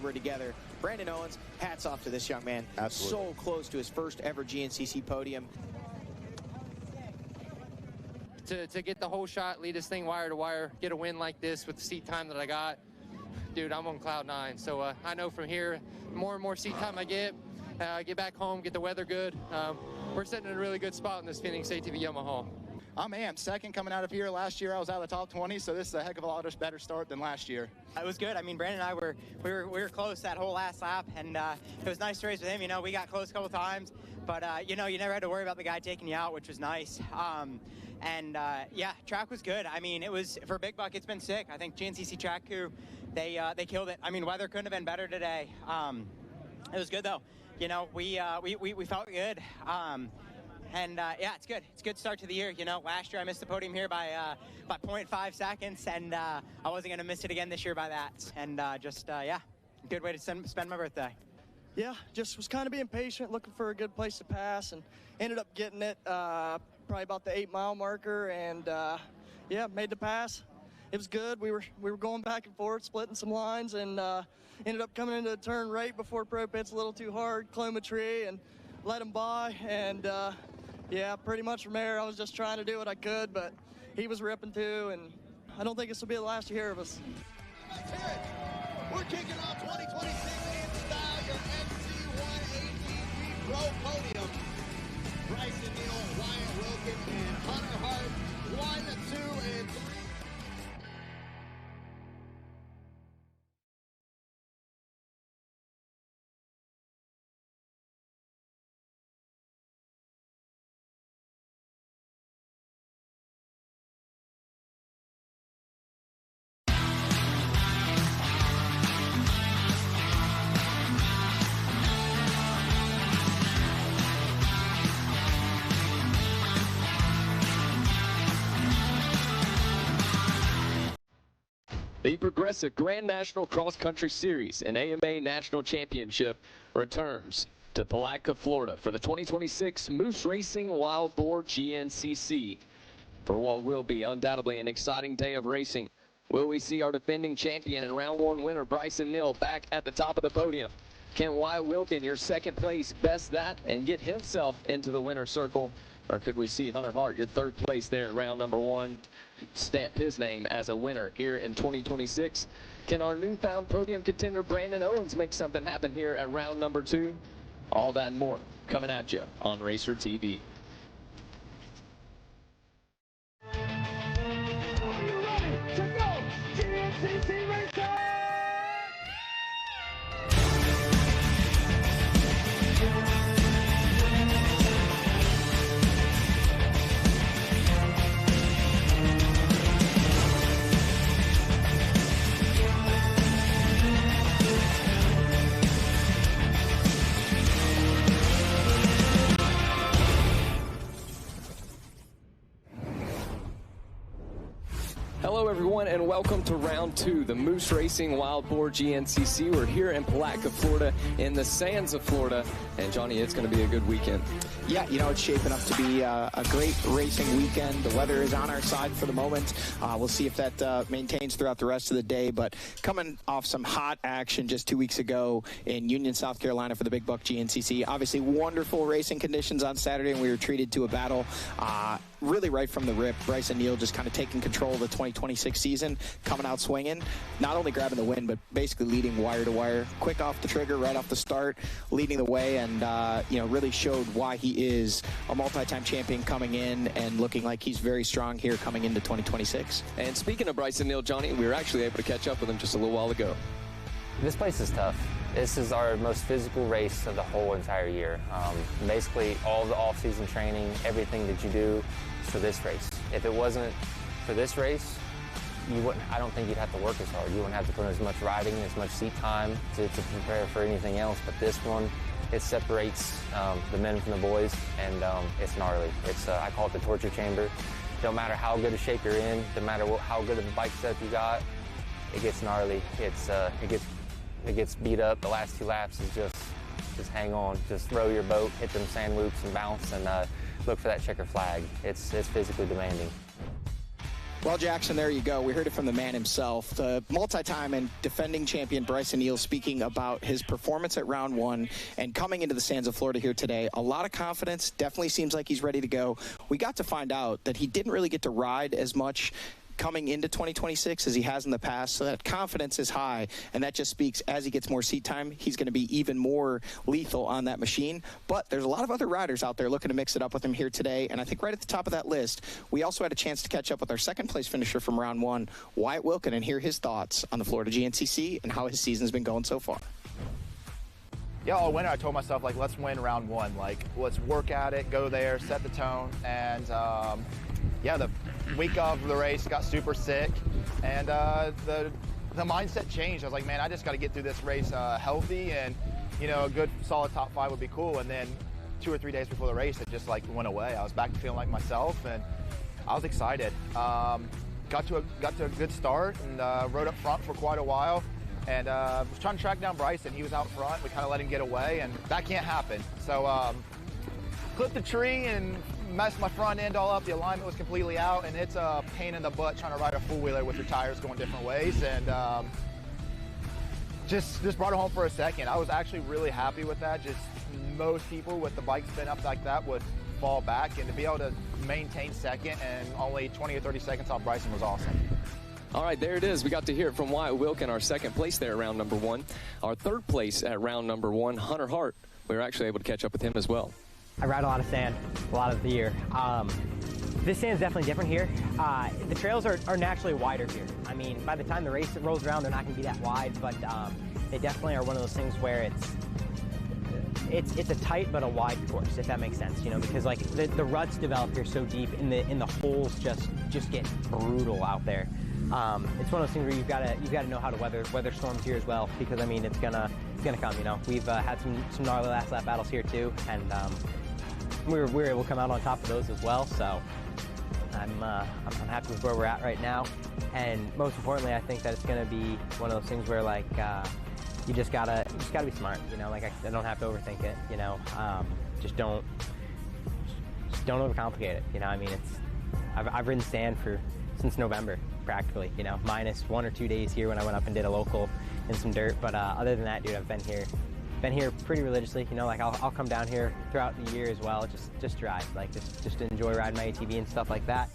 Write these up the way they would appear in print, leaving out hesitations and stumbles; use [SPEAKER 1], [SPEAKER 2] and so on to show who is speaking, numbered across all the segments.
[SPEAKER 1] caliber together. Brandon Owens, hats off to this young man.
[SPEAKER 2] Absolutely.
[SPEAKER 1] So close to his first ever GNCC podium.
[SPEAKER 3] To get the whole shot, lead this thing wire to wire, get a win like this with the seat time that I got, dude, I'm on cloud 9. So I know from here, more and more seat time I get back home, get the weather good. We're sitting in a really good spot in this Phoenix ATV Yamaha.
[SPEAKER 2] I'm amped. Second coming out of here. Last year I was out of the top 20, so this is a heck of a lot better start than last year.
[SPEAKER 4] It was good. I mean, Brandon and I were close that whole last lap, and it was nice to race with him. You know, we got close a couple times, but you know, you never had to worry about the guy taking you out, which was nice. Yeah, track was good. I mean, it was, for Big Buck, it's been sick. I think GNCC track crew, they killed it. I mean, weather couldn't have been better today. It was good though. You know, we felt good. Yeah, it's good. It's a good start to the year. You know, last year I missed the podium here by 0.5 seconds, and I wasn't going to miss it again this year by that. And yeah, good way to spend my birthday.
[SPEAKER 5] Yeah, just was kind of being patient, looking for a good place to pass, and ended up getting it probably about the 8-mile marker, and yeah, made the pass. It was good. We were going back and forth, splitting some lines, and ended up coming into the turn right before Pro Pit's a little too hard, climb a tree, and let him by, and yeah, pretty much from there, I was just trying to do what I could, but he was ripping too, and I don't think this will be the last year of us.
[SPEAKER 6] Let's hear it. We're kicking off 2026 in style, your XC1 ATV Pro Podium. Bryson Neal, Wyatt Wilkin, and Hunter Hart, 1, 2, and 3.
[SPEAKER 7] The Progressive Grand National Cross Country Series and AMA National Championship returns to Palatka, Florida for the 2026 Moose Racing Wild Boar GNCC. For what will be undoubtedly an exciting day of racing, will we see our defending champion and round 1 winner Bryson Neal back at the top of the podium? Can Wyatt Wilkin, your second place, best that and get himself into the winner's circle? Or could we see Hunter Hart, your third place there in round number 1, stamp his name as a winner here in 2026? Can our newfound podium contender Brandon Owens make something happen here at round number 2? All that and more coming at you on Racer TV.
[SPEAKER 6] Are you ready to go? GNCC Racing!
[SPEAKER 7] Hello everyone and welcome to round 2, the Moose Racing Wild Boar GNCC. We're here in Palatka, Florida, in the sands of Florida. And Johnny, it's going to be a good weekend.
[SPEAKER 1] Yeah, you know, it's shaping up to be a great racing weekend. The weather is on our side for the moment. We'll see if that maintains throughout the rest of the day. But coming off some hot action just 2 weeks ago in Union, South Carolina for the Big Buck GNCC. Obviously, wonderful racing conditions on Saturday, and we were treated to a battle really right from the rip. Bryson Neal just kind of taking control of the 2026 season, coming out swinging, not only grabbing the win, but basically leading wire to wire, quick off the trigger, right off the start, leading the way, and you know, really showed why he is a multi-time champion coming in and looking like he's very strong here coming into 2026.
[SPEAKER 7] And speaking of Bryson Neal, Johnny, we were actually able to catch up with him just a little while ago.
[SPEAKER 8] This place is tough. This is our most physical race of the whole entire year. Basically, all the off-season training, everything that you do is for this race. If it wasn't for this race, you wouldn't. I don't think you'd have to work as hard. You wouldn't have to put in as much riding, as much seat time to prepare for anything else. But this one, it separates the men from the boys, and it's gnarly. It's I call it the torture chamber. Don't matter how good a shape you're in, no matter how good of a bike setup you got, it gets gnarly. It gets beat up. The last 2 laps is just hang on, just row your boat, hit them sand loops and bounce, and look for that checker flag. It's physically demanding.
[SPEAKER 1] Well, Jackson, there you go. We heard it from the man himself, the multi-time and defending champion Bryson Neal, speaking about his performance at round 1 and coming into the sands of Florida here today. A lot of confidence. Definitely seems like he's ready to go. We got to find out that he didn't really get to ride as much coming into 2026 as he has in the past, so that confidence is high, and that just speaks as he gets more seat time, he's going to be even more lethal on that machine. But there's a lot of other riders out there looking to mix it up with him here today, and I think right at the top of that list, we also had a chance to catch up with our second place finisher from round 1, Wyatt Wilkin, and hear his thoughts on the Florida GNCC and how his season's been going so far.
[SPEAKER 9] Yeah, all winter I told myself, like, let's win round 1. Like, let's work at it, go there, set the tone. And, yeah, the week of the race got super sick. And the mindset changed. I was like, man, I just got to get through this race healthy. And, you know, a good solid top 5 would be cool. And then 2 or 3 days before the race, it just, like, went away. I was back to feeling like myself, and I was excited. Got to a good start and rode up front for quite a while. And was trying to track down Bryson. He was out front. We kind of let him get away, and that can't happen. So clipped the tree and messed my front end all up. The alignment was completely out, and it's a pain in the butt trying to ride a four-wheeler with your tires going different ways. And just brought it home for a second. I was actually really happy with that. Just most people with the bike spin up like that would fall back, and to be able to maintain second and only 20 or 30 seconds off Bryson was awesome.
[SPEAKER 7] All right, there it is. We got to hear it from Wyatt Wilkin, our second place there at round number 1. Our third place at round number 1, Hunter Hart. We were actually able to catch up with him as well.
[SPEAKER 4] I ride a lot of sand, a lot of the year. This sand's definitely different here. The trails are naturally wider here. I mean, by the time the race rolls around, they're not going to be that wide, but they definitely are one of those things where it's a tight but a wide course, if that makes sense. You know, because like the ruts develop here so deep, and the holes just get brutal out there. It's one of those things where you've got to know how to weather storms here as well, because I mean it's gonna come. You know, we've had some gnarly last lap battles here too, and we were able to come out on top of those as well. So I'm happy with where we're at right now, and most importantly, I think that it's gonna be one of those things where like you just gotta be smart. You know, like I don't have to overthink it. You know, just don't overcomplicate it. You know, I mean I've ridden sand since November, practically, you know, minus 1 or 2 days here when I went up and did a local in some dirt. But other than that, dude, I've been here pretty religiously. You know, like I'll come down here throughout the year as well, just drive, like just enjoy riding my ATV and stuff like that.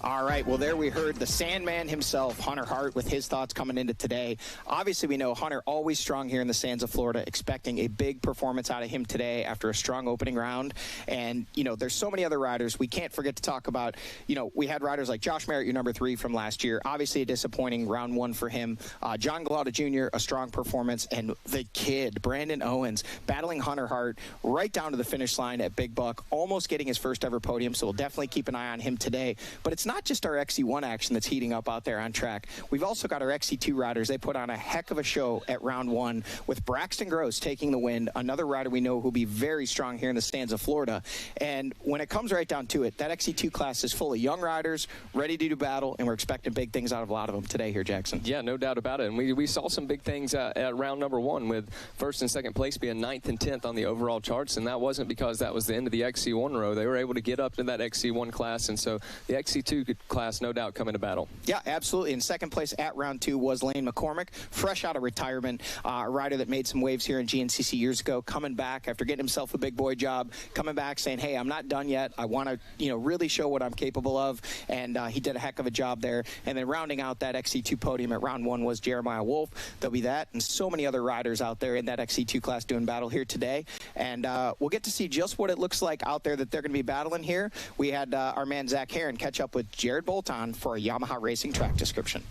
[SPEAKER 1] All right, well, there we heard the Sandman himself, Hunter Hart, with his thoughts coming into today. Obviously, we know Hunter always strong here in the sands of Florida, expecting a big performance out of him today after a strong opening round. And, you know, there's so many other riders. We can't forget to talk about, you know, we had riders like Josh Merritt, your number 3 from last year. Obviously, a disappointing round 1 for him. John Galata Jr., a strong performance. And the kid, Brandon Owens, battling Hunter Hart right down to the finish line at Big Buck, almost getting his first ever podium. So we'll definitely keep an eye on him today. But it's not just our XC1 action that's heating up out there on track. We've also got our XC2 riders. They put on a heck of a show at round 1 with Braxton Gross taking the win, another rider we know who'll be very strong here in the stands of Florida. And when it comes right down to it, that XC2 class is full of young riders ready to do battle, and we're expecting big things out of a lot of them today here, Jackson.
[SPEAKER 7] Yeah, no doubt about it. And we saw some big things at round number 1, with first and second place being 9th and 10th on the overall charts, and that wasn't because that was the end of the XC1 row. They were able to get up to that XC1 class, and so the XC2 class, no doubt, coming to battle.
[SPEAKER 1] Yeah, absolutely. In second place at round 2 was Lane McCormick, fresh out of retirement, a rider that made some waves here in GNCC years ago, coming back after getting himself a big boy job, coming back saying, hey, I'm not done yet. I want to, you know, really show what I'm capable of, and he did a heck of a job there. And then rounding out that XC2 podium at round 1 was Jeremiah Wolf. There'll be that and so many other riders out there in that XC2 class doing battle here today. And we'll get to see just what it looks like out there that they're going to be battling here. We had our man Zach Heron catch up with Jared Bolton for a Yamaha Racing track description.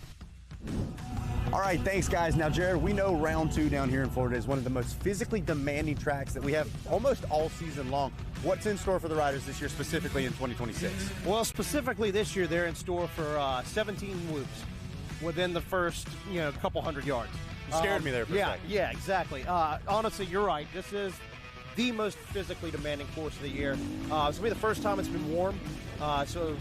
[SPEAKER 10] All right, thanks, guys. Now, Jared, we know round 2 down here in Florida is one of the most physically demanding tracks that we have almost all season long. What's in store for the riders this year, specifically in 2026?
[SPEAKER 11] Well, specifically this year, they're in store for 17 whoops within the first, couple hundred yards.
[SPEAKER 10] You scared me there for a second.
[SPEAKER 11] Yeah, exactly. Honestly, you're right. This is the most physically demanding course of the year. It's going to be the first time it's been warm. So,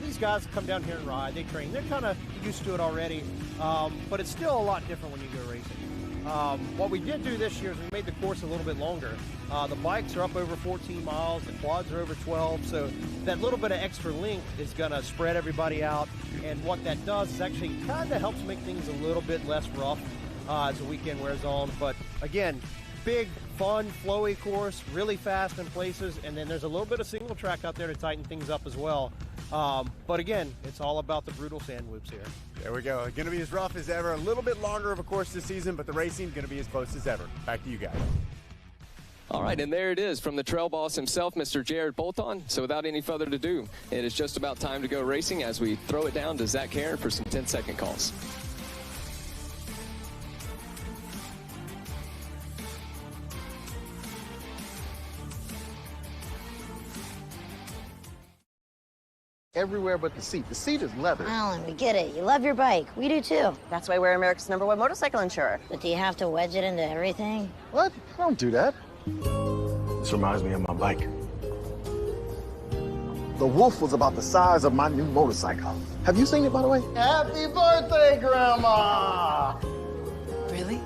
[SPEAKER 11] these guys come down here and ride. They train. They're kind of used to it already. But it's still a lot different when you go racing. What we did do this year is we made the course a little bit longer. The bikes are up over 14 miles, the quads are over 12, so that little bit of extra length is going to spread everybody out, and what that does is actually kind of helps make things a little bit less rough as the weekend wears on. But again, big, fun, flowy course, really fast in places, and then there's a little bit of single track out there to tighten things up as well. But again, it's all about the brutal sand whoops here.
[SPEAKER 10] There we go. Going to be as rough as ever. A little bit longer of a course this season, but the racing going to be as close as ever. Back to you guys.
[SPEAKER 7] All right, and there it is from the trail boss himself, Mr. Jared Bolton. So without any further ado, it is just about time to go racing as we throw it down to Zach Karen for some 10-second calls.
[SPEAKER 12] Everywhere but the seat. The seat is leather.
[SPEAKER 13] Alan, we get it. You love your bike. We do too.
[SPEAKER 14] That's why we're America's #1 motorcycle insurer.
[SPEAKER 13] But do you have to wedge it into everything?
[SPEAKER 12] What? Don't do that. This reminds me of my bike. The wolf was about the size of my new motorcycle. Have you seen it, by the way? Happy birthday, Grandma!
[SPEAKER 13] Really?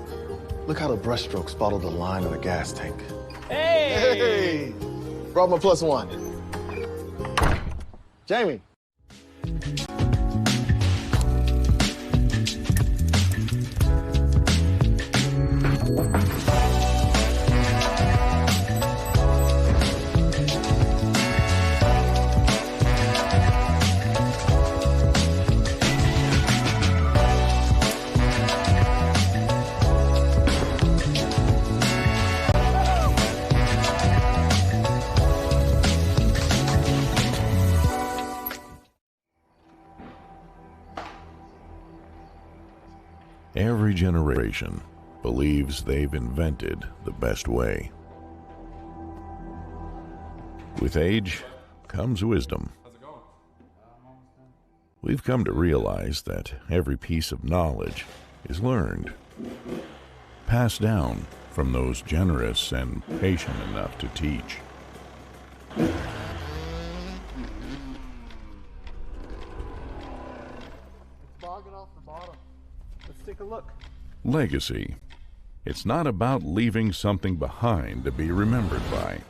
[SPEAKER 12] Look how the brushstrokes follow the line of the gas tank.
[SPEAKER 11] Hey!
[SPEAKER 12] Hey! Brought my +1. Jamie.
[SPEAKER 15] Every generation believes they've invented the best way. With age comes wisdom. We've come to realize that every piece of knowledge is learned, passed down from those generous and patient enough to teach.
[SPEAKER 11] Take a look.
[SPEAKER 15] Legacy. It's not about leaving something behind to be remembered by.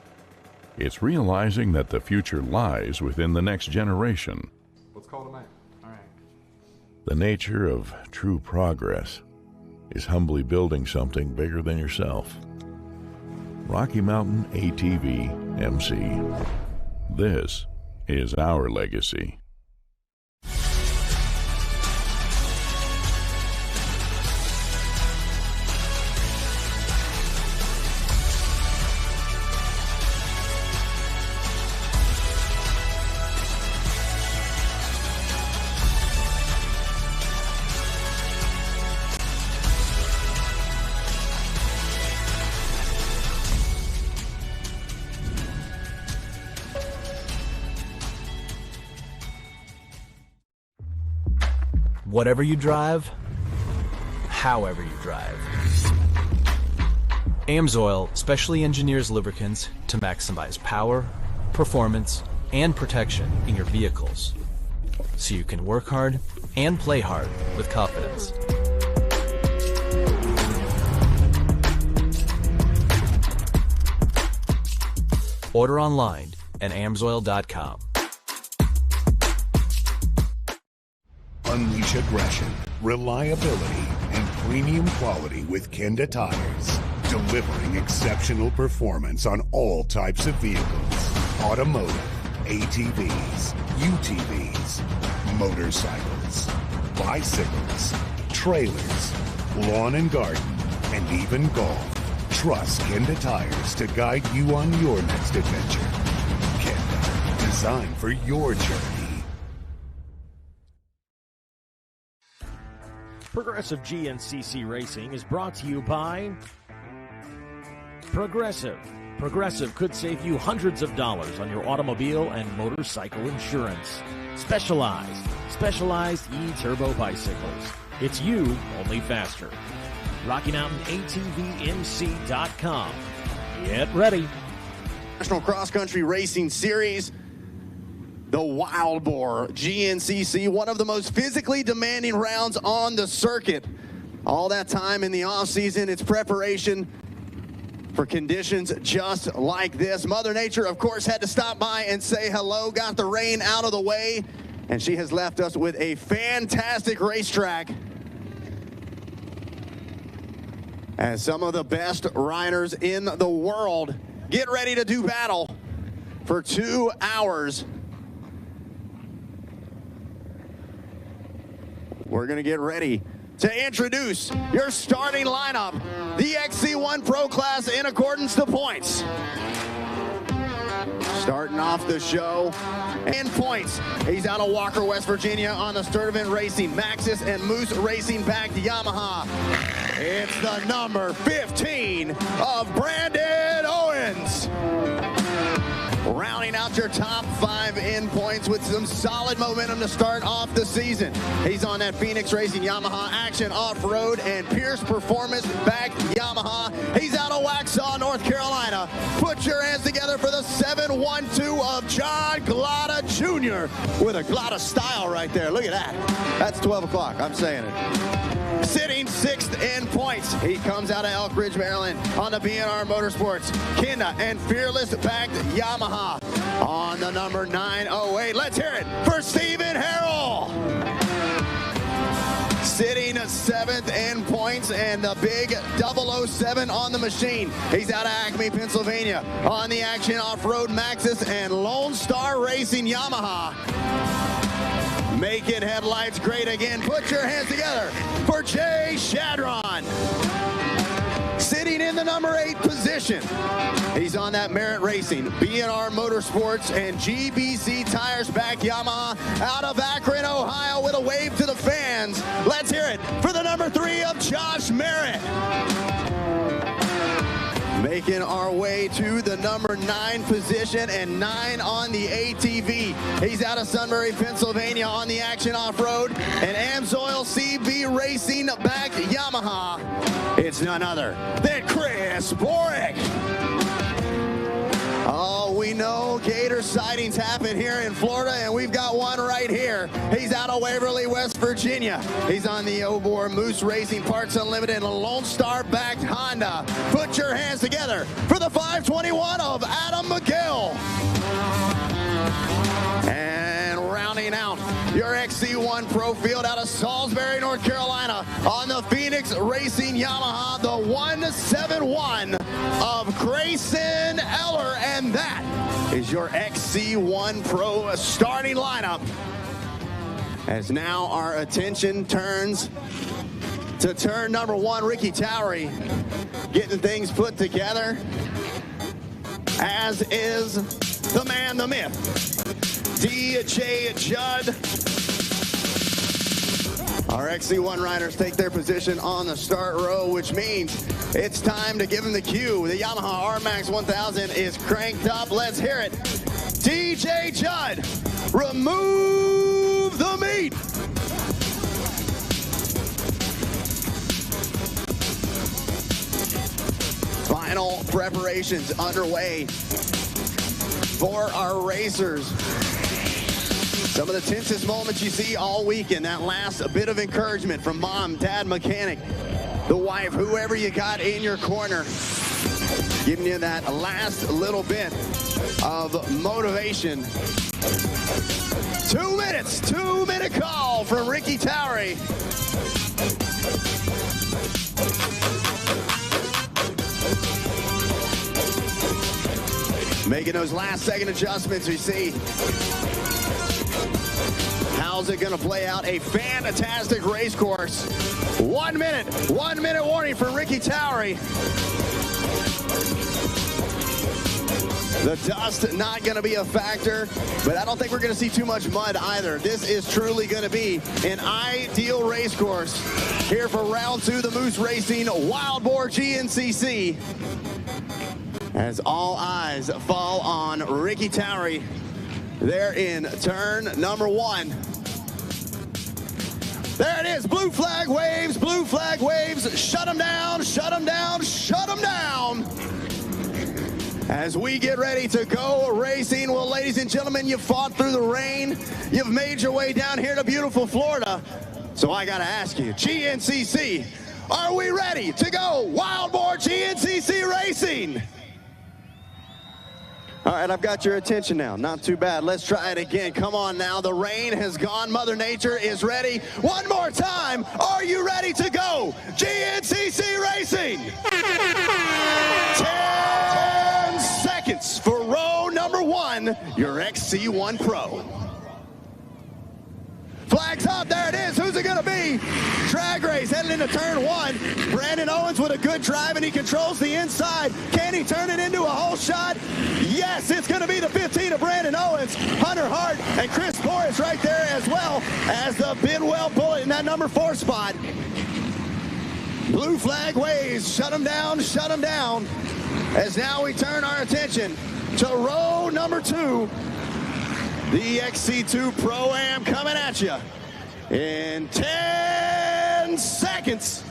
[SPEAKER 15] It's realizing that the future lies within the next generation.
[SPEAKER 16] Let's call it a night. All right.
[SPEAKER 15] The nature of true progress is humbly building something bigger than yourself. Rocky Mountain ATV MC. This is our legacy.
[SPEAKER 17] Whatever you drive, however you drive. AMSOIL specially engineers lubricants to maximize power, performance, and protection in your vehicles, so you can work hard and play hard with confidence. Order online at amsoil.com.
[SPEAKER 18] Unleash aggression, reliability, and premium quality with Kenda tires, delivering exceptional performance on all types of vehicles: automotive, ATVs, UTVs, motorcycles, bicycles, trailers, lawn and garden, and even golf. Trust Kenda tires to guide you on your next adventure. Kenda, designed for your journey.
[SPEAKER 19] Progressive GNCC Racing is brought to you by Progressive. Progressive could save you hundreds of dollars on your automobile and motorcycle insurance. Specialized E-Turbo bicycles. It's you, only faster. RockyMountainATVMC.com. Get ready.
[SPEAKER 6] National Cross Country Racing Series. The Wild Boar GNCC, one of the most physically demanding rounds on the circuit. All that time in the off season, it's preparation for conditions just like this. Mother Nature, of course, had to stop by and say hello, got the rain out of the way, and she has left us with a fantastic racetrack. As some of the best riders in the world get ready to do battle for 2 hours. We're going to get ready to introduce your starting lineup, the XC1 Pro class in accordance to points. Starting off the show in points, he's out of Walker, West Virginia on the Sturtevant Racing, Maxxis and Moose Racing backed Yamaha. It's the number 15 of Brandon Owens. Rounding out your top 5 in points with some solid momentum to start off the season. He's on that Phoenix Racing Yamaha Action Off-Road and Pierce Performance back Yamaha. He's out of Waxhaw, North Carolina. Put your hands together for the 712 of John Glotta Jr. with a Glotta style right there. Look at that. That's 12 o'clock. I'm saying it. Sitting 6th in points, he comes out of Elk Ridge, Maryland on the BNR Motorsports. Kinda and Fearless backed Yamaha on the number 908. Let's hear it for Stephen Harrell. Sitting 7th in points and the big 007 on the machine. He's out of Acme, Pennsylvania on the Action Off-Road Maxxis and Lone Star Racing Yamaha. Making headlights great again. Put your hands together for Jay Shadron. Sitting in the number 8 position. He's on that Merit Racing, BNR Motorsports, and GBC Tires back Yamaha out of Akron, Ohio with a wave to the fans. Let's hear it for the number 3 of Josh Merritt. Making our way to the number 9 position and 9 on the ATV. He's out of Sunbury, Pennsylvania on the Action Off-Road and Amsoil CB Racing back Yamaha. It's none other than Chris Borick. Oh, we know gator sightings happen here in Florida, and we've got one right here. He's out of Waverly, West Virginia. He's on the Boar Moose Racing Parts Unlimited and a Lone Star backed Honda. Put your hands together for the 521 of Adam McGill. And rounding out your XC1 Pro field out of Salisbury, North Carolina on the Phoenix Racing Yamaha, the 171 of Grayson Eller, and that is your XC1 Pro starting lineup. As now our attention turns to turn number 1, Ricky Towery getting things put together, as is the man, the myth, DJ Judd. Our XC1 riders take their position on the start row, which means it's time to give them the cue. The Yamaha R-Max 1000 is cranked up. Let's hear it. DJ Judd, remove the meat. Final preparations underway for our racers. Some of the tensest moments you see all weekend, that last bit of encouragement from mom, dad, mechanic, the wife, whoever you got in your corner, giving you that last little bit of motivation. 2 minutes, 2-minute call from Ricky Towery. Making those last second adjustments, we see. How's it going to play out? A fantastic race course. 1 minute, 1 minute warning for Ricky Towery. The dust not going to be a factor, but I don't think we're going to see too much mud either. This is truly going to be an ideal race course here for round 2, the Moose Racing Wild Boar GNCC. As all eyes fall on Ricky Towery there in turn number 1. There it is, blue flag waves, shut them down, shut them down, shut them down. As we get ready to go racing, well, ladies and gentlemen, you fought through the rain. You've made your way down here to beautiful Florida. So I got to ask you, GNCC, Are we ready to go Wild Boar GNCC Racing?
[SPEAKER 12] All right, I've got your attention now. Not too bad. Let's try it again. Come on now. The rain has gone. Mother Nature is ready. One more time. Are you ready to go GNCC Racing? 10 seconds for row number 1, your XC1 Pro. Flags up, there it is. Who's it gonna be? Drag race heading into turn 1. Brandon Owens with a good drive, and he controls the inside. Can he turn it into a whole shot? Yes, it's gonna be the 15 of Brandon Owens. Hunter Hart and Chris Boar is right there, as well as the Bidwell Bullet in that number 4 spot. Blue flag waves, shut them down, as now we turn our attention to row number 2. The XC2 Pro-Am coming at you in 10 seconds.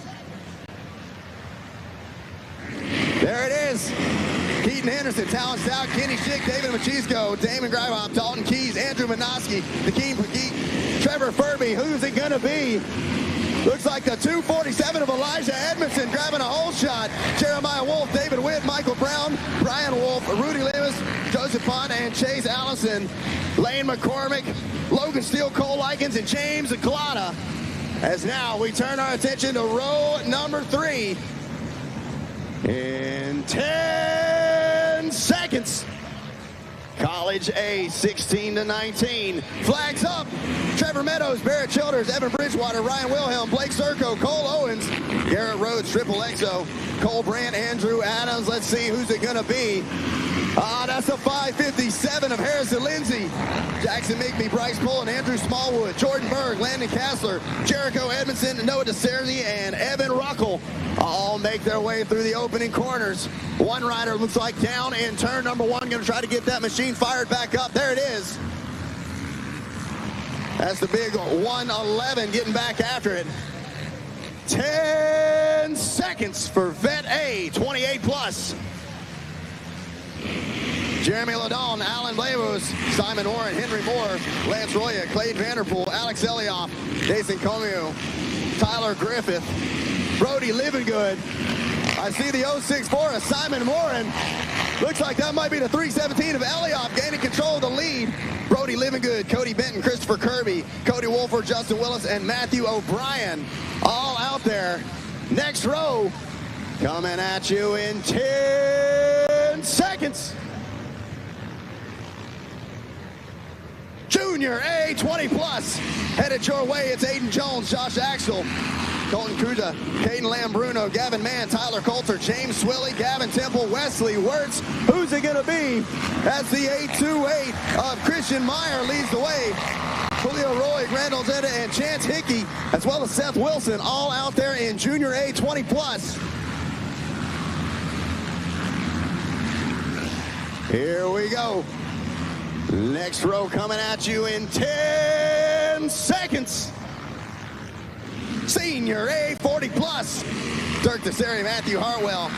[SPEAKER 12] There it is. Keaton Henderson, Talon Stout, Kenny Schick, David Machisco, Damon Greibhop, Dalton Keys, Andrew Minoski, Nakeem Pageet, Trevor Furby. Who's it going to be? Looks like the 247 of Elijah Edmondson grabbing a hole shot. Jeremiah Wolf, David Witt, Michael Brown, Brian Wolf, Rudy Lewis, Joseph Pond, and Chase Allison. Lane McCormick, Logan Steele, Cole Likens, and James Aglada. As now we turn our attention to row number 3 in 10 seconds. College A, 16-19. Flags up. Trevor Meadows, Barrett Childers, Evan Bridgewater, Ryan Wilhelm, Blake Serco, Cole Owens, Garrett Rhodes, Triple XO, Cole Brandt, Andrew Adams. Let's see who's it going to be. That's a 557 of Harrison Lindsay, Jackson Migby, Bryce Pohl, and Andrew Smallwood, Jordan Berg, Landon Kassler, Jericho Edmondson, Noah DeSerzi, and Evan Ruckel all make their way through the opening corners. One rider looks like down in turn number 1, going to try to get that machine fired back up. There it is. That's the big 111 getting back after it. 10 seconds for Vet A, 28 plus. Jeremy Ladon, Alan Blavos, Simon Warren, Henry Moore, Lance Roya, Clayton Vanderpool, Alex Elioff, Jason Comio, Tyler Griffith, Brody Livingood. I see the 064 of Simon Warren. Looks like that might be the 317 of Elioff gaining control of the lead. Brody Livingood, Cody Benton, Christopher Kirby, Cody Wolford, Justin Willis, and Matthew O'Brien all out there. Next row coming at you in 10 seconds. Junior A, 20 plus. Headed your way, it's Aiden Jones, Josh Axel, Colton Kuda, Caden Lambruno, Gavin Mann, Tyler Coulter, James Swilly, Gavin Temple, Wesley Wirtz. Who's it going to be? That's the 828 of Christian Meyer leads the way. Julio Roy, Grant Olzetta, and Chance Hickey, as well as Seth Wilson, all out there in Junior A, 20 plus. Here we go. Next row coming at you in 10 seconds. Senior A, 40 plus. Dirk Tesseri, Matthew Hartwell,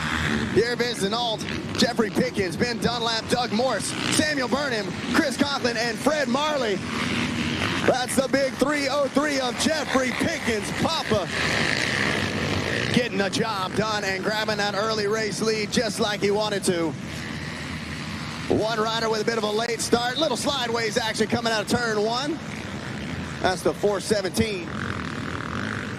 [SPEAKER 12] Pierre Vincent-Alt, Jeffrey Pickens, Ben Dunlap, Doug Morse, Samuel Burnham, Chris Conklin, and Fred Marley. That's the big 303 of Jeffrey Pickens. Papa getting the job done and grabbing that early race lead just like he wanted to. One rider with a bit of a late start. Little slideways action coming out of turn 1. That's the 417.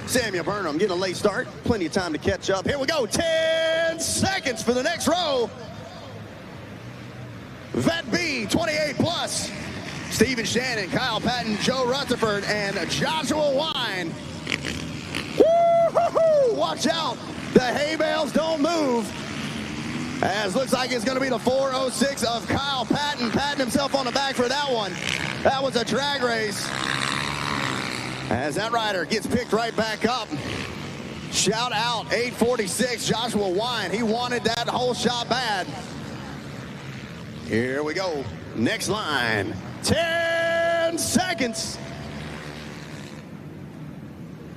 [SPEAKER 12] Samuel Burnham getting a late start. Plenty of time to catch up. Here we go. 10 seconds for the next row. Vet B, 28 plus. Stephen Shannon, Kyle Patton, Joe Rutherford, and Joshua Wine. Woo-hoo-hoo! Watch out. The hay bales don't move. As looks like it's going to be the 406 of Kyle Patton. Patton himself on the back for that one. That was a drag race. As that rider gets picked right back up. Shout out 846 Joshua Wine. He wanted that whole shot bad. Here we go. Next line. 10 seconds.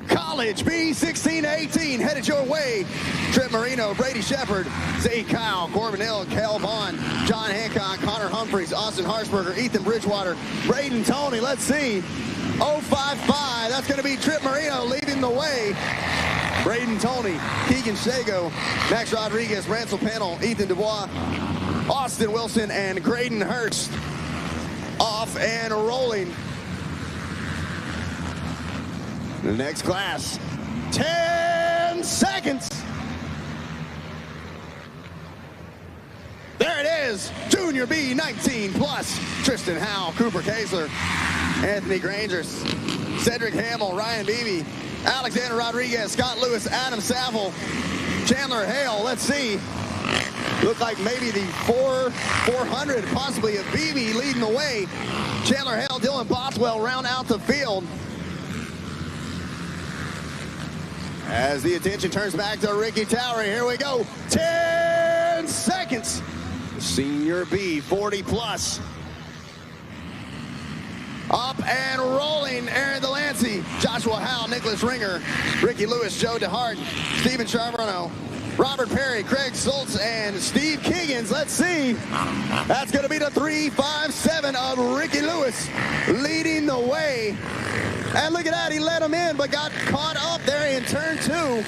[SPEAKER 12] College B, 16-18, headed your way. Trip Marino, Brady Shepard, Zay Kyle, Corbin Hill, Kel Vaughn, John Hancock, Connor Humphreys, Austin Harshberger, Ethan Bridgewater, Braden Tony. Let's see. 055, that's going to be Trip Marino leading the way. Braden Toney, Keegan Shago, Max Rodriguez, Ransel Pennell, Ethan Dubois, Austin Wilson, and Graydon Hurst. Off and rolling. The next class, 10 seconds. There it is, Junior B, 19 plus. Tristan Howe, Cooper Kessler, Anthony Granger, Cedric Hamill, Ryan Beebe, Alexander Rodriguez, Scott Lewis, Adam Saville, Chandler Hale. Let's see. Looked like maybe the 400, possibly of Beebe leading the way. Chandler Hale, Dylan Bothwell round out the field. As the attention turns back to Ricky Towery, here we go. 10 seconds. Senior B, 40 plus. Up and rolling, Aaron Delancey, Joshua Howe, Nicholas Ringer, Ricky Lewis, Joe DeHart, Steven Charbonneau, Robert Perry, Craig Schultz, and Steve Keegans. Let's see. That's going to be the 3.57 of Ricky Lewis leading the way. And look at that, he let him in, but got caught up there in turn 2.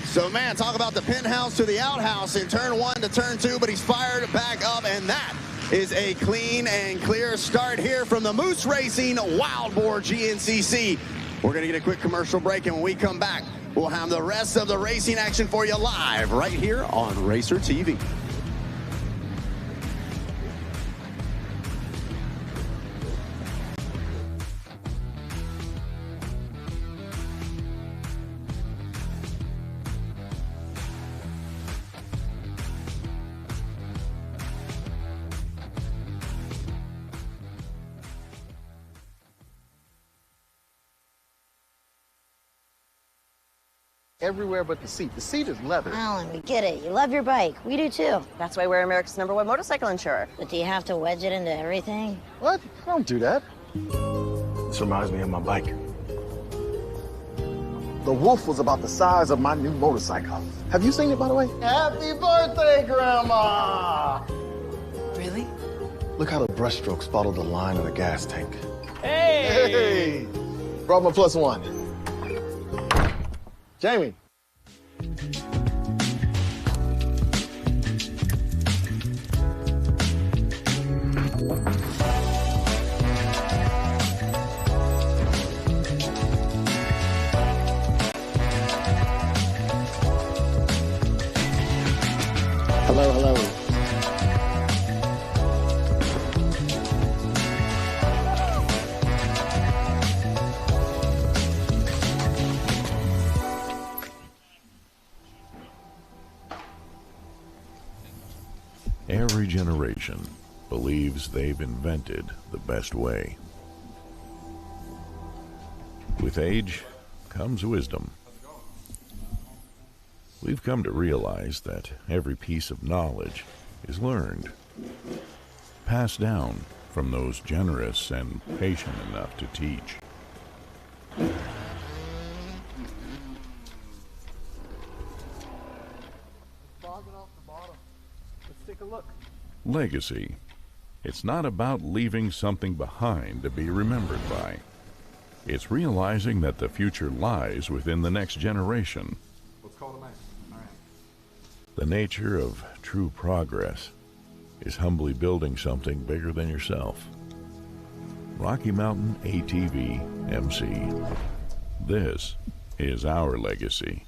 [SPEAKER 12] So, man, talk about the penthouse to the outhouse in turn 1 to turn 2, but he's fired back up, and that is a clean and clear start here from the Moose Racing Wild Boar GNCC. We're going to get a quick commercial break, and when we come back, we'll have the rest of the racing action for you live right here on Racer TV.
[SPEAKER 20] Everywhere but the seat. The seat is leather.
[SPEAKER 13] Alan, we get it. You love your bike. We do too.
[SPEAKER 14] That's why we're America's #1 motorcycle insurer.
[SPEAKER 13] But do you have to wedge it into everything?
[SPEAKER 20] What? I don't do that. This reminds me of my bike. The Wolf was about the size of my new motorcycle. Have you seen it, by the way? Happy birthday, Grandma!
[SPEAKER 13] Really?
[SPEAKER 20] Look how the brushstrokes follow the line of the gas tank.
[SPEAKER 14] Hey!
[SPEAKER 20] Hey! Brought my +1. Jamie.
[SPEAKER 12] Hello, hello.
[SPEAKER 15] Every generation believes they've invented the best way. With age comes wisdom. We've come to realize that every piece of knowledge is learned, passed down from those generous and patient enough to teach.
[SPEAKER 20] Take a look.
[SPEAKER 15] Legacy. It's not about leaving something behind to be remembered by. It's realizing that the future lies within the next generation.
[SPEAKER 16] Let's call it a man. All right.
[SPEAKER 15] The nature of true progress is humbly building something bigger than yourself. Rocky Mountain ATV MC. This is our legacy.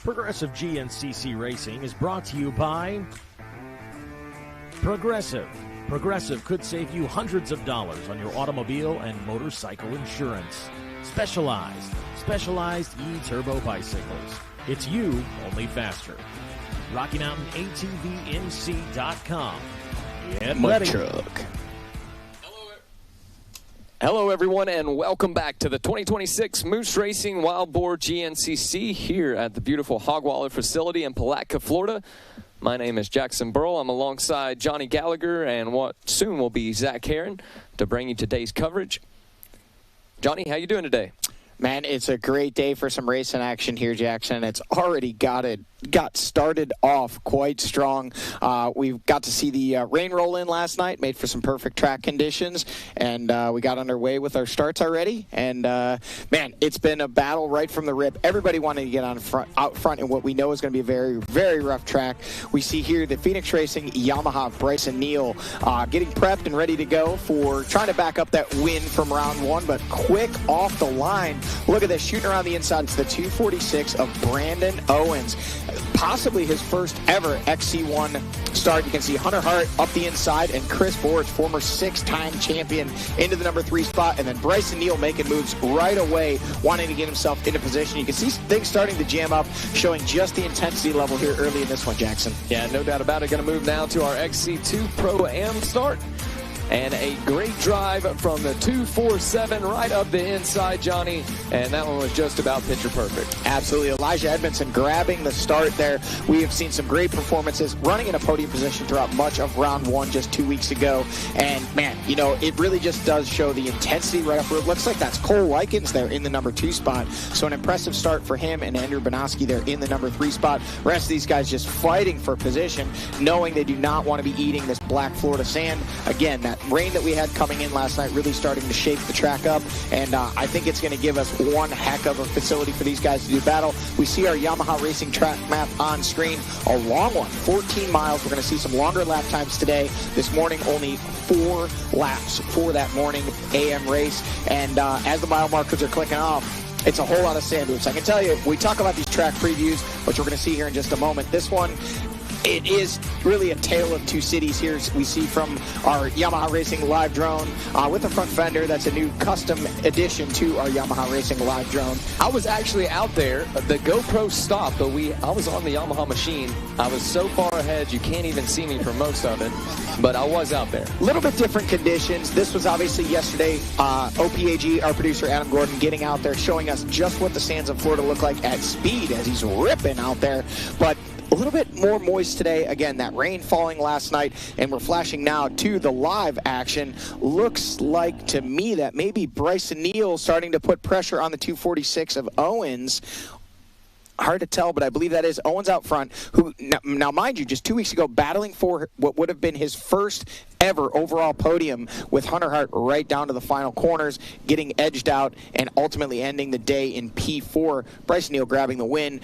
[SPEAKER 19] Progressive GNCC Racing is brought to you by Progressive. Progressive could save you hundreds of dollars on your automobile and motorcycle insurance. Specialized e-turbo bicycles. It's you, only faster. RockyMountainATVMC.com. Get ready.
[SPEAKER 12] Truck.
[SPEAKER 7] Hello, everyone, and welcome back to the 2026 Moose Racing Wild Boar GNCC here at the beautiful Hogwaller facility in Palatka, Florida. My name is Jackson Burrell. I'm alongside Johnny Gallagher and what soon will be Zach Heron to bring you today's coverage. Johnny, how you doing today?
[SPEAKER 1] Man, it's a great day for some racing action here, Jackson. It's already got started off quite strong. We've got to see the rain roll in last night, made for some perfect track conditions, and we got underway with our starts already. And man, it's been a battle right from the rip. Everybody wanted to get out front in what we know is going to be a very, very rough track. We see here the Phoenix Racing Yamaha Bryson Neal getting prepped and ready to go for trying to back up that win from round one, but quick off the line. Look at this, shooting around the inside. It's the 246 of Brandon Owens. Possibly his first ever XC1 start. You can see Hunter Hart up the inside and Chris Boar, former 6-time champion, into the number 3 spot. And then Bryson Neal making moves right away, wanting to get himself into position. You can see things starting to jam up, showing just the intensity level here early in this one, Jackson.
[SPEAKER 7] Yeah, no doubt about it. Going to move now to our XC2 Pro Am start. And a great drive from the 247 right up the inside, Johnny. And that one was just about picture perfect.
[SPEAKER 1] Absolutely. Elijah Edmondson grabbing the start there. We have seen some great performances, running in a podium position throughout much of round one just 2 weeks ago. And, man, you know, it really just does show the intensity right up. It looks like that's Cole Likens there in the number 2 spot. So an impressive start for him and Andrew Banoski there in the number 3 spot. The rest of these guys just fighting for position, knowing they do not want to be eating this black Florida sand. Again, that rain that we had coming in last night really starting to shake the track up, and I think it's going to give us one heck of a facility for these guys to do battle. We see our Yamaha Racing track map on screen, a long one, 14 miles. We're going to see some longer lap times today. This morning, only 4 laps for that morning AM race, and as the mile markers are clicking off, it's a whole lot of sand dunes. I can tell you, we talk about these track previews, which we're going to see here in just a moment. This one, it is really a tale of two cities here. We see from our Yamaha Racing live drone with a front fender. That's a new custom addition to our Yamaha Racing live drone.
[SPEAKER 7] I was actually out there. The GoPro stopped, but I was on the Yamaha machine. I was so far ahead, you can't even see me for most of it, but I was out there.
[SPEAKER 1] A little bit different conditions. This was obviously yesterday. OPAG, our producer Adam Gordon, getting out there, showing us just what the sands of Florida look like at speed as he's ripping out there. But a little bit more moist today. Again, that rain falling last night, and we're flashing now to the live action. Looks like to me that maybe Bryson Neal starting to put pressure on the 246 of Owens. Hard to tell, but I believe that is Owens out front, who, now mind you, just 2 weeks ago, battling for what would have been his first ever overall podium with Hunter Hart right down to the final corners, getting edged out and ultimately ending the day in P4. Bryson Neal grabbing the win.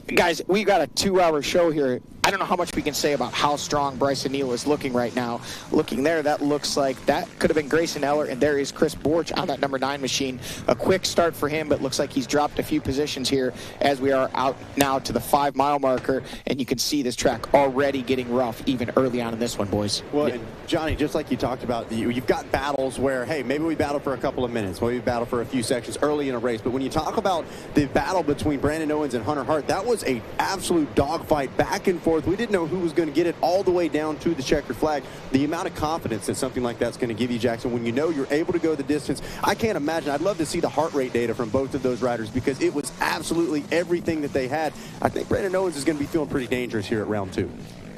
[SPEAKER 1] Guys, we got a 2-hour show here. I don't know how much we can say about how strong Bryson Neal is looking right now. Looking there, that looks like that could have been Grayson Eller, and there is Chris Borch on that number 9 machine. A quick start for him, but looks like he's dropped a few positions here as we are out now to the 5-mile marker, and you can see this track already getting rough even early on in this one, boys.
[SPEAKER 10] Well, yeah. Johnny, just like you talked about, you've got battles where, hey, maybe we battle for a couple of minutes, maybe we battle for a few sections early in a race, but when you talk about the battle between Brandon Owens and Hunter Hart, that was an absolute dogfight back and forth. We didn't know who was going to get it all the way down to the checkered flag. The amount of confidence that something like that's going to give you, Jackson, when you know you're able to go the distance. I can't imagine. I'd love to see the heart rate data from both of those riders because it was absolutely everything that they had. I think Brandon Owens is going to be feeling pretty dangerous here at round 2.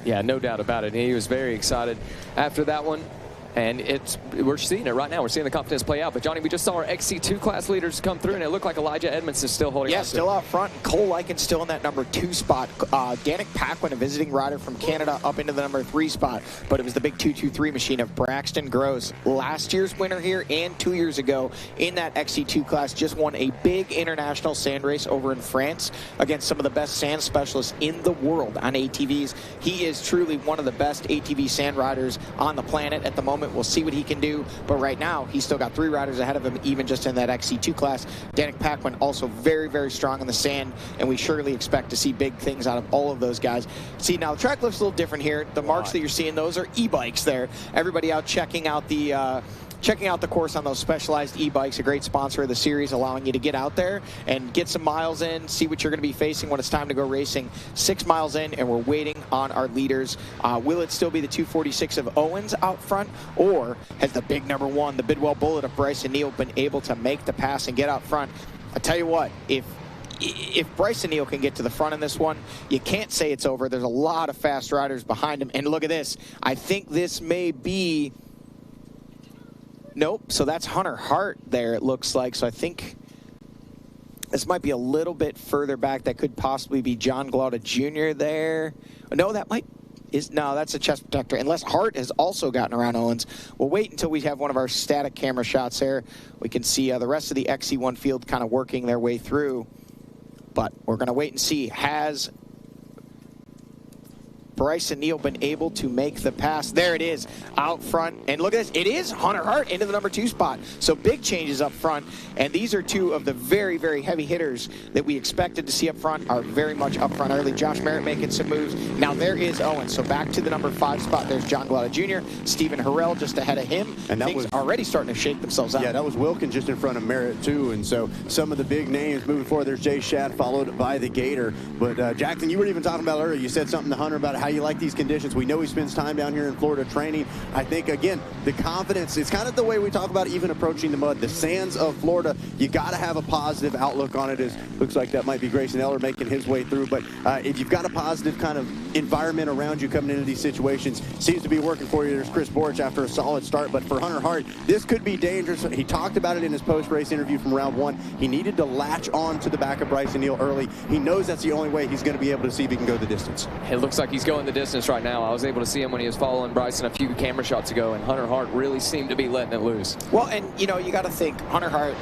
[SPEAKER 7] Yeah, no doubt about it. He was very excited after that one. And we're seeing it right now. We're seeing the confidence play out. But, Johnny, we just saw our XC2 class leaders come through, and it looked like Elijah Edmonds is still holding on.
[SPEAKER 1] Yeah, still out front. Cole Likens still in that number 2 spot. Danik Paquin, a visiting rider from Canada, up into the number 3 spot. But it was the big 223 machine of Braxton Gross. Last year's winner here and 2 years ago in that XC2 class. Just won a big international sand race over in France against some of the best sand specialists in the world on ATVs. He is truly one of the best ATV sand riders on the planet at the moment. We'll see what he can do, but right now he's still got 3 riders ahead of him, even just in that XC2 class. Danik Paquin also very, very strong in the sand, and we surely expect to see big things out of all of those guys. See, now the track looks a little different here. The marks that you're seeing, those are e-bikes there. Everybody out checking out the checking out the course on those Specialized e-bikes, a great sponsor of the series, allowing you to get out there and get some miles in, see what you're going to be facing when it's time to go racing. 6 miles in, and we're waiting on our leaders. Will it still be the 246 of Owens out front, or has the big number 1, the Bidwell Bullet of Bryson Neal, been able to make the pass and get out front? I tell you what, if Bryson Neal can get to the front in this one, you can't say it's over. There's a lot of fast riders behind him. And look at this. I think this may be... Nope. So that's Hunter Hart there, it looks like. So I think this might be a little bit further back. That could possibly be John Glauda Jr. there. No, that might... No, that's a chest protector, unless Hart has also gotten around Owens. We'll wait until we have one of our static camera shots there. We can see the rest of the XC1 field kind of working their way through. But we're going to wait and see. Has Bryson Neal been able to make the pass? There it is, out front. And look at this. It is Hunter Hart into the number 2 spot. So big changes up front. And these are 2 of the very, very heavy hitters that we expected to see up front are very much up front early. Josh Merritt making some moves. Now there is Owens. So back to the number 5 spot. There's John Glauda Jr., Stephen Harrell just ahead of him. And that was already starting to shake themselves out.
[SPEAKER 10] Yeah, that was Wilkins just in front of Merritt, too. And so some of the big names moving forward. There's Jay Shad, followed by the Gator. But, Jackson, you were even talking about earlier. You said something to Hunter about how you like these conditions. We know he spends time down here in Florida training. I think, again, the confidence, it's kind of the way we talk about even approaching the mud. The sands of Florida, you got to have a positive outlook on it. It looks like that might be Grayson Eller making his way through. But if you've got a positive kind of environment around you coming into these situations, seems to be working for you. There's Chris Borich after a solid start. But for Hunter Hart, this could be dangerous. He talked about it in his post-race interview from round 1. He needed to latch on to the back of Bryson Neal early. He knows that's the only way he's going to be able to see if he can go the distance.
[SPEAKER 7] It looks like he's going the distance right now. I was able to see him when he was following Bryson a few camera shots ago, and Hunter Hart really seemed to be letting it loose.
[SPEAKER 1] Well, and, you know, you got to think, Hunter Hart,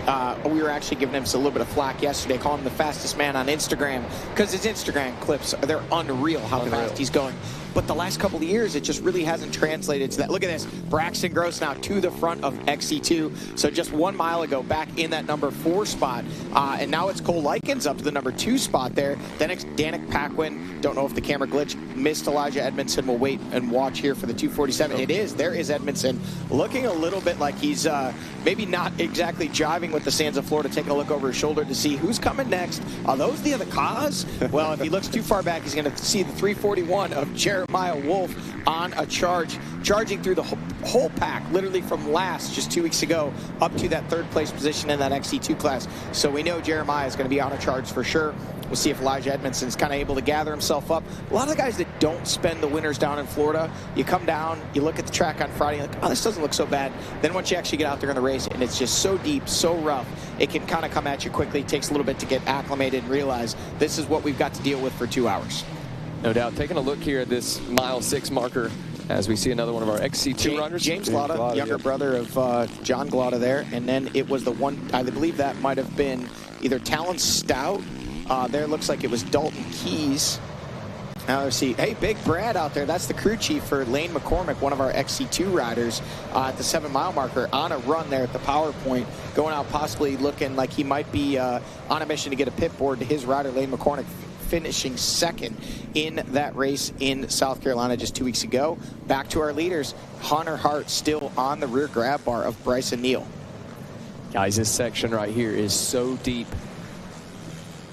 [SPEAKER 1] we were actually giving him a little bit of flack yesterday, calling him the fastest man on Instagram, because his Instagram clips, they're unreal how fast he's going. But the last couple of years, it just really hasn't translated to that. Look at this. Braxton Gross now to the front of XC2. So just 1 mile ago, back in that number 4 spot. And now it's Cole Likens up to the number 2 spot there. Then it's Danik Paquin. Don't know if the camera glitch missed Elijah Edmondson. We'll wait and watch here for the 247. It is. There is Edmondson, looking a little bit like he's maybe not exactly jiving with the sands of Florida, taking a look over his shoulder to see who's coming next. Are those the other cars? Well, if he looks too far back, he's going to see the 341 of Jeremiah Wolf on a charging through the whole pack, literally from last, just 2 weeks ago, up to that 3rd place position in that XC2 class. So we know Jeremiah is going to be on a charge for sure. We'll see if Elijah Edmondson's kind of able to gather himself up. A lot of the guys that don't spend the winters down in Florida, you come down, you look at the track on Friday, you're like, oh, this doesn't look so bad. Then once you actually get out there on the race, and it's just so deep, so rough, it can kind of come at you quickly. It takes a little bit to get acclimated and realize this is what we've got to deal with for 2 hours.
[SPEAKER 7] No doubt. Taking a look here at this mile 6 marker as we see another one of our XC2 runners.
[SPEAKER 1] James Glauda, younger brother of John Glauda there. And then it was the one, I believe that might have been either Talon Stout. There looks like it was Dalton Keys. Now let's see. Hey, Big Brad out there. That's the crew chief for Lane McCormick, one of our XC2 riders at the 7 mile marker on a run there at the power point, going out possibly looking like he might be on a mission to get a pit board to his rider, Lane McCormick, finishing 2nd in that race in South Carolina just 2 weeks ago. Back to our leaders. Hunter Hart still on the rear grab bar of Bryson Neal.
[SPEAKER 7] Guys, this section right here is so deep.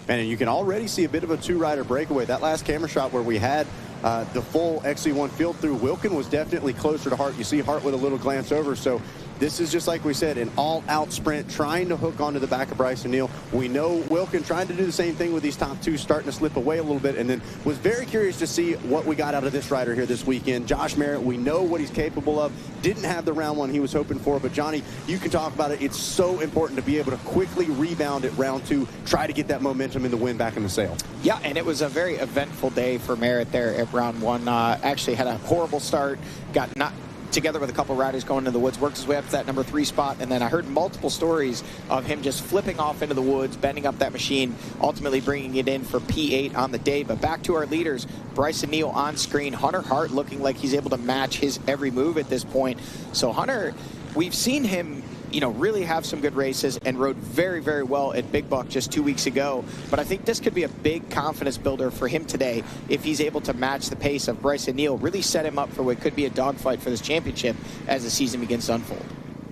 [SPEAKER 10] And you can already see a bit of a 2-rider breakaway. That last camera shot where we had the full XC1 field through, Wilkin was definitely closer to Hart. You see Hart with a little glance over. So this is just like we said, an all-out sprint, trying to hook onto the back of Bryson Neal. We know Wilkin trying to do the same thing with these top 2, starting to slip away a little bit, and then was very curious to see what we got out of this rider here this weekend. Josh Merritt, we know what he's capable of. Didn't have the round 1 he was hoping for, but Johnny, you can talk about it. It's so important to be able to quickly rebound at round 2, try to get that momentum in the wind back in the sail.
[SPEAKER 1] Yeah, and it was a very eventful day for Merritt there at round 1. Actually had a horrible start, got not together with a couple riders going into the woods, worked his way up to that number 3 spot, and then I heard multiple stories of him just flipping off into the woods, bending up that machine, ultimately bringing it in for P8 on the day. But back to our leaders, Bryson Neal on screen, Hunter Hart looking like he's able to match his every move at this point. So Hunter, we've seen him, you know, really have some good races and rode very, very well at Big Buck just 2 weeks ago. But I think this could be a big confidence builder for him today if he's able to match the pace of Bryson Neal, really set him up for what could be a dogfight for this championship as the season begins to unfold.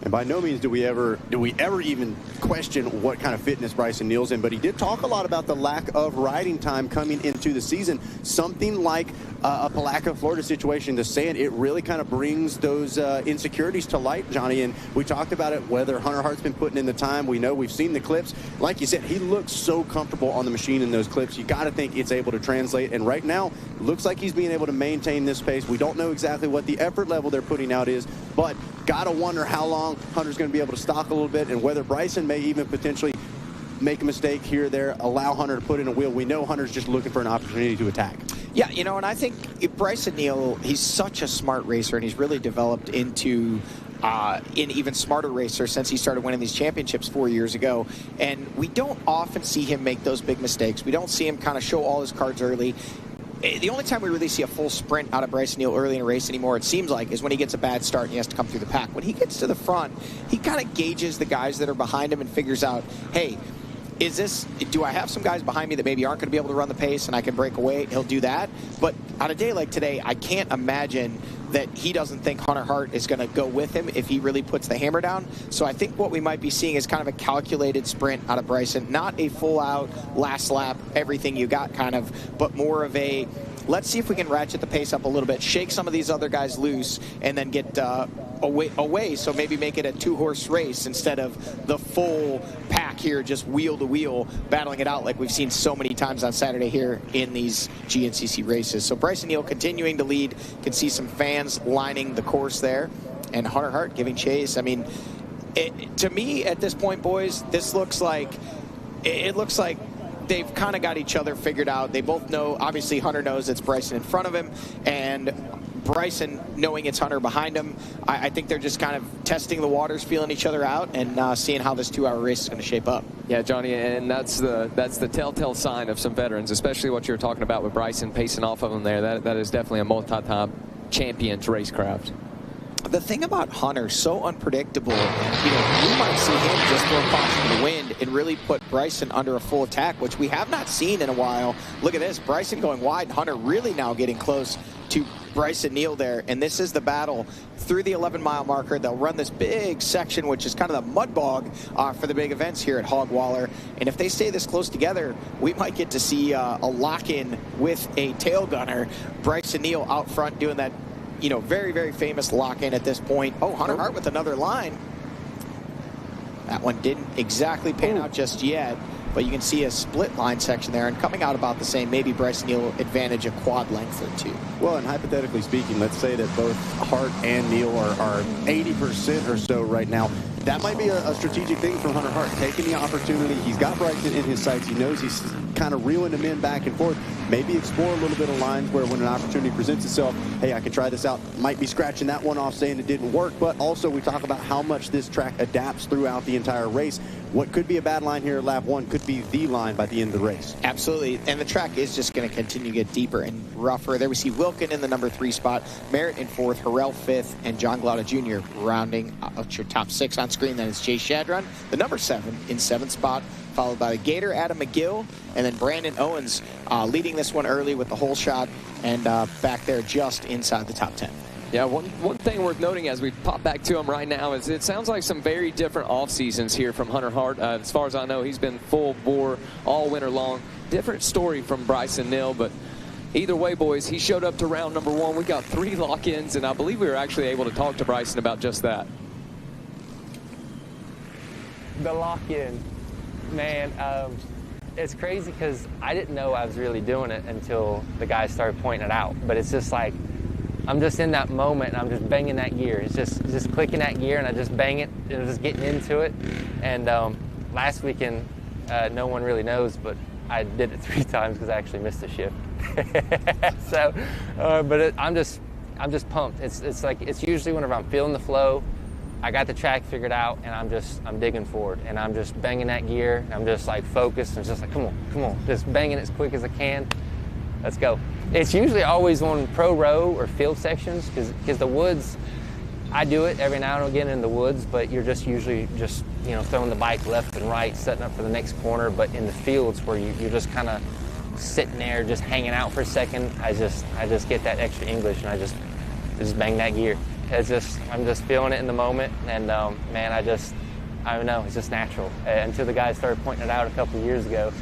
[SPEAKER 10] And by no means do we ever even question what kind of fitness Bryson Neal's in, but he did talk a lot about the lack of riding time coming into the season. Something like a Palatka, Florida situation, the sand, it really kind of brings those insecurities to light, Johnny. And we talked about it, whether Hunter Hart's been putting in the time. We know, we've seen the clips. Like you said, he looks so comfortable on the machine in those clips. You got to think it's able to translate. And right now, looks like he's being able to maintain this pace. We don't know exactly what the effort level they're putting out is, but got to wonder how long Hunter's going to be able to stock a little bit, and whether Bryson may even potentially make a mistake here or there, allow Hunter to put in a wheel. We know Hunter's just looking for an opportunity to attack.
[SPEAKER 1] Yeah, you know, and I think Bryson Neal, he's such a smart racer, and he's really developed into an even smarter racer since he started winning these championships 4 years ago. And we don't often see him make those big mistakes. We don't see him kind of show all his cards early. The only time we really see a full sprint out of Bryson Neal early in a race anymore, it seems like, is when he gets a bad start and he has to come through the pack. When he gets to the front, he kind of gauges the guys that are behind him and figures out, hey, do I have some guys behind me that maybe aren't going to be able to run the pace and I can break away? He'll do that. But on a day like today, I can't imagine that he doesn't think Hunter Hart is going to go with him if he really puts the hammer down. So I think what we might be seeing is kind of a calculated sprint out of Bryson, not a full-out last lap, everything you got kind of, but more of a, let's see if we can ratchet the pace up a little bit, shake some of these other guys loose, and then get away. So maybe make it a two-horse race instead of the full pack here, just wheel to wheel, battling it out like we've seen so many times on Saturday here in these GNCC races. So Bryson Neal continuing to lead. Can see some fans lining the course there, and Hunter Hart giving chase. I mean, to me at this point, boys, this looks like, it looks like they've kind of got each other figured out. They both know, obviously Hunter knows it's Bryson in front of him, and Bryson knowing it's Hunter behind him. I think they're just kind of testing the waters, feeling each other out, and seeing how this 2-hour race is going to shape up.
[SPEAKER 7] Yeah, Johnny, and that's the telltale sign of some veterans, especially what you're talking about with Bryson pacing off of him there. That is definitely a multi-time champion's racecraft.
[SPEAKER 1] The thing about Hunter, so unpredictable, you know, we might see him just throw caution to the wind and really put Bryson under a full attack, which we have not seen in a while. Look at this, Bryson going wide, Hunter really now getting close to Bryson Neal there, and this is the battle through the 11-mile marker. They'll run this big section, which is kind of the mud bog for the big events here at Hogwaller, and if they stay this close together, we might get to see a lock-in with a tail gunner. Bryson Neal out front doing that, you know, very, very famous lock-in at this point. Oh, Hunter Hart with another line. That one didn't exactly pan out just yet, but you can see a split line section there, and coming out about the same, maybe Bryson Neal advantage a quad length or two.
[SPEAKER 10] Well, and hypothetically speaking, let's say that both Hart and Neal are 80% or so right now. That might be a strategic thing from Hunter Hart, taking the opportunity. He's got Bryson in his sights. He knows he's kind of reeling him in back and forth. Maybe explore a little bit of lines where when an opportunity presents itself, hey, I can try this out. Might be scratching that one off, saying it didn't work, but also we talk about how much this track adapts throughout the entire race. What could be a bad line here at lap 1 could be the line by the end of the race.
[SPEAKER 1] Absolutely, and the track is just going to continue to get deeper and rougher. There we see Wilkin in the number 3 spot, Merritt in 4th, Harrell 5th, and John Glauda Jr. rounding out your top 6 on screen. Then it's Jay Shadron, the number 7 in 7th spot, followed by the Gator Adam McGill, and then Brandon Owens leading this one early with the whole shot, and back there just inside the top 10.
[SPEAKER 7] Yeah, one thing worth noting as we pop back to him right now is it sounds like some very different off seasons here from Hunter Hart. As far as I know, he's been full bore all winter long. Different story from Bryson Neal, but either way, boys, he showed up to round number 1. We got 3 lock-ins, and I believe we were actually able to talk to Bryson about just that.
[SPEAKER 8] The lock-in, man, it's crazy because I didn't know I was really doing it until the guys started pointing it out. But it's just like, I'm just in that moment and I'm just banging that gear. It's just clicking that gear and I just bang it and just getting into it. And last weekend, no one really knows, but I did it 3 times because I actually missed a shift. So, but I'm just pumped. It's like, it's usually whenever I'm feeling the flow, I got the track figured out and I'm digging forward and I'm just banging that gear. I'm just like focused and just like, come on, just banging it as quick as I can. Let's go. It's usually always on pro row or field sections because the woods, I do it every now and again in the woods, but you're just usually just, you know, throwing the bike left and right, setting up for the next corner. But in the fields where you're just kind of sitting there, just hanging out for a second, I just get that extra English and I just bang that gear. It's just, I'm just feeling it in the moment, and man, I don't know, it's just natural. Until the guys started pointing it out a couple of years ago,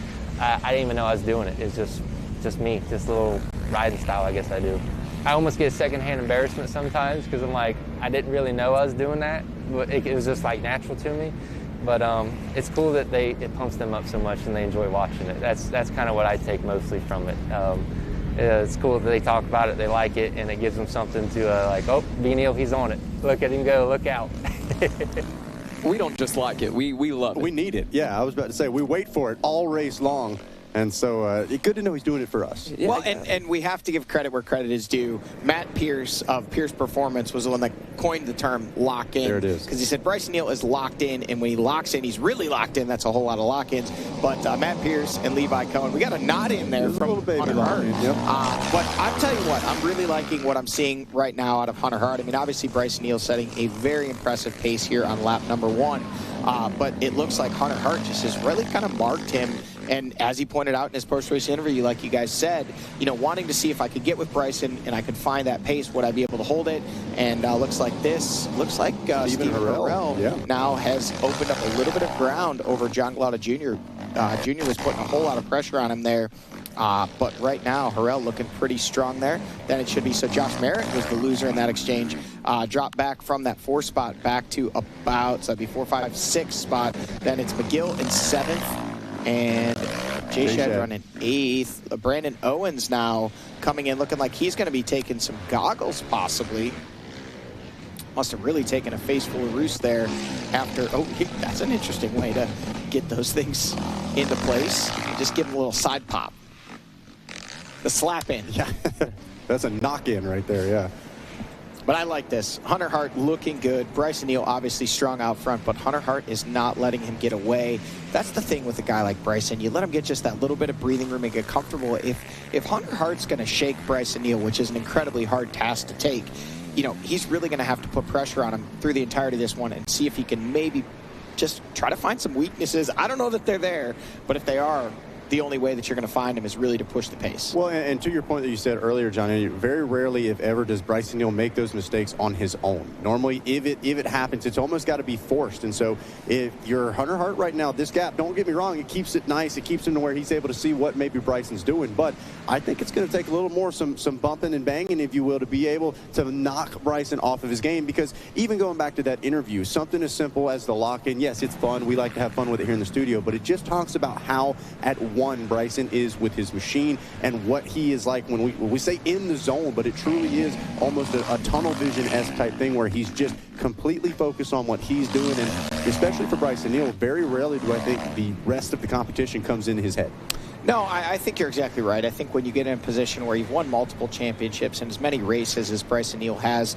[SPEAKER 8] I didn't even know I was doing it. It's just me, just a little riding style, I guess I do. I almost get secondhand embarrassment sometimes because I'm like, I didn't really know I was doing that, but it was just like natural to me. But it's cool that it pumps them up so much and they enjoy watching it. That's kind of what I take mostly from it. It's cool that they talk about it, they like it, and it gives them something to like, oh, B. Neal, he's on it. Look at him go, look out.
[SPEAKER 21] We don't just like it, we love it.
[SPEAKER 10] We need it. Yeah, I was about to say, we wait for it all race long. And so it's good to know he's doing it for us.
[SPEAKER 1] Yeah. Well, and we have to give credit where credit is due. Matt Pierce of Pierce Performance was the one that coined the term lock in.
[SPEAKER 10] There it is.
[SPEAKER 1] Because he said Bryson Neal is locked in, and when he locks in, he's really locked in. That's a whole lot of lock-ins. But Matt Pierce and Levi Cohen, we got a nod in there from Hunter Hart.
[SPEAKER 10] Yep.
[SPEAKER 1] But I'll tell you what, I'm really liking what I'm seeing right now out of Hunter Hart. I mean, obviously Bryson Neal setting a very impressive pace here on lap number 1. But it looks like Hunter Hart just has really kind of marked him. And as he pointed out in his post-race interview, like you guys said, you know, wanting to see if I could get with Bryson and I could find that pace, would I be able to hold it? And looks like Steve Harrell now has opened up a little bit of ground over John Glauda Jr. Jr. was putting a whole lot of pressure on him there. But right now, Harrell looking pretty strong there. Then it should be, so Josh Merritt was the loser in that exchange. Dropped back from that 4 spot back to about, so that'd be 4, 5, 6 spot. Then it's McGill in 7th. And Jay Shedron in 8th. Brandon Owens now coming in looking like he's going to be taking some goggles possibly. Must have really taken a face full of roost there after. Oh, that's an interesting way to get those things into place. Just give him a little side pop. The slap in.
[SPEAKER 10] Yeah, that's a knock in right there, yeah.
[SPEAKER 1] But I like this. Hunter Hart looking good. Bryson Neal obviously strong out front, but Hunter Hart is not letting him get away. That's the thing with a guy like Bryson. You let him get just that little bit of breathing room and get comfortable. If Hunter Hart's going to shake Bryson Neal, which is an incredibly hard task to take, you know, he's really going to have to put pressure on him through the entirety of this one and see if he can maybe just try to find some weaknesses. I don't know that they're there, but if they are, the only way that you're going to find him is really to push the pace.
[SPEAKER 10] Well, and to your point that you said earlier, Johnny, very rarely, if ever, does Bryson Neal make those mistakes on his own. Normally, if it happens, it's almost got to be forced. And so if you're Hunter Hart right now, this gap, don't get me wrong, it keeps it nice. It keeps him to where he's able to see what maybe Bryson's doing. But I think it's going to take a little more, some bumping and banging, if you will, to be able to knock Bryson off of his game. Because even going back to that interview, something as simple as the lock-in, yes, it's fun. We like to have fun with it here in the studio. But it just talks about how at one Bryson is with his machine and what he is like when we say in the zone, but it truly is almost a tunnel vision-esque type thing where he's just completely focused on what he's doing. And especially for Bryson Neal, very rarely do I think the rest of the competition comes into his head.
[SPEAKER 1] No, I think you're exactly right. I think when you get in a position where you've won multiple championships and as many races as Bryson Neal has,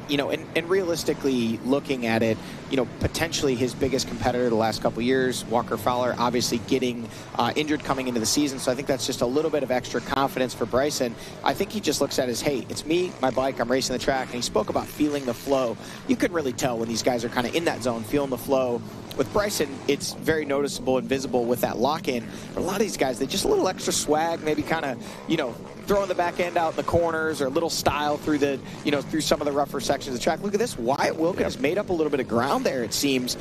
[SPEAKER 1] you know, and realistically looking at it, you know, potentially his biggest competitor the last couple of years, Walker Fowler, obviously getting injured coming into the season. So I think that's just a little bit of extra confidence for Bryson. I think he just looks at it as, hey, it's me, my bike, I'm racing the track. And he spoke about feeling the flow. You can really tell when these guys are kind of in that zone, feeling the flow. With Bryson, it's very noticeable and visible with that lock-in. But a lot of these guys, they just a little extra swag, maybe kind of, you know, throwing the back end out in the corners or a little style through the, you know, through some of the rougher sections of the track. Look at this. Wyatt Wilkin has made up a little bit of ground there, it seems.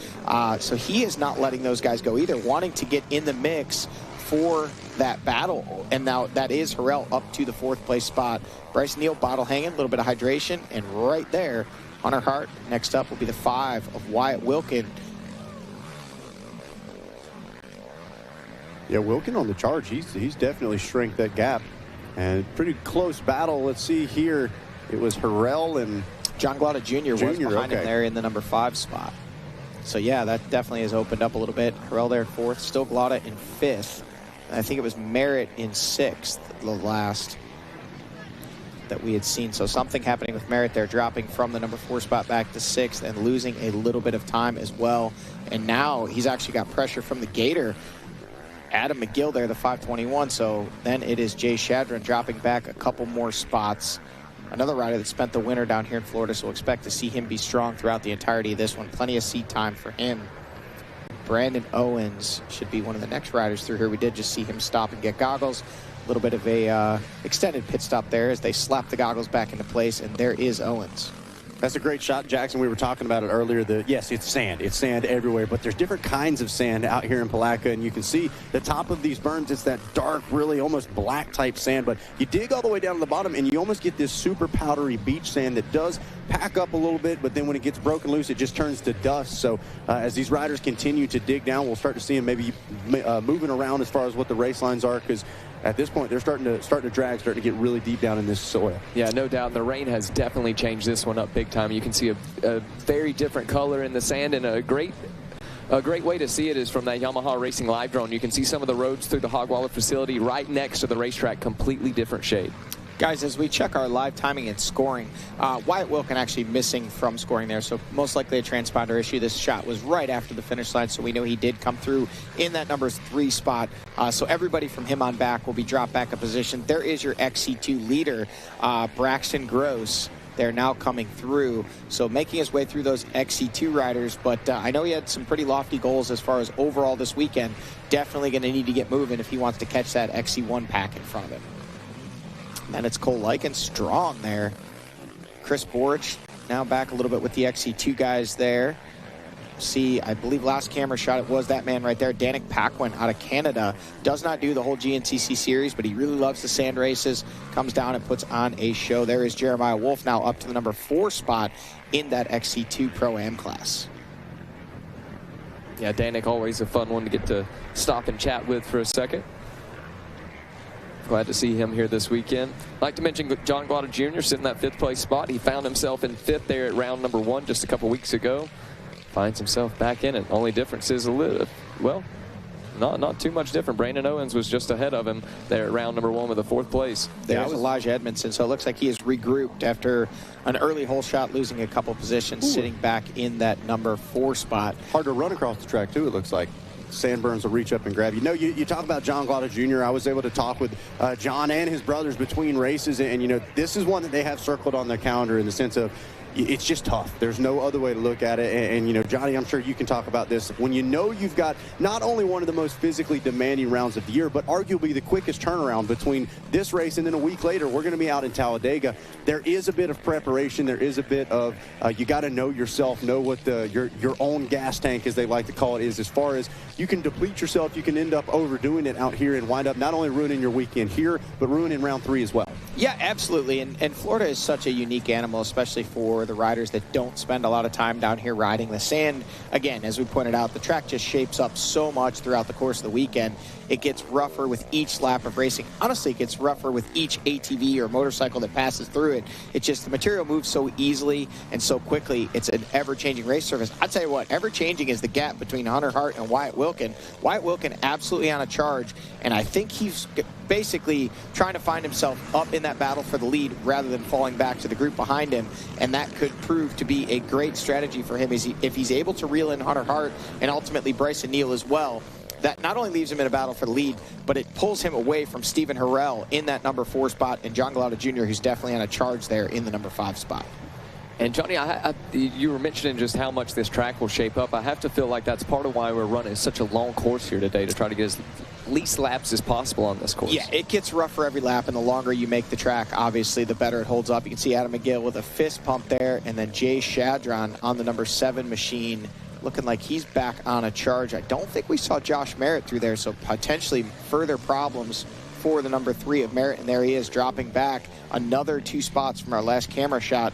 [SPEAKER 1] So he is not letting those guys go either, wanting to get in the mix for that battle. And now that is Harrell up to the 4th place spot. Bryson Neal bottle hanging, a little bit of hydration, and right there, Hunter Hart. Next up will be the 5 of Wyatt Wilkin.
[SPEAKER 10] Yeah, Wilkin on the charge. He's definitely shrank that gap. And pretty close battle. Let's see here. It was Harrell and
[SPEAKER 1] John Glauda Jr. was behind him there in the number 5 spot. So yeah, that definitely has opened up a little bit. Harrell there in 4th, still Glauda in 5th. And I think it was Merritt in 6th, the last that we had seen. So something happening with Merritt there, dropping from the number 4 spot back to 6th and losing a little bit of time as well. And now he's actually got pressure from the Gator. Adam McGill there, the 521. So then it is Jay Shadron dropping back a couple more spots. Another rider that spent the winter down here in Florida, so expect to see him be strong throughout the entirety of this one. Plenty of seat time for him. Brandon Owens should be one of the next riders through here. We did just see him stop and get goggles. A little bit of a extended pit stop there as they slap the goggles back into place, and there is Owens.
[SPEAKER 10] That's a great shot, Jackson. We were talking about it earlier. Yes, it's sand. It's sand everywhere, but there's different kinds of sand out here in Palatka, and you can see the top of these berms. It's that dark, really almost black type sand, but you dig all the way down to the bottom, and you almost get this super powdery beach sand that does pack up a little bit, but then when it gets broken loose, it just turns to dust. So as these riders continue to dig down, we'll start to see them maybe moving around as far as what the race lines are, because at this point, they're starting to drag, starting to get really deep down in this soil.
[SPEAKER 21] Yeah, no doubt. The rain has definitely changed this one up big time. You can see a very different color in the sand, and a great way to see it is from that Yamaha Racing live drone. You can see some of the roads through the Hogwaller facility right next to the racetrack, completely different shade.
[SPEAKER 1] Guys, as we check our live timing and scoring, Wyatt Wilkin actually missing from scoring there, so most likely a transponder issue. This shot was right after the finish line, so we know he did come through in that number 3 spot. So everybody from him on back will be dropped back a position. There is your XC2 leader, Braxton Gross. They're now coming through, so making his way through those XC2 riders, but I know he had some pretty lofty goals as far as overall this weekend. Definitely going to need to get moving if he wants to catch that XC1 pack in front of him. And it's Cole Lyken strong there. Chris Borich now back a little bit with the XC2 guys there. See, I believe last camera shot, it was that man right there, Danik Paquin out of Canada. Does not do the whole GNCC series, but he really loves the sand races. Comes down and puts on a show. There is Jeremiah Wolf now up to the number 4 spot in that XC2 Pro-Am class.
[SPEAKER 21] Yeah, Danik, always a fun one to get to stop and chat with for a second. Glad to see him here this weekend. I'd like to mention John Glada Jr. sitting in that 5th place spot. He found himself in 5th there at round number 1 just a couple weeks ago. Finds himself back in it. Only difference is not too much different. Brandon Owens was just ahead of him there at round number 1 with a 4th place.
[SPEAKER 1] There's Elijah Edmondson, so it looks like he is regrouped after an early hole shot, losing a couple positions, sitting back in that number 4 spot.
[SPEAKER 10] Hard to run across the track, too, it looks like. Sandburns will reach up and grab you. No, you talk about John Glada Jr. I was able to talk with John and his brothers between races, and, you know, this is one that they have circled on their calendar in the sense of it's just tough. There's no other way to look at it. And, you know, Johnny, I'm sure you can talk about this. When you know you've got not only one of the most physically demanding rounds of the year, but arguably the quickest turnaround between this race and then a week later, we're going to be out in Talladega. There is a bit of preparation. There is a bit of, you got to know yourself, know what your own gas tank, as they like to call it, is, as far as you can deplete yourself. You can end up overdoing it out here and wind up not only ruining your weekend here, but ruining round 3 as well.
[SPEAKER 1] Yeah, absolutely. And Florida is such a unique animal, especially for the riders that don't spend a lot of time down here riding the sand. Again, as we pointed out, the track just shapes up so much throughout the course of the weekend. It gets rougher with each lap of racing. Honestly, it gets rougher with each ATV or motorcycle that passes through it. It's just the material moves so easily and so quickly. It's an ever-changing race surface. I'll tell you what, ever-changing is the gap between Hunter Hart and Wyatt Wilkin. Wyatt Wilkin absolutely on a charge, and I think he's basically trying to find himself up in that battle for the lead rather than falling back to the group behind him, and that could prove to be a great strategy for him if he's able to reel in Hunter Hart and ultimately Bryson Neal as well. That not only leaves him in a battle for the lead, but it pulls him away from Stephen Harrell in that number 4 spot and John Glada Jr., who's definitely on a charge there in the number 5 spot.
[SPEAKER 21] And Johnny, you were mentioning just how much this track will shape up. I have to feel like that's part of why we're running such a long course here today, to try to get as least laps as possible on this course.
[SPEAKER 1] Yeah, it gets rougher every lap, and the longer you make the track, obviously, the better it holds up. You can see Adam McGill with a fist pump there, and then Jay Shadron on the number 7 machine, looking like he's back on a charge. I don't think we saw Josh Merritt through there, so potentially further problems for the number 3 of Merritt, and there he is dropping back another 2 spots from our last camera shot.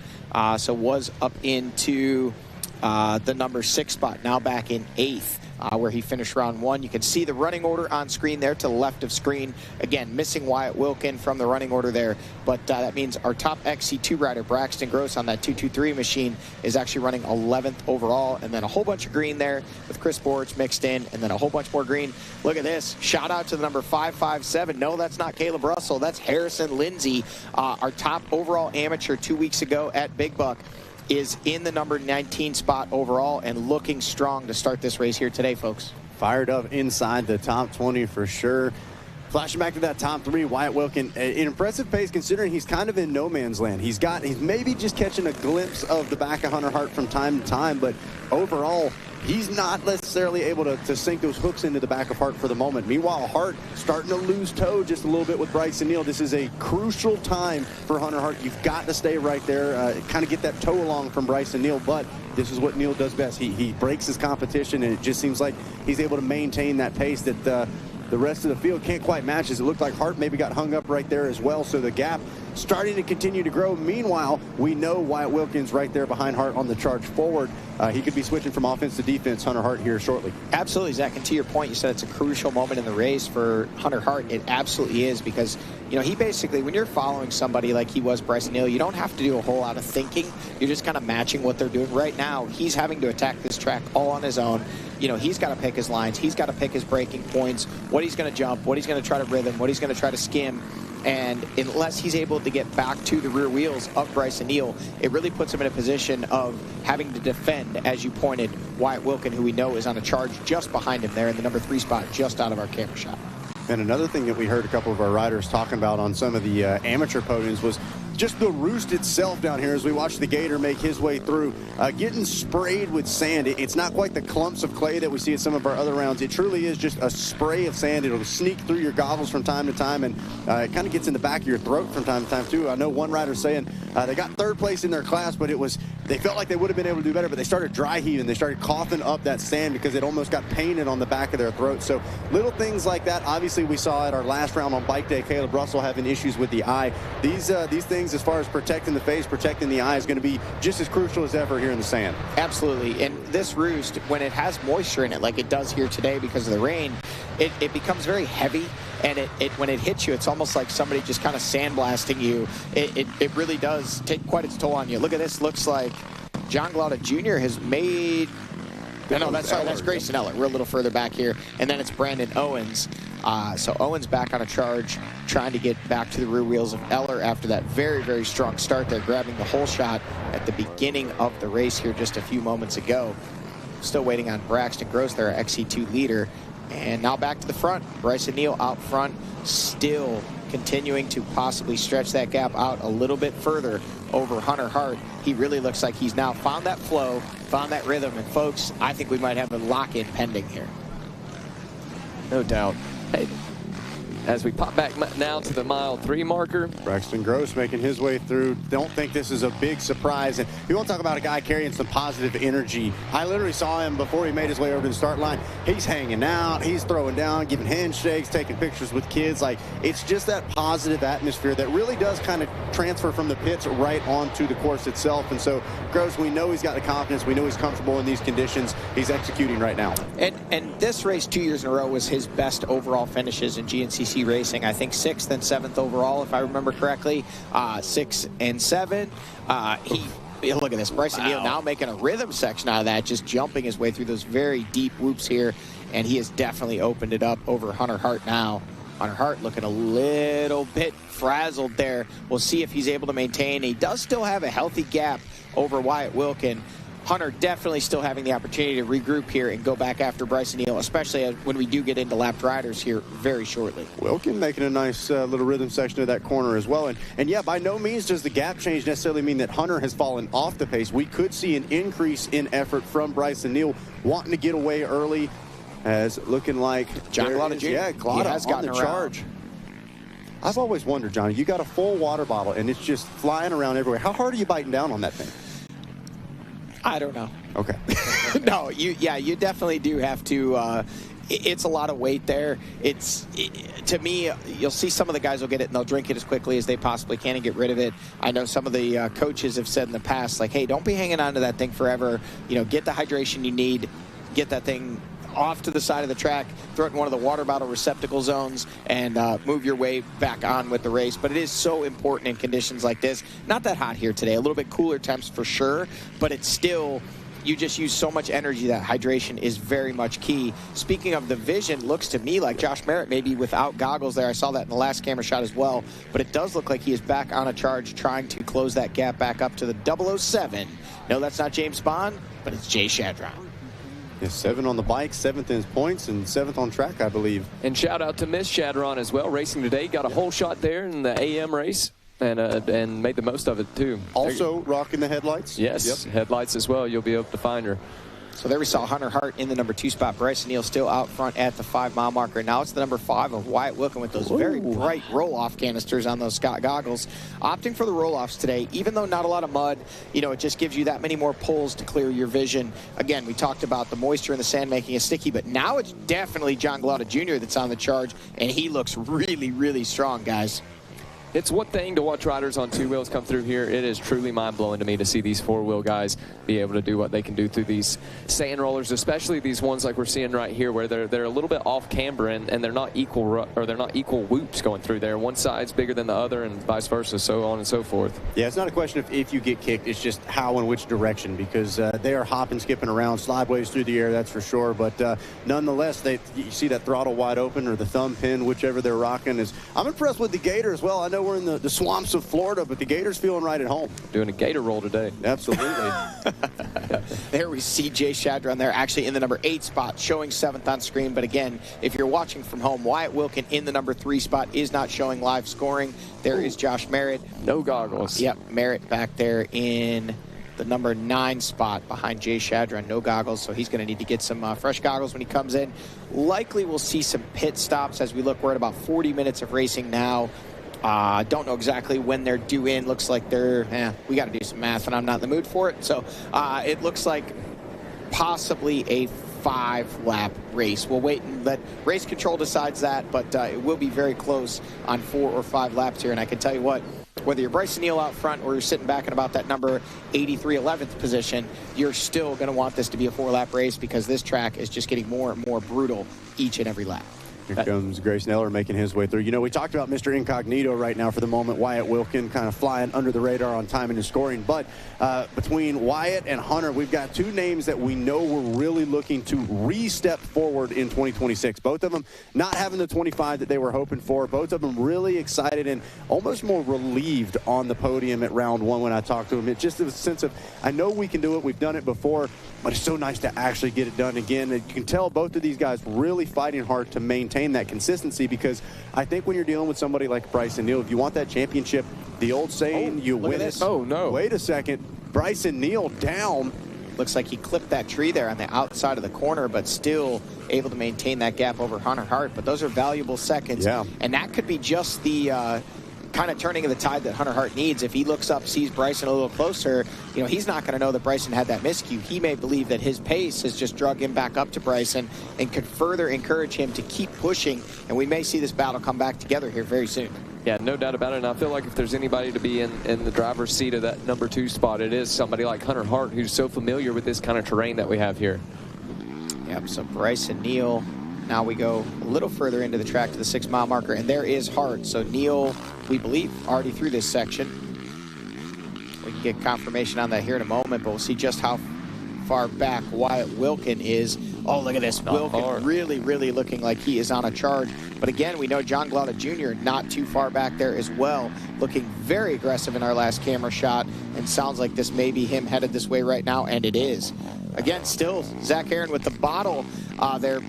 [SPEAKER 1] So was up into the number 6 spot, now back in 8th. Where he finished round 1. You can see the running order on screen there to the left of screen. Again, missing Wyatt Wilkin from the running order there, but that means our top XC2 rider, Braxton Gross, on that 223 machine is actually running 11th overall, and then a whole bunch of green there with Chris Borich mixed in, and then a whole bunch more green. Look at this. Shout out to the number 557. No, that's not Caleb Russell. That's Harrison Lindsay, our top overall amateur 2 weeks ago at Big Buck. Is in the number 19 spot overall and looking strong to start this race here today, folks.
[SPEAKER 10] Fired up inside the top 20 for sure. Flashing back to that top three, Wyatt Wilkin, an impressive pace considering he's kind of in no man's land. He's maybe just catching a glimpse of the back of Hunter Hart from time to time, but overall, he's not necessarily able to sink those hooks into the back of Hart for the moment. Meanwhile, Hart starting to lose toe just a little bit with Bryson Neal. This is a crucial time for Hunter Hart. You've got to stay right there, kind of get that toe along from Bryson Neal, but this is what Neal does best. He breaks his competition, and it just seems like he's able to maintain that pace that the rest of the field can't quite match. As it looked like Hart maybe got hung up right there as well, so the gap starting to continue to grow. Meanwhile, we know Wyatt Wilkins right there behind Hart on the charge forward. He could be switching from offense to defense, Hunter Hart, here shortly.
[SPEAKER 1] Absolutely, Zach. And to your point, you said it's a crucial moment in the race for Hunter Hart. It absolutely is, because, you know, he basically, when you're following somebody like he was Bryson Neal, you don't have to do a whole lot of thinking. You're just kind of matching what they're doing. Right now, he's having to attack this track all on his own. You know, he's got to pick his lines. He's got to pick his braking points, what he's going to jump, what he's going to try to rhythm, what he's going to try to skim. And unless he's able to get back to the rear wheels of Bryson Neal, it really puts him in a position of having to defend, as you pointed, Wyatt Wilkin, who we know is on a charge just behind him there in the number 3 spot, just out of our camera shot.
[SPEAKER 10] And another thing that we heard a couple of our riders talking about on some of the amateur podiums was just the roost itself down here as we watch the Gator make his way through, getting sprayed with sand. It's not quite the clumps of clay that we see at some of our other rounds. It truly is just a spray of sand. It'll sneak through your goggles from time to time, and it kind of gets in the back of your throat from time to time too. I know one rider saying they got 3rd place in their class, but they felt like they would have been able to do better, but they started dry heaving. They started coughing up that sand because it almost got painted on the back of their throat. So little things like that. Obviously, we saw at our last round on bike day, Caleb Russell having issues with the eye. These things, as far as protecting the face, protecting the eye, is going to be just as crucial as ever here in the sand.
[SPEAKER 1] Absolutely. And this roost, when it has moisture in it, like it does here today because of the rain, it becomes very heavy. And when it hits you, it's almost like somebody just kind of sandblasting you. It really does take quite its toll on you. Look at this. Looks like John Glauda Jr. has made... No, that's Grayson Eller. We're a little further back here. And then it's Brandon Owens. So Owens back on a charge, trying to get back to the rear wheels of Eller after that very, very strong start there, grabbing the whole shot at the beginning of the race here just a few moments ago. Still waiting on Braxton Gross, their XC2 leader. And now back to the front. Bryson Neal out front, still continuing to possibly stretch that gap out a little bit further over Hunter Hart. He really looks like he's now found that flow, found that rhythm. And folks, I think we might have a lock-in pending here.
[SPEAKER 21] No doubt. Hey, as we pop back now to the mile 3 marker.
[SPEAKER 10] Braxton Gross making his way through. Don't think this is a big surprise. And we won't talk about a guy carrying some positive energy. I literally saw him before he made his way over to the start line. He's hanging out, he's throwing down, giving handshakes, taking pictures with kids. Like, it's just that positive atmosphere that really does kind of transfer from the pits right onto the course itself. And so Gross, we know he's got the confidence. We know he's comfortable in these conditions. He's executing right now.
[SPEAKER 1] And this race 2 years in a row was his best overall finishes in GNCC racing. I think 6th and 7th overall, if I remember correctly. 6 and 7. Look at this. Bryson Neal now making a rhythm section out of that, just jumping his way through those very deep whoops here. And he has definitely opened it up over Hunter Hart now. Hunter Hart looking a little bit frazzled there. We'll see if he's able to maintain. He does still have a healthy gap over Wyatt Wilkin. Hunter definitely still having the opportunity to regroup here and go back after Bryson Neal, especially when we do get into lapped riders here very shortly.
[SPEAKER 10] Wilkin making a nice little rhythm section of that corner as well. And yeah, by no means does the gap change necessarily mean that Hunter has fallen off the pace. We could see an increase in effort from Bryson Neal, wanting to get away early, as looking like
[SPEAKER 1] John Glauda Jr.
[SPEAKER 10] Yeah, Glauda has gotten the charge. I've always wondered, Johnny, you got a full water bottle and it's just flying around everywhere. How hard are you biting down on that thing?
[SPEAKER 1] I don't know.
[SPEAKER 10] Okay.
[SPEAKER 1] No, you definitely do have to. It's a lot of weight there. To me, you'll see some of the guys will get it and they'll drink it as quickly as they possibly can and get rid of it. I know some of the coaches have said in the past, like, hey, don't be hanging on to that thing forever. You know, get the hydration you need, get that thing off to the side of the track, throw it in one of the water bottle receptacle zones, and move your way back on with the race. But it is so important in conditions like this. Not that hot here today, a little bit cooler temps for sure, but it's still, you just use so much energy that hydration is very much key. Speaking of the vision, looks to me like Josh Merritt maybe without goggles there. I saw that in the last camera shot as well, but it does look like he is back on a charge trying to close that gap back up to the 007. No, that's not James Bond, but it's Jay Shadron.
[SPEAKER 10] Yeah, 7 on the bike, 7th in points, and 7th on track, I believe.
[SPEAKER 21] And shout out to Miss Shadron as well, racing today. Got a whole shot there in the AM race. And made the most of it, too.
[SPEAKER 10] Also rocking the headlights?
[SPEAKER 21] Yes, headlights as well. You'll be able to find her.
[SPEAKER 1] So there we saw Hunter Hart in the number 2 spot. Bryson Neal still out front at the 5-mile marker. Now it's the number 5 of Wyatt Wilkin with those very bright roll-off canisters on those Scott goggles. Opting for the roll-offs today, even though not a lot of mud, you know, it just gives you that many more pulls to clear your vision. Again, we talked about the moisture in the sand making it sticky, but now it's definitely John Glada Jr. that's on the charge, and he looks really, really strong, guys.
[SPEAKER 21] It's one thing to watch riders on 2 wheels come through here. It is truly mind-blowing to me to see these 4-wheel guys be able to do what they can do through these sand rollers, especially these ones like we're seeing right here, where they're a little bit off camber and they're not equal, or they're not equal whoops going through there. One side's bigger than the other, and vice versa, so on and so forth.
[SPEAKER 10] Yeah, it's not a question of if you get kicked, it's just how and which direction, because they are hopping, skipping around, sideways through the air, that's for sure. But nonetheless, you see that throttle wide open or the thumb pin, whichever they're rocking. I'm impressed with the Gator as well. I know we're in the swamps of Florida, but the Gator's feeling right at home.
[SPEAKER 21] Doing a Gator roll today.
[SPEAKER 10] Absolutely.
[SPEAKER 1] There we see Jay Shadron there, actually in the number 8 spot, showing 7th on screen. But again, if you're watching from home, Wyatt Wilkin in the number 3 spot is not showing live scoring. There is Josh Merritt.
[SPEAKER 21] No goggles.
[SPEAKER 1] Yep, Merritt back there in the number 9 spot behind Jay Shadron. No goggles, so he's going to need to get some fresh goggles when he comes in. Likely we'll see some pit stops as we look. We're at about 40 minutes of racing now. Don't know exactly when they're due in. Looks like we got to do some math, and I'm not in the mood for it. So it looks like possibly a 5-lap race. We'll wait and let race control decides that, but it will be very close on 4 or 5 laps here. And I can tell you what, whether you're Bryson Neal out front or you're sitting back in about that number 83, 11th position, you're still going to want this to be a 4-lap race, because this track is just getting more and more brutal each and every lap.
[SPEAKER 10] Here comes Grayson Eller making his way through. You know, we talked about Mr. Incognito right now for the moment. Wyatt Wilkin kind of flying under the radar on timing and scoring. But between Wyatt and Hunter, we've got 2 names that we know we're really looking to re-step forward in 2026. Both of them not having the 25 that they were hoping for. Both of them really excited and almost more relieved on the podium at round 1 when I talked to them. It just was a sense of, I know we can do it. We've done it before. But it's so nice to actually get it done again. And you can tell both of these guys really fighting hard to maintain that consistency, because I think when you're dealing with somebody like Bryson Neal, if you want that championship, the old saying, you win it.
[SPEAKER 21] Oh, no.
[SPEAKER 10] Wait a second. Bryson Neal down.
[SPEAKER 1] Looks like he clipped that tree there on the outside of the corner, but still able to maintain that gap over Hunter Hart. But those are valuable seconds.
[SPEAKER 10] Yeah.
[SPEAKER 1] And that could be just the kind of turning of the tide that Hunter Hart needs. If he looks up, sees Bryson a little closer, you know, he's not going to know that Bryson had that miscue. He may believe that his pace has just drug him back up to Bryson and could further encourage him to keep pushing, and we may see this battle come back together here very soon.
[SPEAKER 21] Yeah, no doubt about it. And I feel like if there's anybody to be in the driver's seat of that number 2 spot, it is somebody like Hunter Hart, who's so familiar with this kind of terrain that we have here.
[SPEAKER 1] Yep, so Bryson Neal. Now we go a little further into the track to the 6-mile marker, and there is Hart. So Neal, we believe, already through this section. We can get confirmation on that here in a moment, but we'll see just how far back Wyatt Wilkin is. Oh, look at this. Wilkin really, really looking like he is on a charge. But again, we know John Glada Jr. not too far back there as well, looking very aggressive in our last camera shot, and sounds like this may be him headed this way right now, and it is. Again, still Zach Aaron with the bottle there.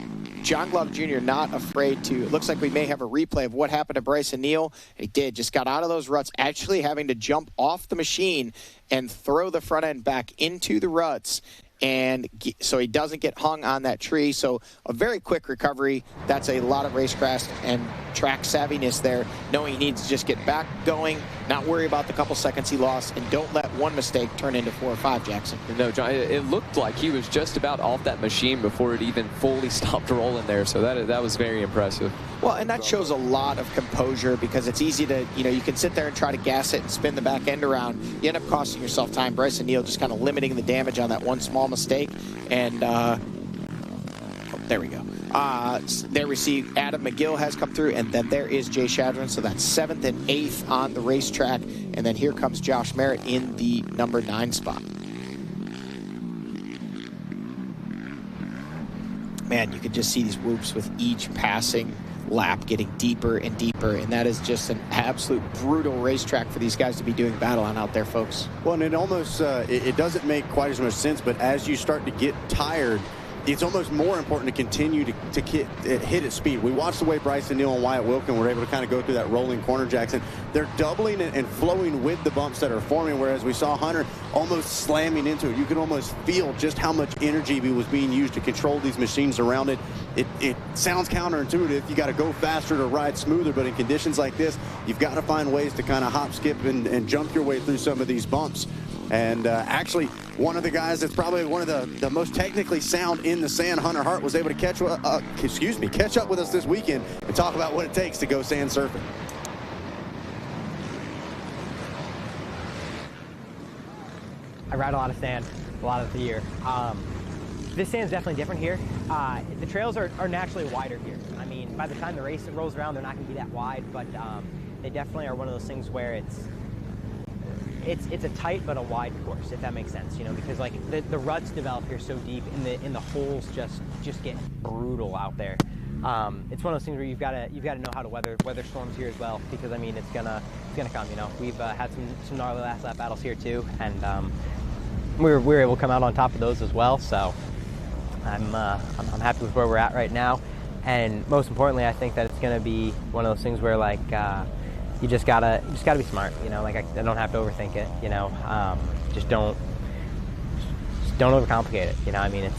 [SPEAKER 1] John Glada Jr. not afraid to. It looks like we may have a replay of what happened to Bryson Neal. He did, just got out of those ruts, actually having to jump off the machine and throw the front end back into the ruts, and so he doesn't get hung on that tree. So a very quick recovery. That's a lot of racecraft and track savviness there, knowing he needs to just get back going, not worry about the couple seconds he lost, and don't let one mistake turn into 4 or 5, Jackson.
[SPEAKER 21] No, John, it looked like he was just about off that machine before it even fully stopped rolling there, so that was very impressive.
[SPEAKER 1] Well, and that shows a lot of composure, because it's easy to, you know, you can sit there and try to gas it and spin the back end around. You end up costing yourself time. Bryson Neal just kind of limiting the damage on that one small mistake, and there we go. There we see Adam McGill has come through, and then there is Jay Shadron, so that's 7th and 8th on the racetrack, and then here comes Josh Merritt in the number 9 spot. Man, you can just see these whoops with each passing lap getting deeper and deeper, and that is just an absolute brutal racetrack for these guys to be doing battle on out there, folks.
[SPEAKER 10] Well, and it almost it doesn't make quite as much sense, but as you start to get tired, it's almost more important to continue to hit at speed. We watched the way Bryson Neal and Wyatt Wilkin were able to kind of go through that rolling corner, Jackson. They're doubling and flowing with the bumps that are forming, whereas we saw Hunter almost slamming into it. You could almost feel just how much energy was being used to control these machines around it. It sounds counterintuitive. You got to go faster to ride smoother, but in conditions like this, you've got to find ways to kind of hop, skip, and jump your way through some of these bumps. And actually, one of the guys that's probably one of the most technically sound in the sand, Hunter Hart, was able to catch up with us this weekend and talk about what it takes to go sand surfing.
[SPEAKER 3] I ride a lot of sand a lot of the year. This sand's definitely different here. The trails are naturally wider here. I mean, by the time the race rolls around, they're not going to be that wide, but they definitely are one of those things where it's a tight but a wide course, if that makes sense, you know, because like the ruts develop here so deep, and the holes just get brutal out there. It's one of those things where you've got to know how to weather storms here as well, because I mean it's gonna come. You know, we've had some gnarly last lap battles here too, and we were able to come out on top of those as well. So I'm happy with where we're at right now, and most importantly, I think that it's gonna be one of those things where like. You just gotta be smart, you know. Like I don't have to overthink it, you know. Just don't overcomplicate it, you know. I mean,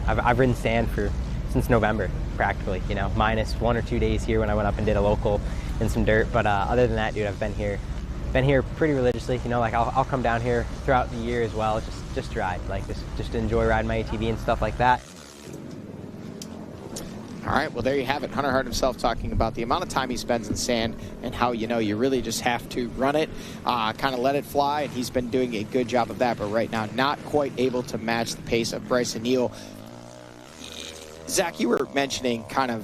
[SPEAKER 3] I've ridden sand since November practically, you know, minus 1 or 2 days here when I went up and did a local in some dirt. But other than that, dude, I've been here pretty religiously, you know. Like I'll come down here throughout the year as well, just to ride, like just to enjoy riding my ATV and stuff like that.
[SPEAKER 1] All right, well, there you have it. Hunter Hart himself talking about the amount of time he spends in sand and how, you know, you really just have to run it, kind of let it fly, and he's been doing a good job of that, but right now not quite able to match the pace of Bryson Neal. Zach, you were mentioning kind of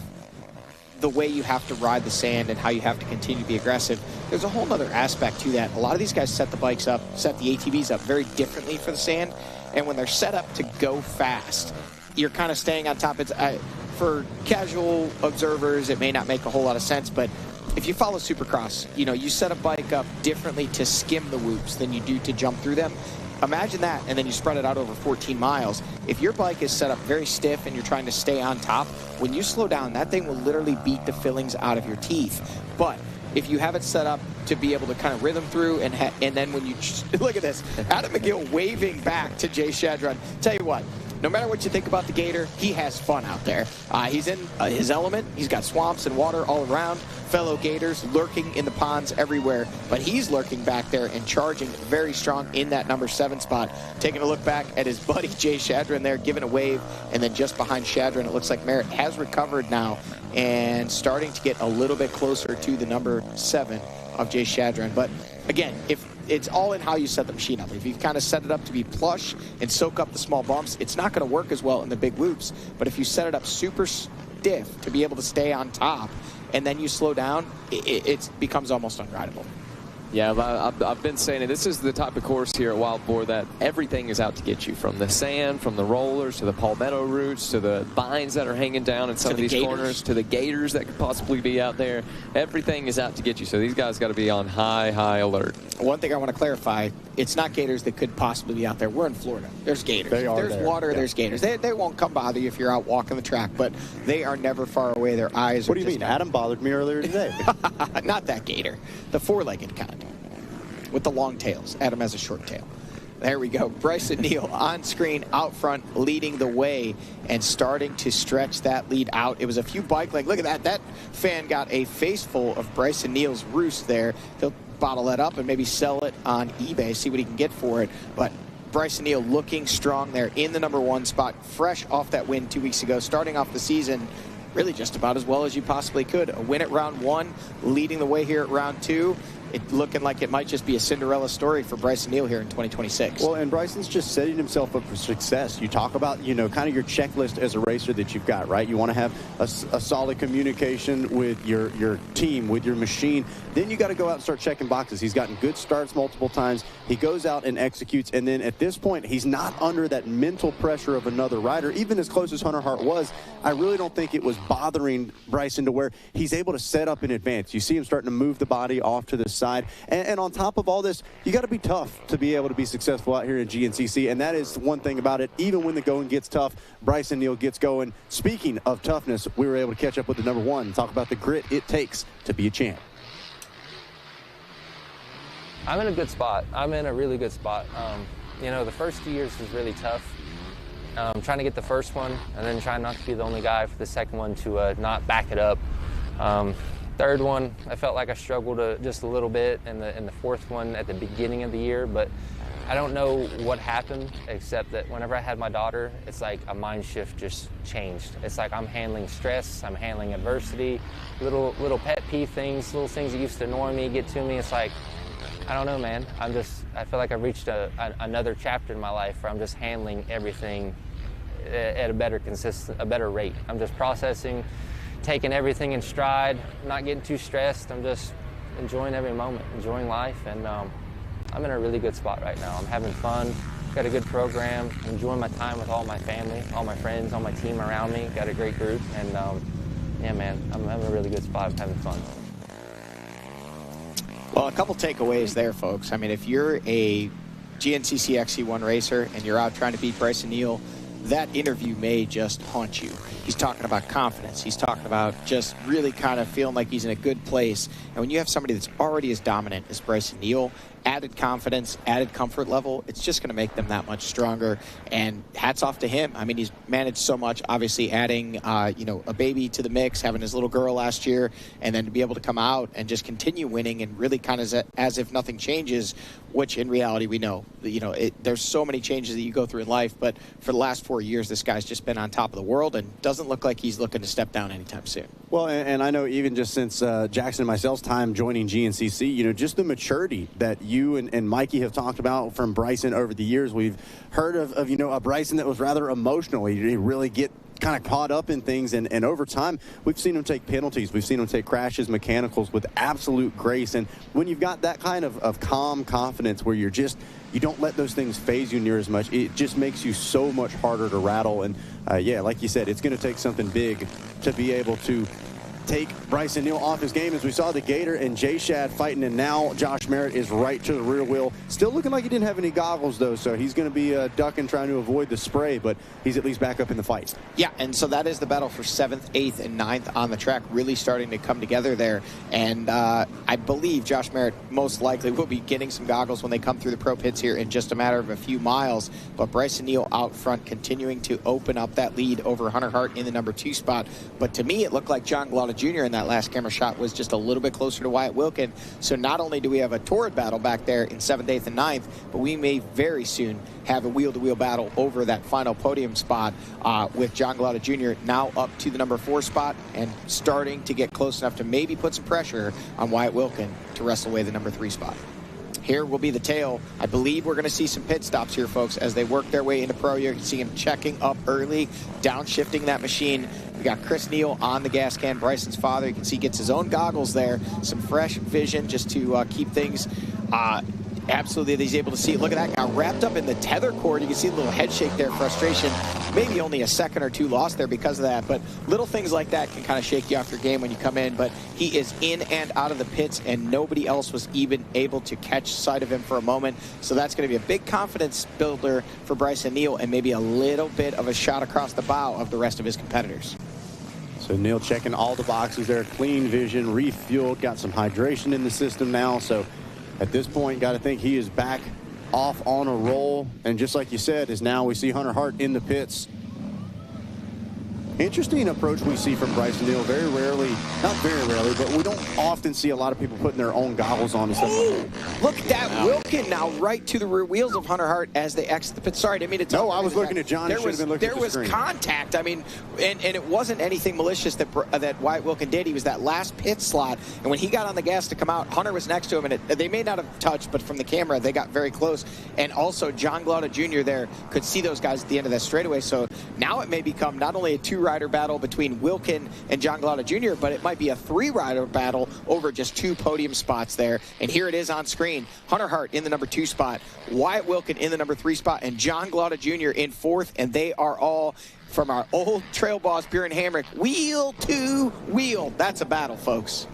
[SPEAKER 1] the way you have to ride the sand and how you have to continue to be aggressive. There's a whole other aspect to that. A lot of these guys set the bikes up, set the ATVs up very differently for the sand, and when they're set up to go fast, you're kind of staying on top. For casual observers, it may not make a whole lot of sense, but if you follow Supercross, you know, you set a bike up differently to skim the whoops than you do to jump through them. Imagine that, and then you spread it out over 14 miles. If your bike is set up very stiff and you're trying to stay on top, when you slow down, that thing will literally beat the fillings out of your teeth. But if you have it set up to be able to kind of rhythm through, and then when you look at this, Adam McGill waving back to Jay Shadron. Tell you what, no matter what you think about the Gator, he has fun out there. He's in his element. He's got swamps and water all around. Fellow Gators lurking in the ponds everywhere. But he's lurking back there and charging very strong in that number 7 spot. Taking a look back at his buddy Jay Shadron there, giving a wave. And then just behind Shadron, it looks like Merritt has recovered now and starting to get a little bit closer to the number 7 of Jay Shadron. But again, if it's all in how you set the machine up. If you kind of set it up to be plush and soak up the small bumps, it's not going to work as well in the big loops. But if you set it up super stiff to be able to stay on top and then you slow down, it becomes almost unrideable.
[SPEAKER 21] Yeah, I've been saying it. This is the type of course here at Wild Boar that everything is out to get you, from the sand, from the rollers, to the palmetto roots, to the vines that are hanging down in some of these corners, to the gators that could possibly be out there. Everything is out to get you, so these guys got to be on high alert.
[SPEAKER 1] One thing I want to clarify, it's not gators that could possibly be out there. We're in Florida. There's gators. There's water, yeah. There's gators. They won't come bother you if you're out walking the track, but they are never far away. Their eyes are.
[SPEAKER 10] What do you mean? Adam bothered me earlier today.
[SPEAKER 1] Not that gator. The four-legged kind. With the long tails. Adam has a short tail. There we go. Bryson Neal on screen out front, leading the way and starting to stretch that lead out. It was a few bike lengths. Look at that. That fan got a face full of Bryson Neal's roost there. He'll bottle that up and maybe sell it on eBay, see what he can get for it. But Bryson Neal looking strong there in the number 1 spot, fresh off that win 2 weeks ago, starting off the season really just about as well as you possibly could. A win at round 1, leading the way here at round 2. It looking like it might just be a Cinderella story for Bryson Neal here in 2026.
[SPEAKER 10] Well, and Bryson's just setting himself up for success. You talk about, you know, kind of your checklist as a racer that you've got, right? You want to have a solid communication with your team, with your machine. Then you got to go out and start checking boxes. He's gotten good starts multiple times. He goes out and executes, and then at this point, he's not under that mental pressure of another rider. Even as close as Hunter Hart was, I really don't think it was bothering Bryson to where he's able to set up in advance. You see him starting to move the body off to the side. And on top of all this, you got to be tough to be able to be successful out here in GNCC. And that is one thing about it. Even when the going gets tough, Bryson Neal gets going. Speaking of toughness, we were able to catch up with the number one and talk about the grit it takes to be a champ.
[SPEAKER 8] I'm in a good spot. I'm in a really good spot. You know, the first 2 years was really tough. Trying to get the first one and then trying not to be the only guy for the second one to not back it up. Third one, I felt like I struggled just a little bit, and the fourth one at the beginning of the year, but I don't know what happened, except that whenever I had my daughter, it's like a mind shift just changed. It's like I'm handling stress, I'm handling adversity, little pet peeve things, little things that used to annoy me, get to me. It's like, I don't know, man. I feel like I've reached another chapter in my life where I'm just handling everything at a better rate. I'm just processing, taking everything in stride, not getting too stressed. I'm just enjoying every moment, enjoying life, and I'm in a really good spot right now. I'm having fun, got a good program, enjoying my time with all my family, all my friends, all my team around me, got a great group, and yeah, man, I'm having a really good spot. I'm having fun.
[SPEAKER 1] Well, a couple takeaways there, folks. I mean, if you're a GNCC XC1 racer and you're out trying to beat Bryson Neal, that interview may just haunt you. He's talking about confidence. He's talking about just really kind of feeling like he's in a good place. And when you have somebody that's already as dominant as Bryson Neal, added confidence, added comfort level, it's just going to make them that much stronger. And hats off to him. I mean, he's managed so much, obviously adding, a baby to the mix, having his little girl last year, and then to be able to come out and just continue winning and really kind of as if nothing changes, which in reality we know, there's so many changes that you go through in life, but for the last 4 years, this guy's just been on top of the world and doesn't look like he's looking to step down anytime soon.
[SPEAKER 10] Well, and I know even just since Jackson and myself's time joining GNCC, just the maturity that you and Mikey have talked about from Bryson over the years. We've heard of a Bryson that was rather emotional. He really get kind of caught up in things, and over time we've seen him take penalties, we've seen him take crashes, mechanicals with absolute grace. And when you've got that kind of calm confidence where you don't let those things phase you near as much, it just makes you so much harder to rattle. And like you said, it's going to take something big to be able to take Bryson Neal off his game, as we saw the Gator and J-Shad fighting, and now Josh Merritt is right to the rear wheel. Still looking like he didn't have any goggles, though, so he's going to be ducking, trying to avoid the spray, but he's at least back up in the fight.
[SPEAKER 1] Yeah, and so that is the battle for 7th, 8th, and 9th on the track, really starting to come together there. And I believe Josh Merritt most likely will be getting some goggles when they come through the pro pits here in just a matter of a few miles. But Bryson Neal out front continuing to open up that lead over Hunter Hart in the number 2 spot. But to me, it looked like John Glada Jr. in that last camera shot was just a little bit closer to Wyatt Wilkin. So not only do we have a torrid battle back there in 7th, 8th, and 9th, but we may very soon have a wheel-to-wheel battle over that final podium spot with John Glada Jr. now up to the number 4 spot and starting to get close enough to maybe put some pressure on Wyatt Wilkin to wrestle away the number 3 spot. Here will be the tail. I believe we're going to see some pit stops here, folks, as they work their way into pro. You can see him checking up early, downshifting that machine. We got Chris Neal on the gas can, Bryson's father. You can see he gets his own goggles there, some fresh vision just to keep things absolutely that he's able to see. Look at that guy wrapped up in the tether cord. You can see a little head shake there, frustration. Maybe only a second or two lost there because of that, but little things like that can kind of shake you off your game when you come in. But he is in and out of the pits, and nobody else was even able to catch sight of him for a moment. So that's going to be a big confidence builder for Bryson Neal, and maybe a little bit of a shot across the bow of the rest of his competitors.
[SPEAKER 10] So Neal checking all the boxes there, clean vision, refueled, got some hydration in the system now. So at this point, got to think he is back off on a roll. And just like you said, is now we see Hunter Hart in the pits. Interesting approach we see from Bryson Neal. Very rarely, not very rarely, but we don't often see a lot of people putting their own goggles on and stuff.
[SPEAKER 1] Oh, look at that. Wow. Wilkin now right to the rear wheels of Hunter Hart as they exit the pit. Sorry, I didn't mean to tell you.
[SPEAKER 10] No, I was looking at John.
[SPEAKER 1] There was contact. I mean, and it wasn't anything malicious that Wyatt Wilkin did. He was that last pit slot, and when he got on the gas to come out, Hunter was next to him, and they may not have touched, but from the camera, they got very close. And also, John Glada Jr. there could see those guys at the end of that straightaway. So now it may become not only a 2-rider battle between Wilkin and John Glada Jr., but it might be a 3-rider battle over just 2 podium spots there. And here it is on screen. Hunter Hart in the number 2 spot, Wyatt Wilkin in the number 3 spot, and John Glada Jr. in 4th, and they are all from our old trail boss, Bjorn Hamrick, wheel to wheel. That's a battle, folks.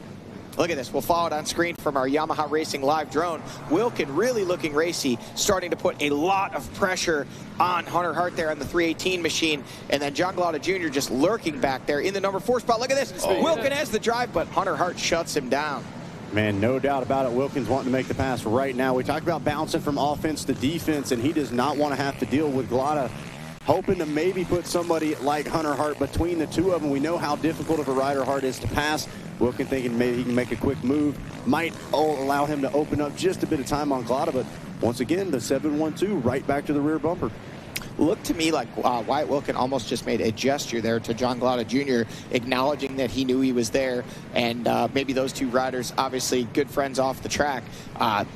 [SPEAKER 1] Look at this. We'll follow it on screen from our Yamaha Racing live drone. Wilkin really looking racy, starting to put a lot of pressure on Hunter Hart there on the 318 machine. And then John Glada Jr. just lurking back there in the number 4 spot. Look at this. Wilkin has the drive, but Hunter Hart shuts him down.
[SPEAKER 10] Man, no doubt about it. Wilkins wanting to make the pass right now. We talked about bouncing from offense to defense, and he does not want to have to deal with Glada, hoping to maybe put somebody like Hunter Hart between the two of them. We know how difficult of a rider Hart is to pass. Wilkin thinking maybe he can make a quick move. Might allow him to open up just a bit of time on Glada, but once again, the 7-1-2 right back to the rear bumper.
[SPEAKER 1] Looked to me like Wyatt Wilkin almost just made a gesture there to John Glada Jr., acknowledging that he knew he was there. And maybe those two riders, obviously good friends off the track,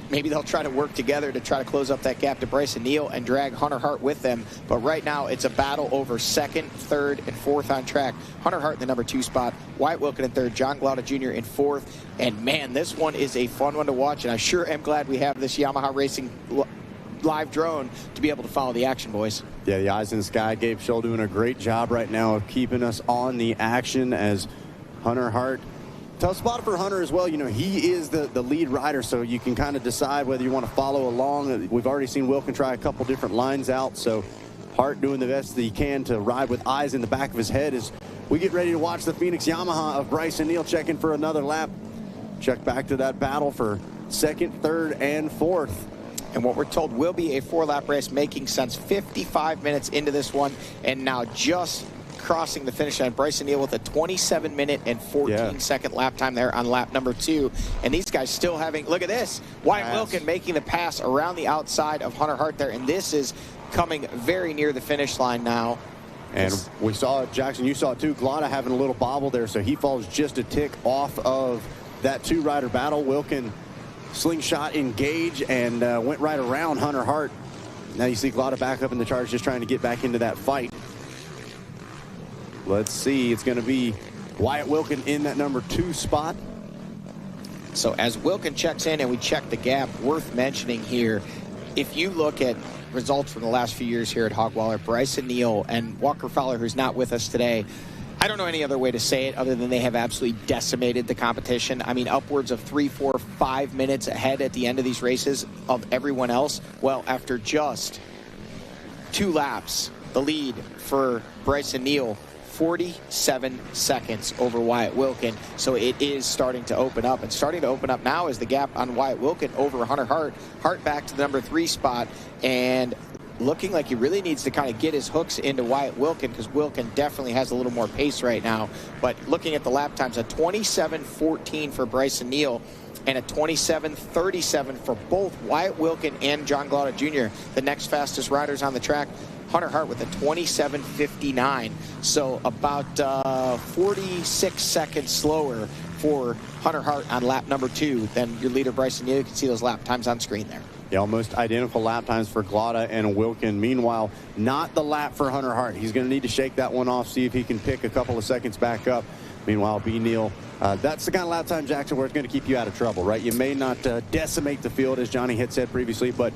[SPEAKER 1] maybe they'll try to work together to try to close up that gap to Bryson Neal and drag Hunter Hart with them. But right now, it's a battle over 2nd, 3rd, and 4th on track. Hunter Hart in the number 2 spot, Wyatt Wilkin in 3rd, John Glada Jr. in 4th. And man, this one is a fun one to watch. And I sure am glad we have this Yamaha Racing live drone to be able to follow the action, boys.
[SPEAKER 10] Yeah, the eyes in the sky. Gabe Scholl doing a great job right now of keeping us on the action as Hunter Hart. Tough spot for Hunter as well. You know, he is the lead rider, so you can kind of decide whether you want to follow along. We've already seen Wilkin try a couple different lines out, so Hart doing the best that he can to ride with eyes in the back of his head as we get ready to watch the Phoenix Yamaha of Bryson Neal checking for another lap. Check back to that battle for 2nd, 3rd, and 4th.
[SPEAKER 1] And what we're told will be a 4-lap race, making sense 55 minutes into this one. And now just crossing the finish line, Bryson Neal with a 27-minute and 14-second lap time there on lap number 2. And these guys still having, look at this, Wyatt Wilkin making the pass around the outside of Hunter Hart there. And this is coming very near the finish line now.
[SPEAKER 10] And we saw it, Jackson, you saw it too, Glada having a little bobble there, so he falls just a tick off of that 2-rider battle. Wilkin slingshot engage and went right around Hunter Hart. Now you see Glada back up in the charge, just trying to get back into that fight. Let's see, it's going to be Wyatt Wilkin in that number 2 spot.
[SPEAKER 1] So as Wilkin checks in and we check the gap, worth mentioning here, if you look at results from the last few years here at Hogwaller, Bryson Neal and Walker Fowler, who's not with us today, I don't know any other way to say it other than they have absolutely decimated the competition. I mean, upwards of 3, 4, 5 minutes ahead at the end of these races of everyone else. Well, after just 2 laps, the lead for Bryson Neal, 47 seconds over Wyatt Wilkin. So it is starting to open up. And starting to open up now is the gap on Wyatt Wilkin over Hunter Hart. Hart back to the number 3 spot. And looking like he really needs to kind of get his hooks into Wyatt Wilkin, because Wilkin definitely has a little more pace right now. But looking at the lap times, a 27:14 for Bryson Neal and a 27:37 for both Wyatt Wilkin and John Glada Jr., the next fastest riders on the track. Hunter Hart with a 27:59, so about 46 seconds slower for Hunter Hart on lap number 2 than your leader Bryson Neal. You can see those lap times on screen there.
[SPEAKER 10] Yeah, almost identical lap times for Glada and Wilkin. Meanwhile, not the lap for Hunter Hart. He's going to need to shake that one off, see if he can pick a couple of seconds back up. Meanwhile, B. Neal, that's the kind of lap time, Jackson, where it's going to keep you out of trouble, right? You may not decimate the field, as Johnny had said previously, but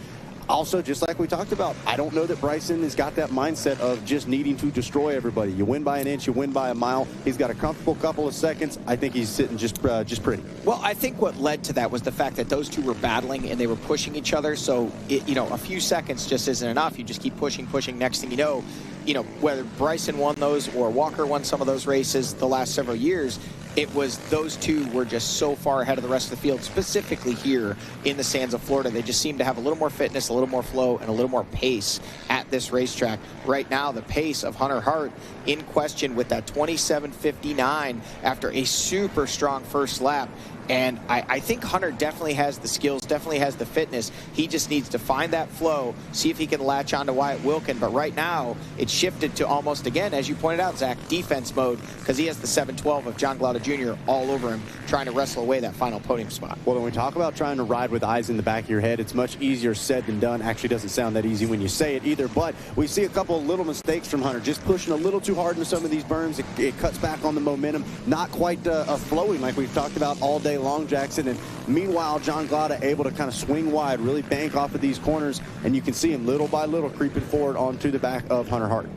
[SPEAKER 10] also, just like we talked about, I don't know that Bryson has got that mindset of just needing to destroy everybody. You win by an inch, you win by a mile. He's got a comfortable couple of seconds. I think he's sitting just pretty.
[SPEAKER 1] Well, I think what led to that was the fact that those two were battling and they were pushing each other. So, a few seconds just isn't enough. You just keep pushing. Next thing you know, whether Bryson won those or Walker won some of those races the last several years, it was those two were just so far ahead of the rest of the field, specifically here in the sands of Florida. They just seem to have a little more fitness, a little more flow, and a little more pace at this racetrack. Right now, the pace of Hunter Hart in question with that 27:59 after a super strong first lap. And I think Hunter definitely has the skills, definitely has the fitness. He just needs to find that flow, see if he can latch on to Wyatt Wilkin. But right now, it's shifted to almost, again, as you pointed out, Zach, defense mode, because he has the 712 of John Glada Jr. all over him, trying to wrestle away that final podium spot.
[SPEAKER 10] Well, when we talk about trying to ride with eyes in the back of your head, it's much easier said than done. Actually doesn't sound that easy when you say it either. But we see a couple of little mistakes from Hunter, just pushing a little too hard into some of these berms. It cuts back on the momentum, not quite flowing like we've talked about all day long, Jackson. And meanwhile, John Glada able to kind of swing wide, really bank off of these corners, and you can see him little by little creeping forward onto the back of Hunter Hart.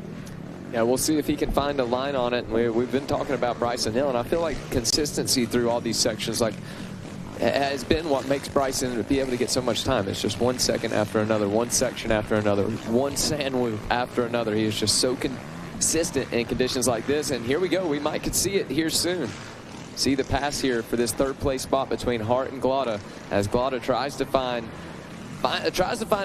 [SPEAKER 21] Yeah, we'll see if he can find a line on it. We've been talking about Bryson Hill, and I feel like consistency through all these sections has been what makes Bryson be able to get so much time. It's just 1 second after another, one section after another, one sand loop after another. He is just so consistent in conditions like this, and here we go. We might could see it here soon. See the pass here for this third place spot between Hart and Glotta, as Glotta tries to find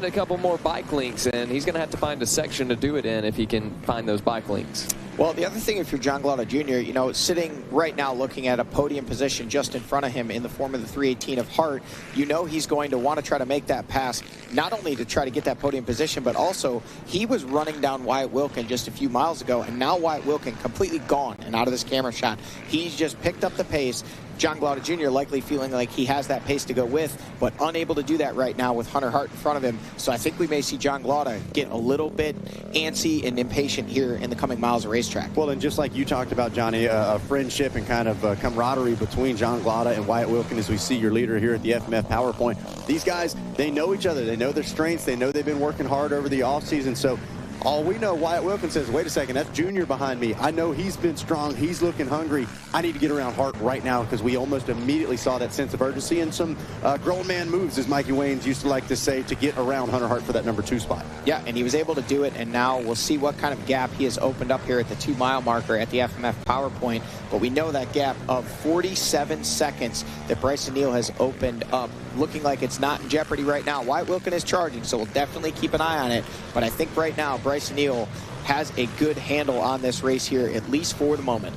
[SPEAKER 21] a couple more bike links, and he's going to have to find a section to do it in if he can find those bike links.
[SPEAKER 1] Well, the other thing, if you're John Glotta Jr., you know, sitting right now looking at a podium position just in front of him in the form of the 318 of Hart, you know he's going to want to try to make that pass, not only to try to get that podium position, but also he was running down Wyatt Wilkin just a few miles ago, and now Wyatt Wilkin completely gone and out of this camera shot. He's just picked up the pace. John Glotta Jr. likely feeling like he has that pace to go with, but unable to do that right now with Hunter Hart in front of him. So I think we may see John Glotta get a little bit antsy and impatient here in the coming miles of racetrack.
[SPEAKER 10] Well, and just like you talked about, Johnny, a friendship and kind of camaraderie between John Glotta and Wyatt Wilkin, as we see your leader here at the FMF PowerPoint. These guys, they know each other. They know their strengths. They know they've been working hard over the offseason. So all we know, Wyatt Wilkin says, wait a second, that's Junior behind me. I know he's been strong. He's looking hungry. I need to get around Hart right now, because we almost immediately saw that sense of urgency and some grown man moves, as Mikey Waynes used to like to say, to get around Hunter Hart for that number 2 spot.
[SPEAKER 1] Yeah, and he was able to do it, and now we'll see what kind of gap he has opened up here at the 2-mile marker at the FMF PowerPoint. But we know that gap of 47 seconds that Bryson Neal has opened up, looking like it's not in jeopardy right now. Wyatt Wilkin is charging, so we'll definitely keep an eye on it. But I think right now Bryson Neal has a good handle on this race here, at least for the moment.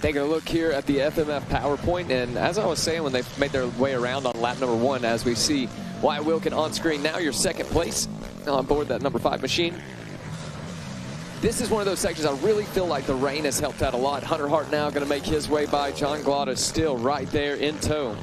[SPEAKER 21] Taking a look here at the FMF PowerPoint, and as I was saying when they made their way around on lap number 1, as we see Wyatt Wilkin on screen now, your second place on board that number 5 machine. This is one of those sections I really feel like the rain has helped out a lot. Hunter Hart now going to make his way by. John Glotta still right there in tow.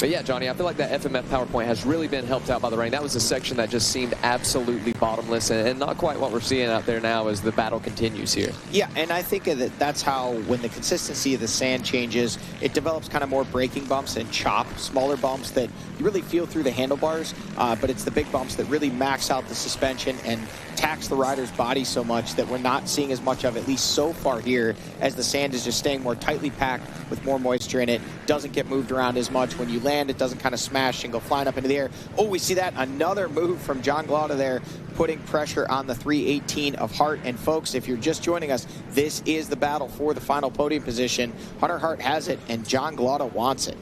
[SPEAKER 21] But yeah, Johnny, I feel like that FMF PowerPoint has really been helped out by the rain. That was a section that just seemed absolutely bottomless, and not quite what we're seeing out there now as the battle continues here.
[SPEAKER 1] Yeah, and I think that that's how, when the consistency of the sand changes, it develops kind of more braking bumps and chop, smaller bumps that you really feel through the handlebars, but it's the big bumps that really max out the suspension and tax the rider's body so much that we're not seeing as much of, at least so far here, as the sand is just staying more tightly packed with more moisture in it, doesn't get moved around as much. When you land, it doesn't kind of smash and go flying up into the air. Oh, we see that, another move from John Glotta there, putting pressure on the 318 of Hart. And folks, if you're just joining us, this is the battle for the final podium position. Hunter Hart has it, and John Glotta wants it.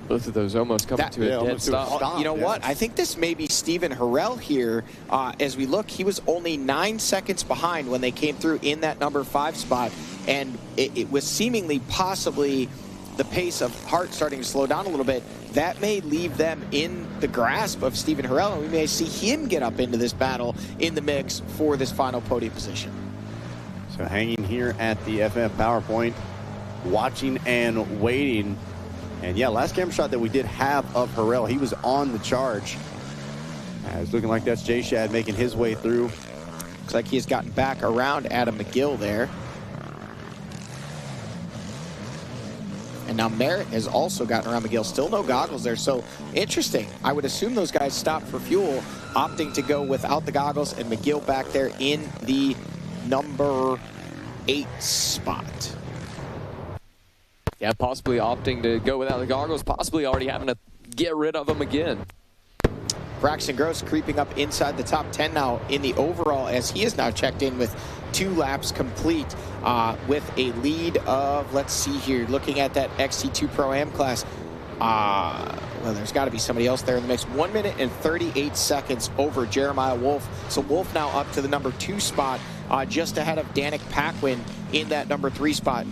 [SPEAKER 21] Both of those almost coming to a dead stop.
[SPEAKER 1] You know what? I think this may be Stephen Harrell here. As we look, he was only 9 seconds behind when they came through in that number 5 spot. And it was seemingly possibly the pace of Hart starting to slow down a little bit. That may leave them in the grasp of Stephen Harrell, and we may see him get up into this battle in the mix for this final podium position.
[SPEAKER 10] So hanging here at the FF PowerPoint, watching and waiting. And yeah, last camera shot that we did have of Harrell, he was on the charge. It's looking like that's J-Shad making his way through.
[SPEAKER 1] Looks like he has gotten back around Adam McGill there. And now Merritt has also gotten around McGill. Still no goggles there, so interesting. I would assume those guys stopped for fuel, opting to go without the goggles, and McGill back there in the number 8 spot.
[SPEAKER 21] Yeah, possibly opting to go without the goggles, possibly already having to get rid of them again.
[SPEAKER 1] Braxton Gross creeping up inside the top 10 now in the overall, as he is now checked in with 2 laps complete with a lead of, let's see here, looking at that XC2 Pro-Am class. Well, there's got to be somebody else there in the mix. 1 minute and 38 seconds over Jeremiah Wolf. So Wolf now up to the number 2 spot, just ahead of Danik Paquin in that number 3 spot.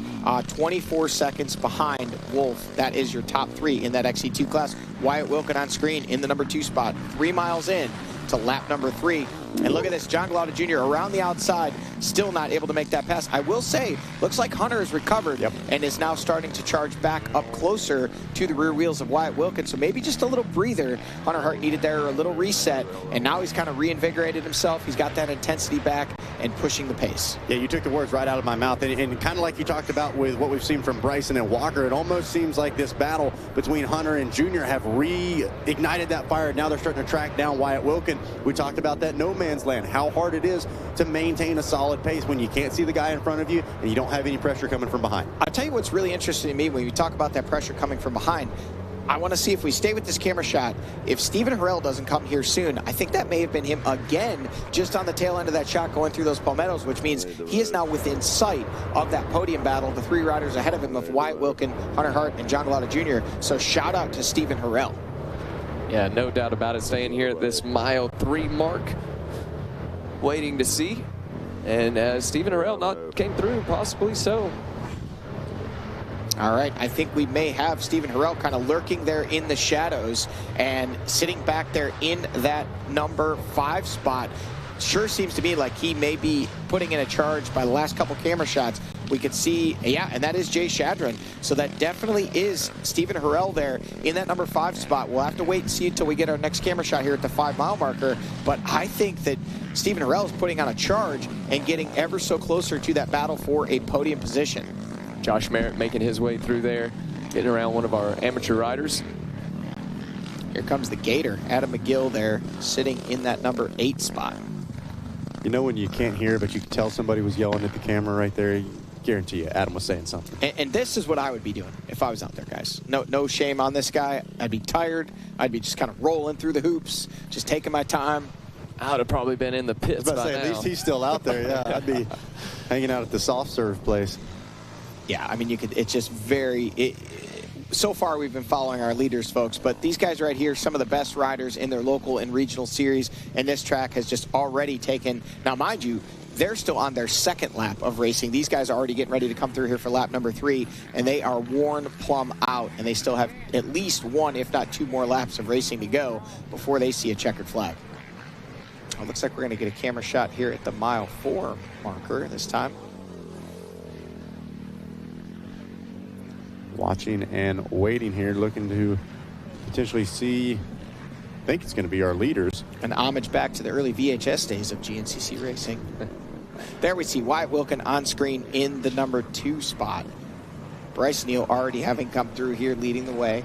[SPEAKER 1] 24 seconds behind Wolf. That is your top 3 in that XC2 class. Wyatt Wilkin on screen in the number 2 spot. 3 miles in to lap number 3. And look at this, John Glotta Jr. around the outside, still not able to make that pass. I will say, looks like Hunter has recovered and is now starting to charge back up closer to the rear wheels of Wyatt Wilkin. So maybe just a little breather Hunter Hart needed there, a little reset, and now he's kind of reinvigorated himself. He's got that intensity back, and pushing the pace.
[SPEAKER 10] Yeah, you took the words right out of my mouth. And kind of like you talked about with what we've seen from Bryson and Walker, it almost seems like this battle between Hunter and Junior have reignited that fire. Now they're starting to track down Wyatt Wilkin. We talked about that no man's land, how hard it is to maintain a solid pace when you can't see the guy in front of you and you don't have any pressure coming from behind.
[SPEAKER 1] I'll tell you what's really interesting to me when we talk about that pressure coming from behind. I want to see if we stay with this camera shot. If Stephen Harrell doesn't come here soon, I think that may have been him again, just on the tail end of that shot going through those palmettos, which means he is now within sight of that podium battle. The 3 riders ahead of him of Wyatt Wilkin, Hunter Hart, and John Galata Jr. So shout out to Stephen Harrell.
[SPEAKER 21] Yeah, no doubt about it. Staying here at this mile 3 mark, waiting to see. And Stephen Harrell not came through, possibly so.
[SPEAKER 1] All right, I think we may have Stephen Harrell kind of lurking there in the shadows and sitting back there in that number 5 spot. Sure seems to me like he may be putting in a charge by the last couple camera shots. We could see, yeah, and that is Jay Shadron. So that definitely is Stephen Harrell there in that number 5 spot. We'll have to wait and see until we get our next camera shot here at the 5-mile marker. But I think that Stephen Harrell is putting on a charge and getting ever so closer to that battle for a podium position.
[SPEAKER 21] Josh Merritt making his way through there, getting around one of our amateur riders.
[SPEAKER 1] Here comes the Gator, Adam McGill there, sitting in that number 8 spot.
[SPEAKER 10] You know when you can't hear, but you can tell somebody was yelling at the camera right there? I guarantee you, Adam was saying something.
[SPEAKER 1] And this is what I would be doing if I was out there, guys. No shame on this guy. I'd be tired. I'd be just kind of rolling through the hoops, just taking my time.
[SPEAKER 21] I would have probably been in the pits by now.
[SPEAKER 10] At least he's still out there, yeah. I'd be hanging out at the soft serve place.
[SPEAKER 1] Yeah, I mean, it's just very, so far we've been following our leaders, folks, but these guys right here, some of the best riders in their local and regional series, and this track has just already taken, now mind you, they're still on their 2nd lap of racing. These guys are already getting ready to come through here for lap number 3, and they are worn plumb out, and they still have at least 1, if not 2 more laps of racing to go before they see a checkered flag. It looks like we're going to get a camera shot here at the mile 4 marker this time.
[SPEAKER 10] Watching and waiting here, looking to potentially see, I think it's going to be our leaders.
[SPEAKER 1] An homage back to the early VHS days of GNCC racing. There we see Wyatt Wilkin on screen in the number 2 spot. Bryce Neal already having come through here leading the way.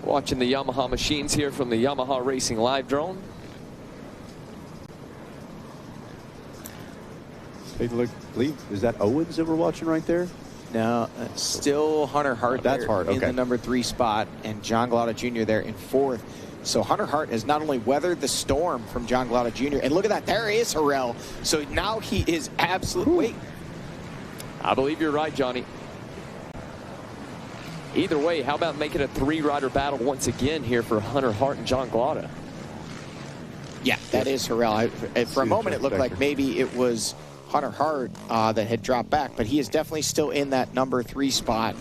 [SPEAKER 21] Watching the Yamaha machines here from the Yamaha Racing Live drone.
[SPEAKER 10] Take a look, is that Owens that we're watching right there?
[SPEAKER 1] No, still Hunter Hart
[SPEAKER 10] That's
[SPEAKER 1] there
[SPEAKER 10] Hart, okay.
[SPEAKER 1] in the number 3 spot, and John Galata Jr. there in 4th. So Hunter Hart has not only weathered the storm from John Galata Jr., and look at that, there is Harrell. So now he is absolutely, wait.
[SPEAKER 21] I believe you're right, Johnny. Either way, how about making a 3-rider battle once again here for Hunter Hart and John Galata?
[SPEAKER 1] Yeah, that is Harrell. For a moment, it looked like maybe it was Hunter Hart that had dropped back, but he is definitely still in that number 3 spot.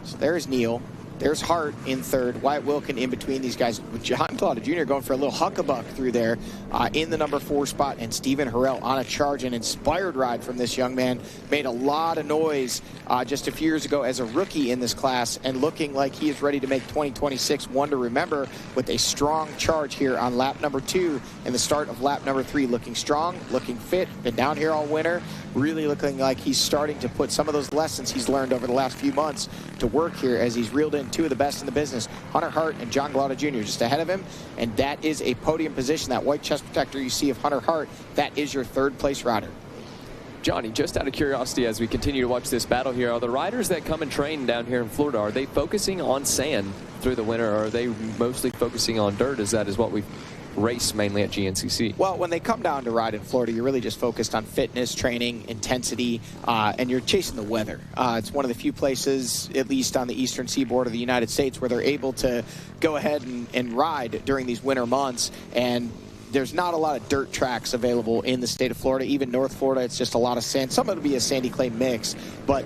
[SPEAKER 1] So there's Neal. There's Hart in 3rd. Wyatt Wilkin in between these guys. John Galata Jr. going for a little huckabuck through there in the number 4 spot. And Stephen Harrell on a charge. An inspired ride from this young man. Made a lot of noise just a few years ago as a rookie in this class. And looking like he is ready to make 2026 one to remember with a strong charge here on lap number 2 and the start of lap number 3. Looking strong, looking fit. Been down here all winter. Really looking like he's starting to put some of those lessons he's learned over the last few months to work here as he's reeled in 2 of the best in the business. Hunter Hart and John Galata Jr. just ahead of him, and that is a podium position. That white chest protector you see of Hunter Hart, that is your 3rd place rider.
[SPEAKER 21] Johnny, just out of curiosity, as we continue to watch this battle here, are the riders that come and train down here in Florida, are they focusing on sand through the winter, or are they mostly focusing on dirt, as that is what we've race mainly at GNCC?
[SPEAKER 1] Well, when they come down to ride in Florida, you're really just focused on fitness, training, intensity, and you're chasing the weather. It's one of the few places, at least on the eastern seaboard of the United States, where they're able to go ahead and ride during these winter months. And there's not a lot of dirt tracks available in the state of Florida. Even North Florida, it's just a lot of sand. Some of it will be a sandy clay mix, but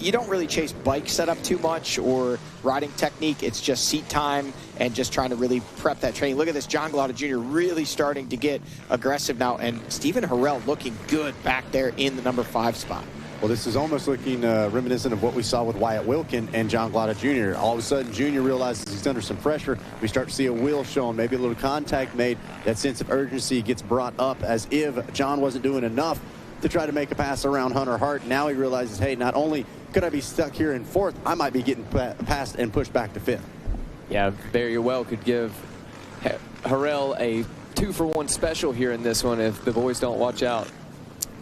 [SPEAKER 1] you don't really chase bike setup too much or riding technique. It's just seat time and just trying to really prep that training. Look at this, John Galata Jr. really starting to get aggressive now, and Stephen Harrell looking good back there in the number 5 spot.
[SPEAKER 10] Well, this is almost looking reminiscent of what we saw with Wyatt Wilkin and John Glotta Jr. All of a sudden, Jr. realizes he's under some pressure. We start to see a wheel showing, maybe a little contact made. That sense of urgency gets brought up as if John wasn't doing enough to try to make a pass around Hunter Hart. Now he realizes, hey, not only could I be stuck here in fourth, I might be getting passed and pushed back to fifth.
[SPEAKER 21] Yeah, very well could give Harrell a 2-for-1 special here in this one if the boys don't watch out.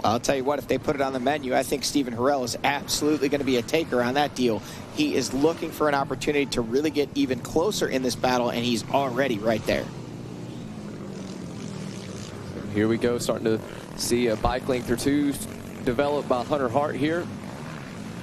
[SPEAKER 1] I'll tell you what, if they put it on the menu, I think Stephen Harrell is absolutely going to be a taker on that deal. He is looking for an opportunity to really get even closer in this battle, and he's already right there.
[SPEAKER 21] Here we go, starting to see a bike length or two developed by Hunter Hart here.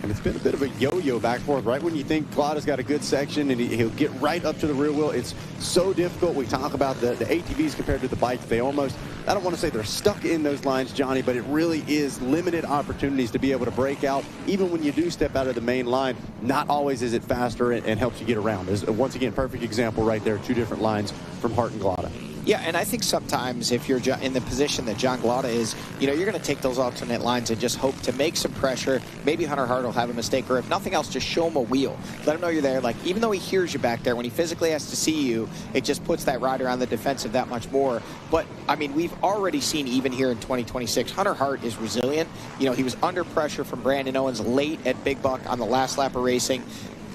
[SPEAKER 10] And it's been a bit of a yo-yo back and forth. Right when you think Glotta's got a good section and he'll get right up to the rear wheel, it's so difficult. We talk about the ATVs compared to the bikes. They almost, I don't want to say they're stuck in those lines, Johnny, but it really is limited opportunities to be able to break out. Even when you do step out of the main line, not always is it faster and helps you get around. There's, once again, perfect example right there, two different lines from Hart and Glotta.
[SPEAKER 1] Yeah, and I think sometimes if you're in the position that John Glotta is, you know, you're going to take those alternate lines and just hope to make some pressure. Maybe Hunter Hart will have a mistake, or if nothing else, just show him a wheel. Let him know you're there. Like, even though he hears you back there, when he physically has to see you, it just puts that rider on the defensive that much more. But, I mean, we've already seen even here in 2026, Hunter Hart is resilient. You know, he was under pressure from Brandon Owens late at Big Buck on the last lap of racing.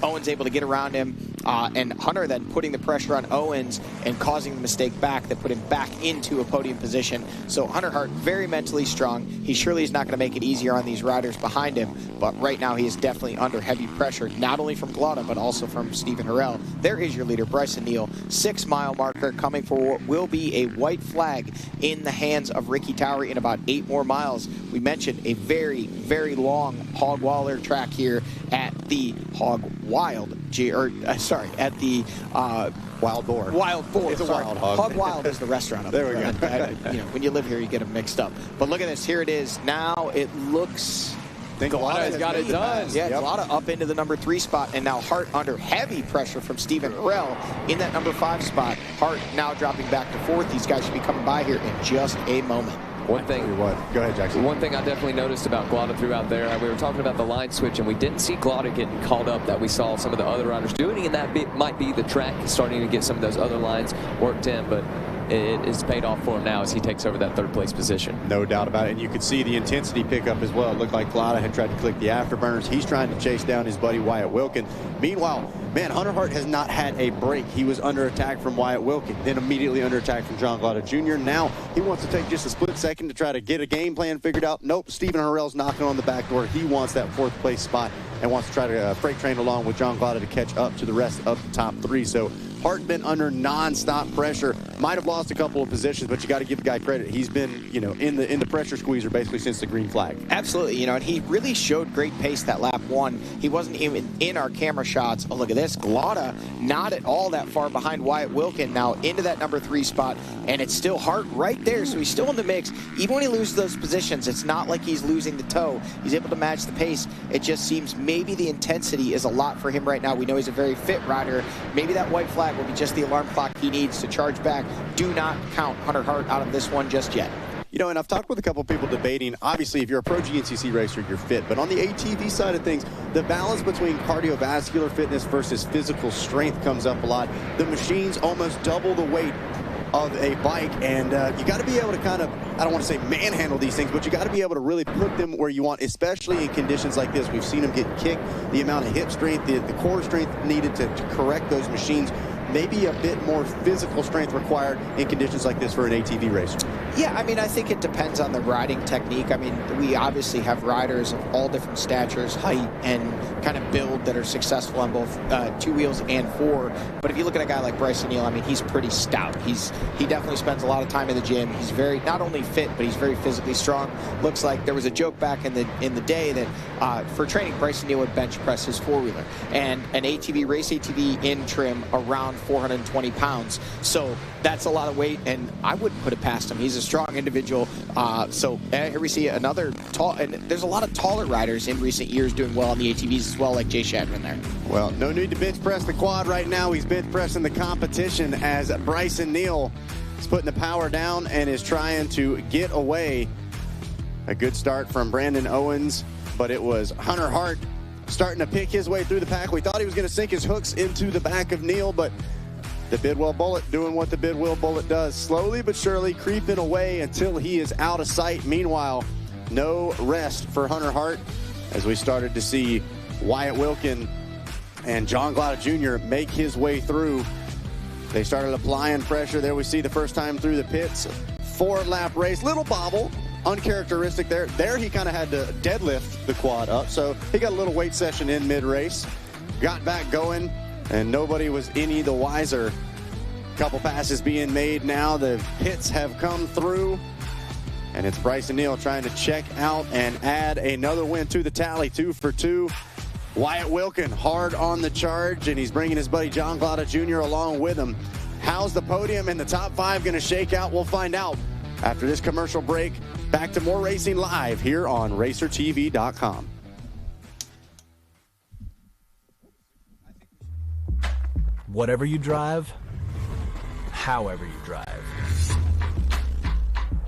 [SPEAKER 1] Owens able to get around him, and Hunter then putting the pressure on Owens and causing the mistake back that put him back into a podium position. So Hunter Hart very mentally strong. He surely is not going to make it easier on these riders behind him, but right now he is definitely under heavy pressure, not only from Glotta, but also from Stephen Harrell. There is your leader, Bryson Neal, 6-mile marker coming for what will be a white flag in the hands of Ricky Towery in about 8 more miles. We mentioned a very, very long hog waller track here at the at the
[SPEAKER 10] Wild Boar.
[SPEAKER 1] Wild Boar.
[SPEAKER 10] It's a
[SPEAKER 1] sorry.
[SPEAKER 10] Wild Hog.
[SPEAKER 1] Hog Wild is the restaurant up
[SPEAKER 10] there.
[SPEAKER 1] There
[SPEAKER 10] We go.
[SPEAKER 1] You know, when you live here, you get them mixed up. But look at this. Here it is. Now it looks.
[SPEAKER 21] Glotta has got it done.
[SPEAKER 1] Yeah, Glotta up into the number 3 spot, and now Hart under heavy pressure from Stephen Harrell in that number 5 spot. Hart now dropping back to 4th. These guys should be coming by here in just a moment.
[SPEAKER 21] One thing,
[SPEAKER 10] go ahead, Jackson.
[SPEAKER 21] One thing I definitely noticed about Glotta throughout there, we were talking about the line switch, and we didn't see Glotta getting called up that we saw some of the other riders doing, and that might be the track starting to get some of those other lines worked in, but it is paid off for him now as he takes over that 3rd place position.
[SPEAKER 10] No doubt about it, and you could see the intensity pick up as well. It looked like Glotta had tried to click the afterburners. He's trying to chase down his buddy Wyatt Wilkin. Meanwhile, man, Hunter Hart has not had a break. He was under attack from Wyatt Wilkin, then immediately under attack from John Glotta Jr. Now he wants to take just a split second to try to get a game plan figured out. Nope, Stephen Harrell's knocking on the back door. He wants that 4th place spot and wants to try to freight train along with John Glotta to catch up to the rest of the top 3. So Hart been under non-stop pressure. Might have lost a couple of positions, but you got to give the guy credit. He's been, you know, in the pressure squeezer basically since the green flag.
[SPEAKER 1] Absolutely, you know, and he really showed great pace that lap 1. He wasn't even in our camera shots. Oh, look at this. Glotta not at all that far behind Wyatt Wilkin, now into that number 3 spot, and it's still Hart right there, so he's still in the mix. Even when he loses those positions, it's not like he's losing the toe. He's able to match the pace. It just seems maybe the intensity is a lot for him right now. We know he's a very fit rider. Maybe that white flag will be just the alarm clock he needs to charge back. Do not count Hunter Hart out of this one just yet.
[SPEAKER 10] You know, and I've talked with a couple of people debating, obviously, if you're a pro GNCC racer, you're fit. But on the ATV side of things, the balance between cardiovascular fitness versus physical strength comes up a lot. The machines almost double the weight of a bike, and you got to be able to kind of, I don't want to say manhandle these things, but you got to be able to really put them where you want, especially in conditions like this. We've seen them get kicked, the amount of hip strength, the core strength needed to correct those machines. Maybe a bit more physical strength required in conditions like this for an ATV racer.
[SPEAKER 1] Yeah, I mean, I think it depends on the riding technique. I mean, we obviously have riders of all different statures, height, and kind of build that are successful on both 2 wheels and 4. But if you look at a guy like Bryson Neal, I mean, he's pretty stout. He definitely spends a lot of time in the gym. He's very, not only fit, but he's very physically strong. Looks like there was a joke back in the day that for training, Bryson Neal would bench press his 4-wheeler. And an ATV, race ATV in trim around 420 pounds. So that's a lot of weight, and I wouldn't put it past him. He's a strong individual. So here we see another tall, and there's a lot of taller riders in recent years doing well on the ATVs as well, like Jay Shadman there.
[SPEAKER 10] Well, no need to bench press the quad right now. He's bench pressing the competition as Bryson Neal is putting the power down and is trying to get away. A good start from Brandon Owens but it was Hunter Hart starting to pick his way through the pack. We thought he was going to sink his hooks into the back of Neal, but the Bidwell Bullet doing what the Bidwell Bullet does, slowly but surely creeping away until he is out of sight. Meanwhile, no rest for Hunter Hart as we started to see Wyatt Wilkin and John Glada Jr. make his way through. They started applying pressure. There we see the first time through the pits. 4-lap race, little bobble, uncharacteristic there. There he kind of had to deadlift the quad up, so he got a little weight session in mid-race. Got back going, and nobody was any the wiser. Couple passes being made now. The pits have come through, and it's Bryson Neal trying to check out and add another win to the tally, 2 for 2. Wyatt Wilkin hard on the charge, and he's bringing his buddy John Glada Jr. along with him. How's the podium and the top 5 going to shake out? We'll find out after this commercial break. Back to more racing live here on RacerTV.com.
[SPEAKER 17] Whatever you drive, however you drive.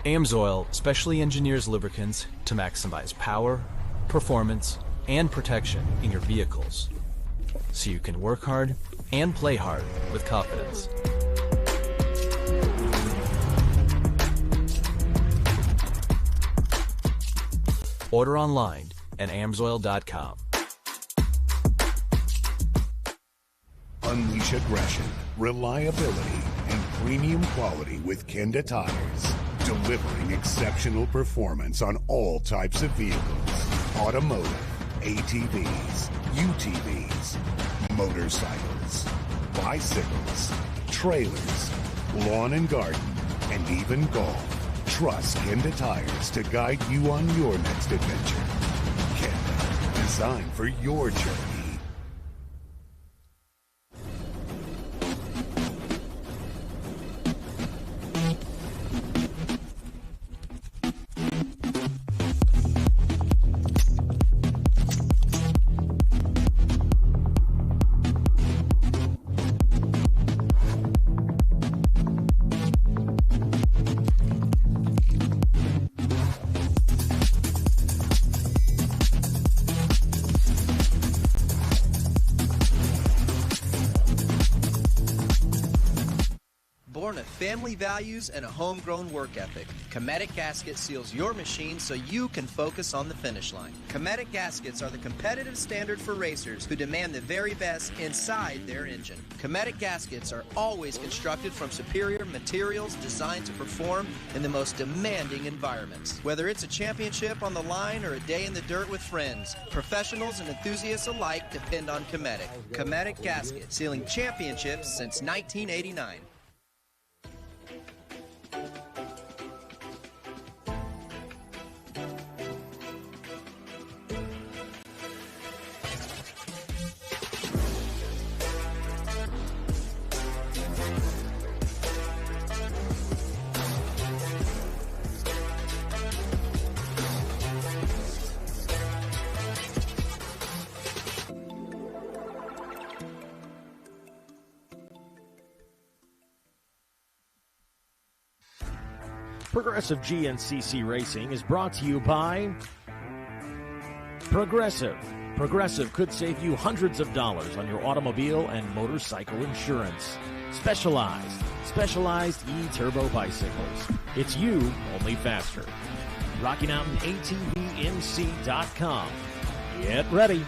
[SPEAKER 17] AMSOIL specially engineers lubricants to maximize power, performance, and protection in your vehicles, so you can work hard and play hard with confidence. Order online at amsoil.com.
[SPEAKER 18] Unleash aggression, reliability, and premium quality with Kenda Tires. Delivering exceptional performance on all types of vehicles. Automotive, ATVs, UTVs, motorcycles, bicycles, trailers, lawn and garden, and even golf. Trust Kenda Tires to guide you on your next adventure. Kenda, designed for your journey.
[SPEAKER 2] Born of family values and a homegrown work ethic, Cometic Gasket seals your machine so you can focus on the finish line. Cometic Gaskets are the competitive standard for racers who demand the very best inside their engine. Cometic Gaskets are always constructed from superior materials designed to perform in the most demanding environments. Whether it's a championship on the line or a day in the dirt with friends, professionals and enthusiasts alike depend on Cometic. Cometic Gasket, sealing championships since 1989.
[SPEAKER 19] Progressive GNCC Racing is brought to you by Progressive. Progressive could save you hundreds of dollars on your automobile and motorcycle insurance. Specialized E-Turbo bicycles. It's you, only faster. Rocky Mountain ATVMC.com. Get ready.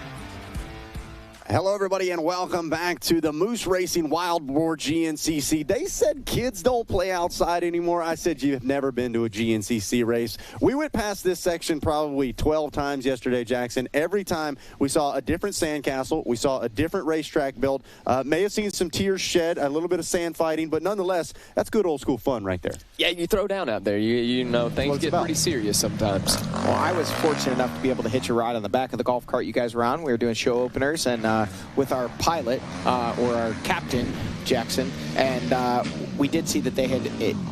[SPEAKER 10] Hello, everybody, and welcome back to the Moose Racing Wild Boar GNCC. They said kids don't play outside anymore. I said you've never been to a GNCC race. We went past this section probably 12 times yesterday, Jackson. Every time we saw a different sandcastle. We saw a different racetrack built. May have seen some tears shed, a little bit of sand fighting, but nonetheless, that's good old school fun right there.
[SPEAKER 21] Yeah, you throw down out there. You know, things get pretty serious sometimes.
[SPEAKER 1] Well, I was fortunate enough to be able to hitch a ride on the back of the golf cart you guys were on. We were doing show openers, and with our pilot, or our captain, Jackson, and we did see that they had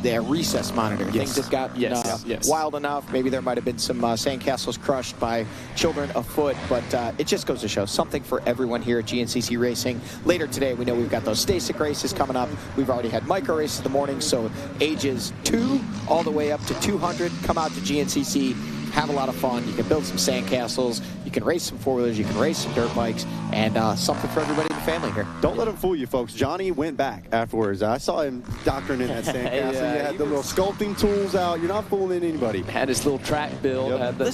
[SPEAKER 1] their recess monitor.
[SPEAKER 21] Yes.
[SPEAKER 1] Things had gotten wild enough. Maybe there might have been some sandcastles crushed by children afoot, but it just goes to show something for everyone here at GNCC Racing. Later today, we know we've got those STACYC races coming up. We've already had micro races in the morning, so ages 2 all the way up to 200 come out to GNCC. have a lot of fun. You can build some sandcastles. You can race some four-wheelers. You can race some dirt bikes. And something for everybody in the family here.
[SPEAKER 10] Don't let him fool you, folks. Johnny went back afterwards. I saw him doctoring in that sandcastle.
[SPEAKER 21] Yeah,
[SPEAKER 10] you had the little sculpting tools out. You're not fooling anybody.
[SPEAKER 21] Had his little track build.
[SPEAKER 10] Yep.
[SPEAKER 21] Had the,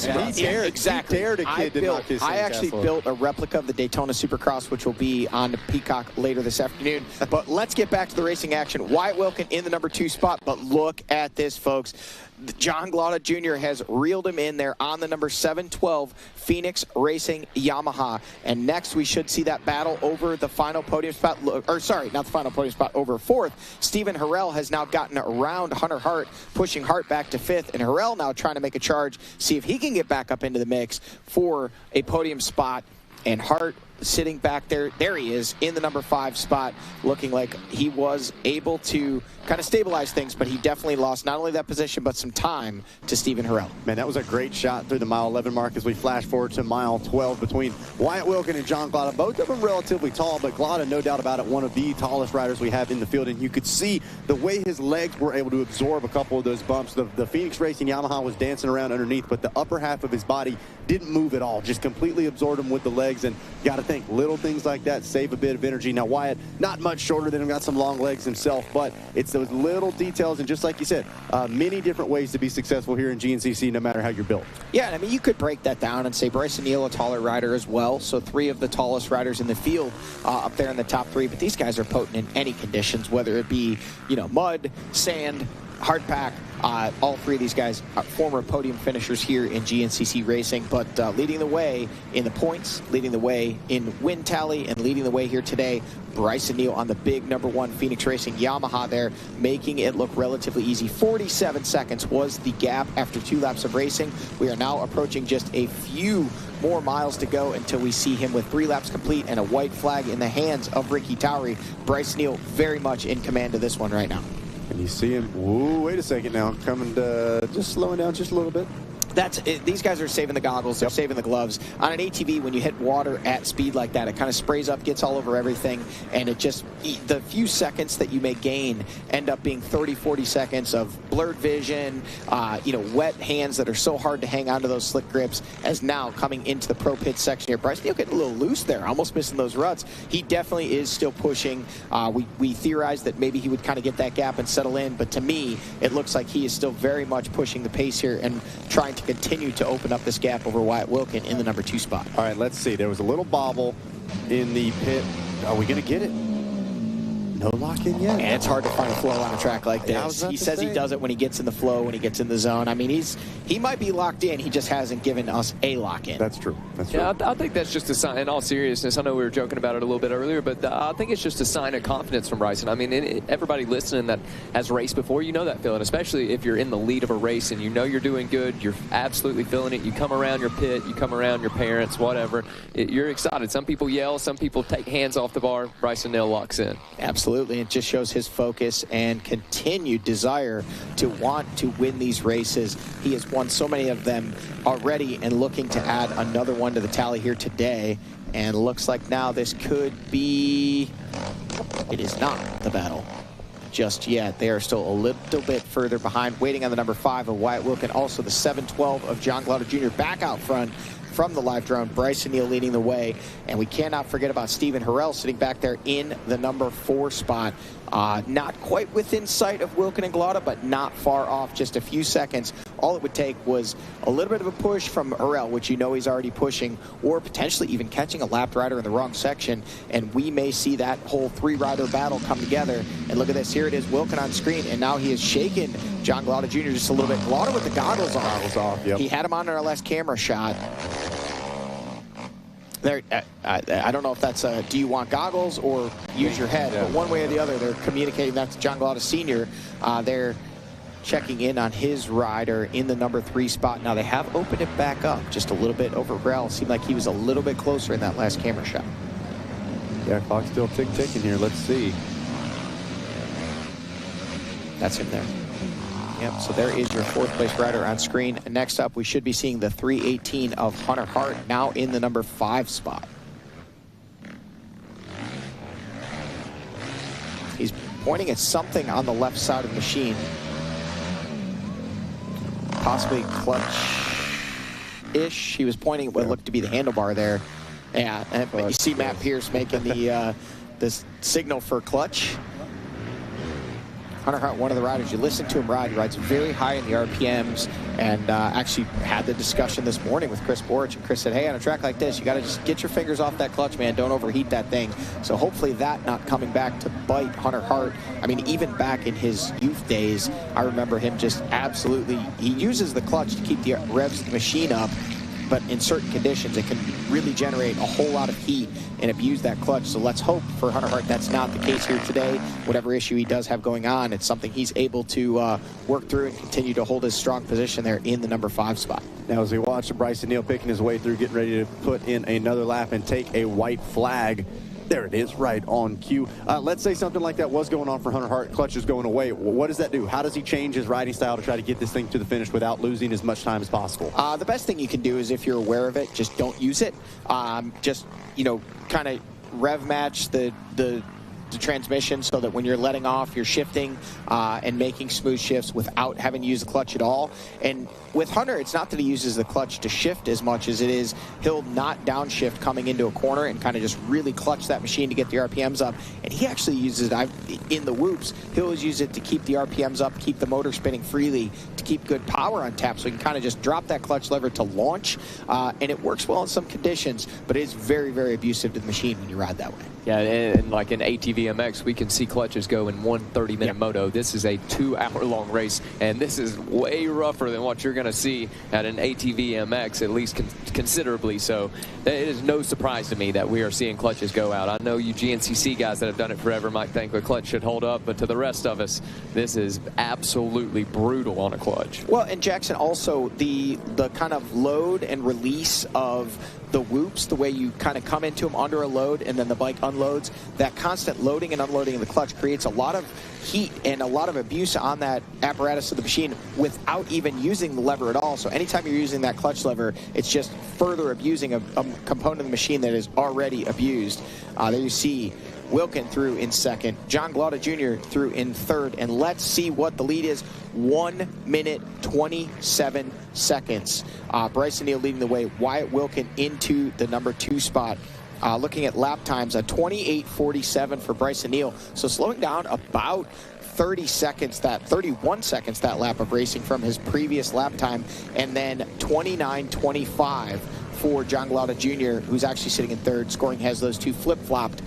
[SPEAKER 1] Exactly.
[SPEAKER 10] He dared a kid to knock his
[SPEAKER 1] I actually
[SPEAKER 10] sandcastle.
[SPEAKER 1] built a replica of the Daytona Supercross, which will be on the Peacock later this afternoon. But let's get back to the racing action. Wyatt Wilkin in the number 2 spot, but look at this, folks. John Glada Jr. has reeled him in there on the number 712 Phoenix Racing Yamaha. And next we should see that battle over the final podium spot, or sorry, not the final podium spot, over 4th. Stephen Harrell has now gotten around Hunter Hart, pushing Hart back to 5th, and Harrell now trying to make a charge, see if he can get back up into the mix for a podium spot. And Hart sitting back there, there he is in the number 5 spot, looking like he was able to kind of stabilize things, but he definitely lost not only that position, but some time to Stephen Harrell.
[SPEAKER 10] Man, that was a great shot through the mile 11 mark as we flash forward to mile 12 between Wyatt Wilkin and John Glada. Both of them relatively tall, but Glada, no doubt about it, one of the tallest riders we have in the field. And you could see the way his legs were able to absorb a couple of those bumps. The Phoenix Racing Yamaha was dancing around underneath, but the upper half of his body didn't move at all, just completely absorbed him with the legs. And you got to think, little things like that save a bit of energy. Now, Wyatt, not much shorter than him, got some long legs himself, but it's those little details, and just like you said, many different ways to be successful here in GNCC, no matter how you're built.
[SPEAKER 1] Yeah, I mean, you could break that down and say Bryson Neal, a taller rider as well, so 3 of the tallest riders in the field up there in the top 3, but these guys are potent in any conditions, whether it be, you know, mud, sand, hard pack. All 3 of these guys are former podium finishers here in GNCC racing, but leading the way in the points, leading the way in win tally, and leading the way here today, Bryson Neal on the big number 1 Phoenix Racing Yamaha there, making it look relatively easy. 47 seconds was the gap after 2 laps of racing. We are now approaching just a few more miles to go until we see him with 3 laps complete and a white flag in the hands of Ricky Towery. Bryson Neal very much in command of this one right now.
[SPEAKER 10] And you see him, whoa, wait a second now, coming to, just slowing down just a little bit.
[SPEAKER 1] That's it. These guys are saving the goggles, they're saving the gloves. On an ATV, when you hit water at speed like that, it kind of sprays up, gets all over everything, and it just, the few seconds that you may gain end up being 30, 40 seconds of blurred vision, you know, wet hands that are so hard to hang onto those slick grips, as now coming into the pro pit section here. Bryce Neal getting a little loose there, almost missing those ruts. He definitely is still pushing. We theorized that maybe he would kind of get that gap and settle in, but to me, it looks like he is still very much pushing the pace here and trying to continue to open up this gap over Wyatt Wilkin in the number 2 spot.
[SPEAKER 10] All right, let's see. There was a little bobble in the pit. Are we going to get it? No lock in yet.
[SPEAKER 1] And it's hard to find a flow on a track like this. He says he does it when he gets in the flow, when he gets in the zone. I mean, he might be locked in. He just hasn't given us a lock in.
[SPEAKER 10] That's true. That's true.
[SPEAKER 21] Yeah, I think that's just a sign, in all seriousness. I know we were joking about it a little bit earlier, but I think it's just a sign of confidence from Bryson. I mean, everybody listening that has raced before, you know that feeling, especially if you're in the lead of a race and you know you're doing good, you're absolutely feeling it. You come around your pit, you come around your parents, whatever. You're excited. Some people yell, some people take hands off the bar. Bryson Neal locks in.
[SPEAKER 1] Absolutely. It just shows his focus and continued desire to want to win these races. He has won so many of them already and looking to add another one to the tally here today. And looks like now this could be, it is not the battle just yet. They are still a little bit further behind, waiting on the number 5 of Wyatt Wilkin, also the 712 of John Glada Jr. back out front from the live drone. Bryson Neal leading the way, and we cannot forget about Stephen Harrell sitting back there in the number 4 spot. Not quite within sight of Wilkin and Glada, but not far off, just a few seconds. All it would take was a little bit of a push from Harrell, which you know he's already pushing, or potentially even catching a lapped rider in the wrong section, and we may see that whole 3-rider battle come together. And look at this, here it is, Wilkin on screen, and now he has shaken John Glada Jr. just a little bit. Glada with the goggles off.
[SPEAKER 10] Yep.
[SPEAKER 1] He had him on in our last camera shot. There, I don't know if that's a, do you want goggles or use your head, but one way or the other, they're communicating that to John Glada Sr. They're checking in on his rider in the number 3 spot. Now they have opened it back up just a little bit over Rel. Seemed like he was a little bit closer in that last camera shot.
[SPEAKER 10] Yeah, clock's still ticking here. Let's see.
[SPEAKER 1] That's him there. Yep, so there is your 4th place rider on screen. And next up, we should be seeing the 318 of Hunter Hart, now in the number 5 spot. He's pointing at something on the left side of the machine. Possibly clutch. ish. He was pointing at what looked to be the handlebar there. Yeah, and you see Matt Pierce making the signal for clutch. Hunter Hart, one of the riders, you listen to him ride. He rides very high in the RPMs, and actually had the discussion this morning with Chris Boar. And Chris said, hey, on a track like this, you got to just get your fingers off that clutch, man. Don't overheat that thing. So hopefully that not coming back to bite Hunter Hart. I mean, even back in his youth days, I remember him just absolutely, he uses the clutch to keep the revs of the machine up, but in certain conditions, it can really generate a whole lot of heat and abuse that clutch. So let's hope for Hunter Hart that's not the case here today. Whatever issue he does have going on, it's something he's able to work through and continue to hold his strong position there in the number 5 spot.
[SPEAKER 10] Now, as we watch Bryson Neal picking his way through, getting ready to put in another lap and take a white flag. There it is, right on cue. Let's say something like that was going on for Hunter Hart. Clutch is going away. What does that do? How does he change his riding style to try to get this thing to the finish without losing as much time as possible?
[SPEAKER 1] The best thing you can do is, if you're aware of it, just don't use it. Just, you know, kind of rev match the transmission so that when you're letting off, you're shifting and making smooth shifts without having to use the clutch at all. And with Hunter, it's not that he uses the clutch to shift as much as it is he'll not downshift coming into a corner and kind of just really clutch that machine to get the RPMs up. And he actually uses it in the whoops. He'll always use it to keep the RPMs up, keep the motor spinning freely, to keep good power on tap, so he can kind of just drop that clutch lever to launch. And it works well in some conditions, but it is very, very abusive to the machine when you ride that way.
[SPEAKER 21] Yeah, and like in ATV MX, we can see clutches go in 1 30-minute moto. This is a 2-hour-long race, and this is way rougher than what you're going to see at an ATV MX, at least considerably. So it is no surprise to me that we are seeing clutches go out. I know you GNCC guys that have done it forever might think the clutch should hold up, but to the rest of us, this is absolutely brutal on a clutch.
[SPEAKER 1] Well, and Jackson, also the kind of load and release of the whoops, the way you kind of come into them under a load and then the bike unloads, that constant loading and unloading of the clutch creates a lot of heat and a lot of abuse on that apparatus of the machine without even using the lever at all. So anytime you're using that clutch lever, it's just further abusing a component of the machine that is already abused. There you see Wilkin through in second, John Glauda Jr. through in third, and let's see what the lead is. 1 minute 27 seconds. Bryson Neal leading the way. Wyatt Wilkin into the number 2 spot. Looking at lap times, a 28:47 for Bryson Neal. So slowing down about 31 seconds that lap of racing from his previous lap time, and then 29:25 for John Glauda Jr., who's actually sitting in third. Scoring has those two flip-flopped.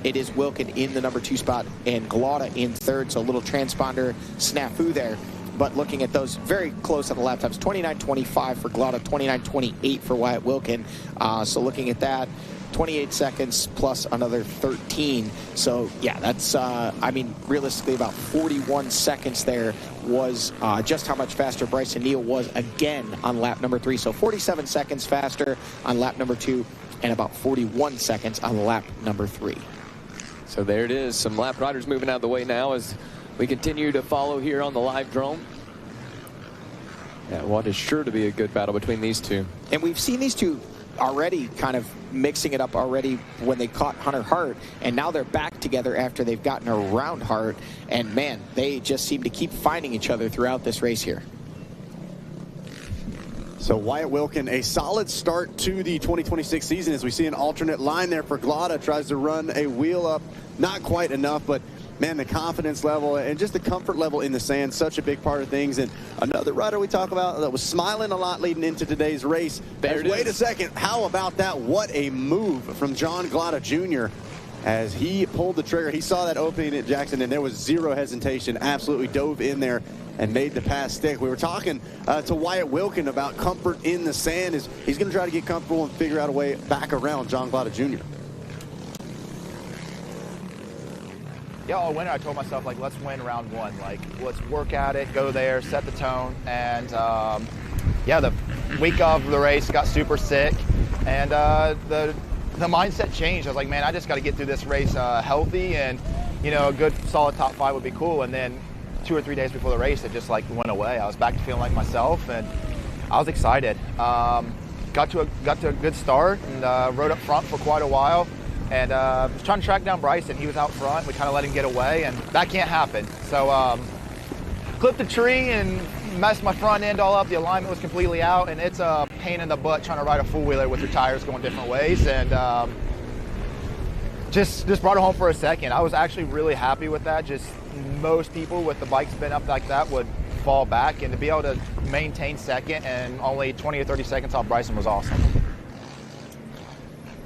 [SPEAKER 1] It is Wilkin in the number 2 spot and Glauda in third, so a little transponder snafu there. But looking at those very close on the lap times, 29:25 for Glauda, 29:28 for Wyatt Wilkin. So looking at that, 28 seconds plus another 13. So yeah, that's, I mean, realistically about 41 seconds there was just how much faster Bryson Neal was again on lap number 3. So 47 seconds faster on lap number 2 and about 41 seconds on lap number 3.
[SPEAKER 21] So there it is. Some lap riders moving out of the way now as we continue to follow here on the live drone. Yeah, what is sure to be a good battle between these two.
[SPEAKER 1] And we've seen these two already kind of mixing it up already when they caught Hunter Hart, and now they're back together after they've gotten around Hart, and man, they just seem to keep finding each other throughout this race here.
[SPEAKER 10] So Wyatt Wilkin, a solid start to the 2026 season as we see an alternate line there for Glauda. Tries to run a wheel up, not quite enough, but man, the confidence level and just the comfort level in the sand, such a big part of things. And another rider we talk about that was smiling a lot leading into today's race. Wait a second, how about that? What a move from John Glauda Jr. as he pulled the trigger. He saw that opening at Jackson, and there was zero hesitation, absolutely dove in there and made the pass stick. We were talking to Wyatt Wilkin about comfort in the sand. He's going to try to get comfortable and figure out a way back around John Glauda Jr.
[SPEAKER 9] Yeah, all winter I told myself, like, let's win round 1. Like, let's work at it, go there, set the tone. And, yeah, the week of the race got super sick. And the mindset changed. I was like, man, I just got to get through this race healthy. And, you know, a good solid top 5 would be cool. And then 2 or 3 days before the race, it just, like, went away. I was back to feeling like myself, and I was excited. Got to a good start and rode up front for quite a while. And was trying to track down Bryson. He was out front. We kind of let him get away, and that can't happen. So clipped the tree and messed my front end all up. The alignment was completely out, and it's a pain in the butt trying to ride a four-wheeler with your tires going different ways. And just brought it home for a second. I was actually really happy with that. Just most people with the bikes bent up like that would fall back, and to be able to maintain second and only 20 or 30 seconds off Bryson was awesome.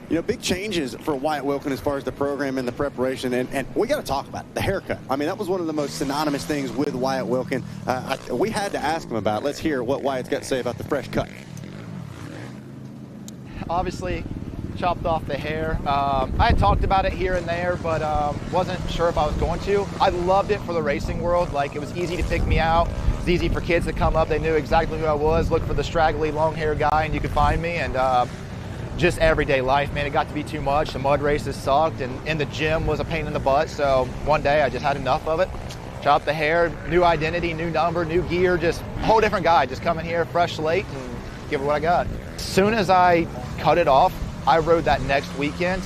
[SPEAKER 10] You know, big changes for Wyatt Wilkin as far as the program and the preparation, and we got to talk about it, the haircut. I mean, that was one of the most synonymous things with Wyatt Wilkin. We had to ask him about it. Let's hear what Wyatt's got to say about the fresh cut.
[SPEAKER 9] Obviously, chopped off the hair. I had talked about it here and there, but wasn't sure if I was going to. I loved it for the racing world. Like, it was easy to pick me out. It was easy for kids to come up. They knew exactly who I was. Look for the straggly, long-haired guy, and you could find me. And just everyday life, man, it got to be too much. The mud races sucked, and in the gym was a pain in the butt. So one day I just had enough of it. Chopped the hair, new identity, new number, new gear, just a whole different guy. Just come in here fresh slate and give it what I got. As soon as I cut it off, I rode that next weekend,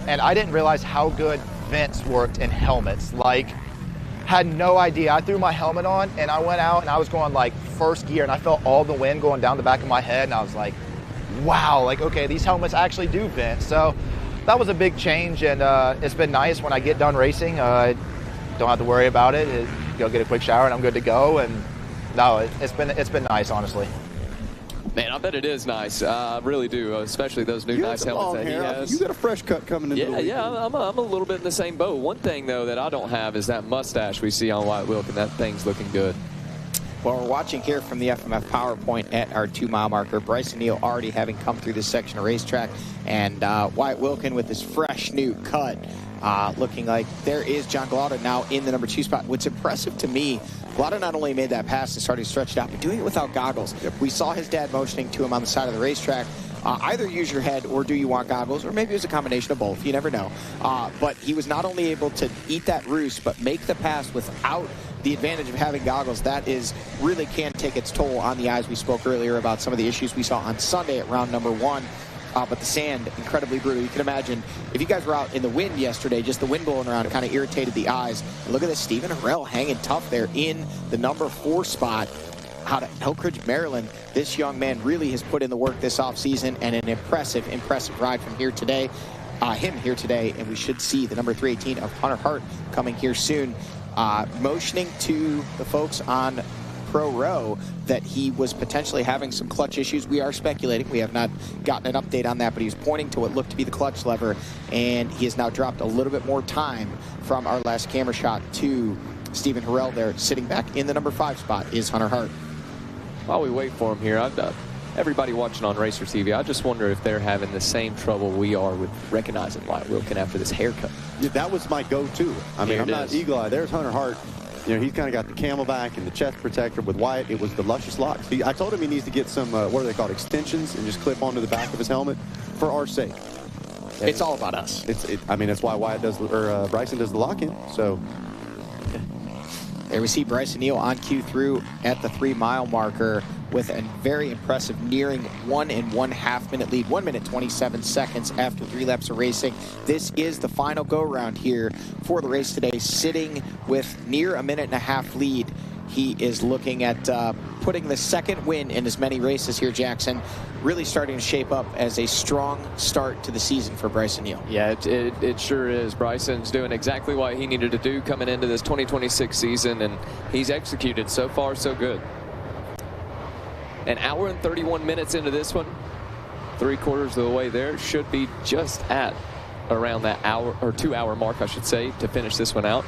[SPEAKER 9] and I didn't realize how good vents worked in helmets. Like, had no idea. I threw my helmet on, and I went out, and I was going like first gear, and I felt all the wind going down the back of my head, and I was like, wow, like, okay, these helmets actually do vent. So that was a big change, and it's been nice when I get done racing. I don't have to worry about it. Go get a quick shower, and I'm good to go. And no, it's been nice, honestly.
[SPEAKER 21] Man, I bet it is nice. I really do, especially those new nice helmets that he has.
[SPEAKER 10] You got a fresh cut coming in.
[SPEAKER 21] Yeah, I'm a little bit in the same boat. One thing, though, that I don't have is that mustache we see on Wyatt Wilkin. That thing's looking good.
[SPEAKER 1] Well, we're watching here from the FMF PowerPoint at our 2-mile marker. Bryson Neal already having come through this section of racetrack, and Wyatt Wilkin with his fresh new cut, looking like there is John Glauda now in the number 2 spot. What's impressive to me, Glauda not only made that pass and started to stretch it out, but doing it without goggles. Yep. We saw his dad motioning to him on the side of the racetrack. Either use your head or do you want goggles, or maybe it was a combination of both. You never know. But he was not only able to eat that roost, but make the pass without the advantage of having goggles. That is really can take its toll on the eyes. We spoke earlier about some of the issues we saw on Sunday at round number 1. But the sand, incredibly brutal. You can imagine, if you guys were out in the wind yesterday, just the wind blowing around kind of irritated the eyes. And look at this, Stephen Harrell hanging tough there in the number 4 spot out of Elkridge, Maryland. This young man really has put in the work this offseason, and an impressive ride from here today. Him here today, and we should see the number 318 of Hunter Hart coming here soon. Motioning to the folks on Pro Row that he was potentially having some clutch issues. We are speculating. We have not gotten an update on that, but he was pointing to what looked to be the clutch lever, and he has now dropped a little bit more time from our last camera shot to Stephen Harrell there. Sitting back in the number 5 spot is Hunter Hart.
[SPEAKER 21] While we wait for him here, everybody watching on Racer TV, I just wonder if they're having the same trouble we are with recognizing Wyatt Wilkin after this haircut.
[SPEAKER 10] Yeah, that was my go-to. I mean, I'm not eagle-eye. There's Hunter Hart. You know, he's kind of got the camelback and the chest protector. With Wyatt, it was the luscious locks. I told him he needs to get some, what are they called, extensions, and just clip onto the back of his helmet for our sake.
[SPEAKER 1] It's all about us.
[SPEAKER 10] I mean, that's why Wyatt does, or Bryson does the lock-in. So
[SPEAKER 1] there we see Bryson Neal on cue through at the 3-mile marker with a very impressive nearing 1 1/2 minute lead, 1 minute 27 seconds after 3 laps of racing. This is the final go-round here for the race today, sitting with near a 1.5 minute lead. He is looking at putting the second win in as many races here, Jackson. Really starting to shape up as a strong start to the season for Bryson Neal.
[SPEAKER 21] Yeah, it sure is. Bryson's doing exactly what he needed to do coming into this 2026 season, and he's executed. So far, so good. An hour and 31 minutes into this one. 3/4 of the way there. Should be just at around that hour or 2-hour mark, I should say, to finish this one out.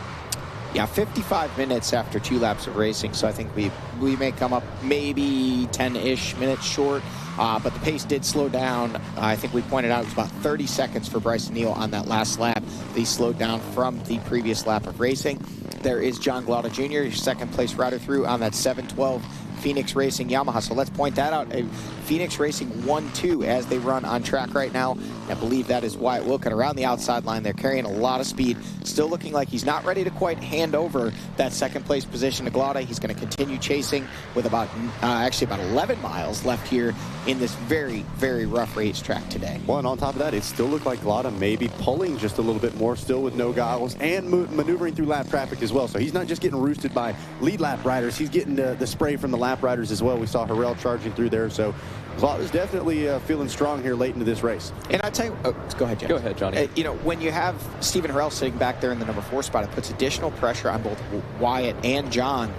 [SPEAKER 1] Yeah, 55 minutes after 2 laps of racing, so I think we may come up maybe 10-ish minutes short, but the pace did slow down. I think we pointed out it was about 30 seconds for Bryson Neal on that last lap. They slowed down from the previous lap of racing. There is John Glauda Jr., your second-place rider through on that 712 Phoenix Racing Yamaha. So let's point that out. A Phoenix Racing 1-2 as they run on track right now. I believe that is Wyatt Wilkin around the outside line. They're carrying a lot of speed. Still looking like he's not ready to quite hand over that second place position to Glaude. He's going to continue chasing with about 11 miles left here in this very, very rough racetrack today.
[SPEAKER 10] Well, and on top of that, it still looked like Glaude may be pulling just a little bit more still with no goggles and maneuvering through lap traffic as well. So he's not just getting roosted by lead lap riders. He's getting the spray from the lap riders as well. We saw Harrell charging through there. So Glaude is definitely feeling strong here late into this race.
[SPEAKER 1] And I tell you, go ahead, Jeff.
[SPEAKER 21] Go ahead, Johnny.
[SPEAKER 1] When you have Stephen Harrell sitting back there in the number 4 spot, it puts additional pressure on both Wyatt and John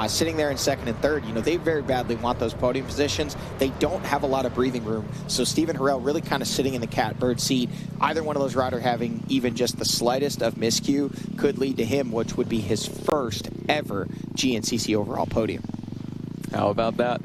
[SPEAKER 1] sitting there in second and third. They very badly want those podium positions. They don't have a lot of breathing room. So Stephen Harrell really kind of sitting in the catbird seat. Either one of those riders having even just the slightest of miscue could lead to him, which would be his first ever GNCC overall podium.
[SPEAKER 21] How about that?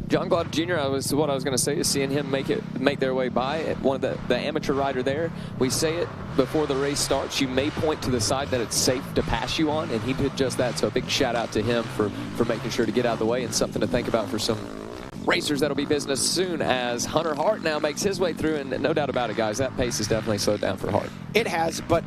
[SPEAKER 21] John Glaude Jr., what I was going to say is seeing him make their way by one of the amateur rider there. We say it before the race starts. You may point to the side that it's safe to pass you on, and he did just that. So a big shout out to him for making sure to get out of the way, and something to think about for some racers that'll be business soon as Hunter Hart now makes his way through. And no doubt about it, guys, that pace has definitely slowed down for Hart.
[SPEAKER 1] It has, but,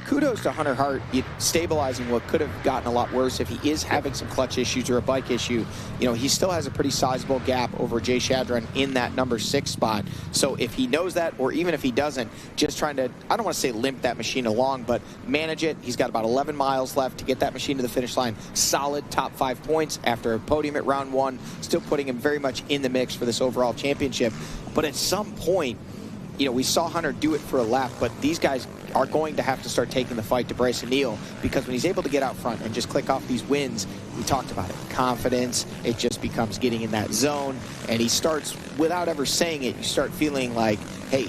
[SPEAKER 1] kudos to Hunter Hart stabilizing what could have gotten a lot worse if he is having some clutch issues or a bike issue. He still has a pretty sizable gap over Jay Shadron in that number 6 spot. So if he knows that, or even if he doesn't, just trying to, I don't want to say limp that machine along, but manage it. He's got about 11 miles left to get that machine to the finish line. Solid top 5 points after a podium at round 1, still putting him very much in the mix for this overall championship. But at some point, we saw Hunter do it for a lap, but these guys are going to have to start taking the fight to Bryson Neal, because when he's able to get out front and just click off these wins, we talked about it, confidence, it just becomes getting in that zone, and he starts, without ever saying it, you start feeling like, hey,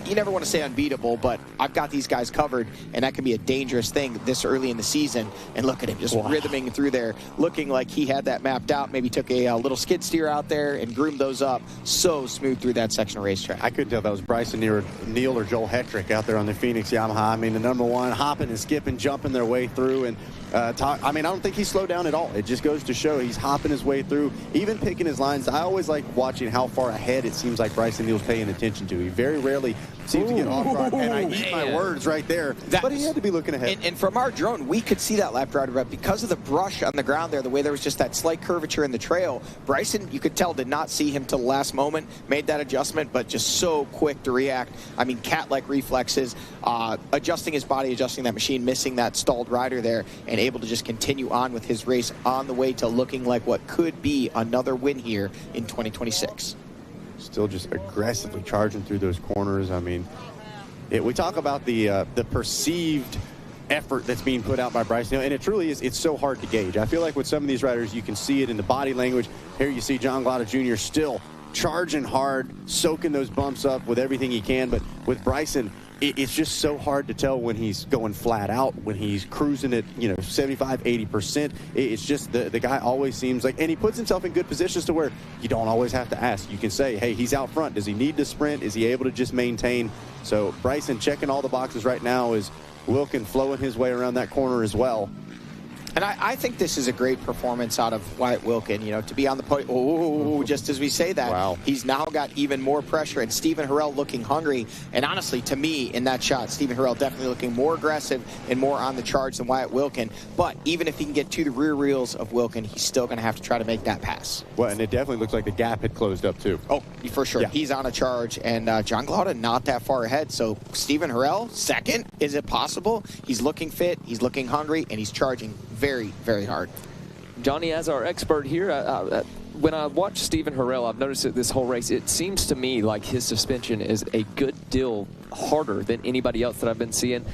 [SPEAKER 1] you never want to say unbeatable, but I've got these guys covered, and that can be a dangerous thing this early in the season. And look at him just rhythming through there, looking like he had that mapped out, maybe took a little skid steer out there and groomed those up so smooth through that section of racetrack.
[SPEAKER 10] I couldn't tell if that was Bryson Neal or Joel Hetrick out there on the Phoenix Yamaha. I mean, the number 1 hopping and skipping, jumping their way through. And I don't think he slowed down at all. It just goes to show he's hopping his way through, even picking his lines. I always like watching how far ahead it seems like Bryson Neal's paying attention to. He very rarely seems to get off guard, and I eat my words right there. But he had to be looking ahead.
[SPEAKER 1] And from our drone, we could see that lap rider rep because of the brush on the ground there, the way there was just that slight curvature in the trail. Bryson, you could tell, did not see him till the last moment, made that adjustment, but just so quick to react. I mean, cat-like reflexes, adjusting his body, adjusting that machine, missing that stalled rider there, and able to just continue on with his race on the way to looking like what could be another win here in 2026.
[SPEAKER 10] Still just aggressively charging through those corners. I mean, we talk about the perceived effort that's being put out by Bryson, and it truly is. It's so hard to gauge. I feel like with some of these riders, you can see it in the body language. Here you see John Glaude Jr. still charging hard, soaking those bumps up with everything he can. But with Bryson, it's just so hard to tell when he's going flat out, when he's cruising at 75, 80%. It's just the guy always seems like, and he puts himself in good positions to where you don't always have to ask. You can say, hey, he's out front. Does he need to sprint? Is he able to just maintain? So Bryson checking all the boxes right now. Is Wilkin flowing his way around that corner as well?
[SPEAKER 1] And I think this is a great performance out of Wyatt Wilkin, to be on the podium. Oh, just as we say that, wow. He's now got even more pressure. And Stephen Harrell looking hungry. And honestly, to me, in that shot, Stephen Harrell definitely looking more aggressive and more on the charge than Wyatt Wilkin. But even if he can get to the rear wheels of Wilkin, he's still going to have to try to make that pass.
[SPEAKER 10] Well, and it definitely looks like the gap had closed up, too.
[SPEAKER 1] Oh, for sure. Yeah. He's on a charge. And John Glaude not that far ahead. So Stephen Harrell, second. Is it possible? He's looking fit, he's looking hungry, and he's charging very, very hard.
[SPEAKER 21] Johnny, as our expert here, when I watch Stephen Harrell, I've noticed that this whole race, it seems to me like his suspension is a good deal harder than anybody else that I've been seeing.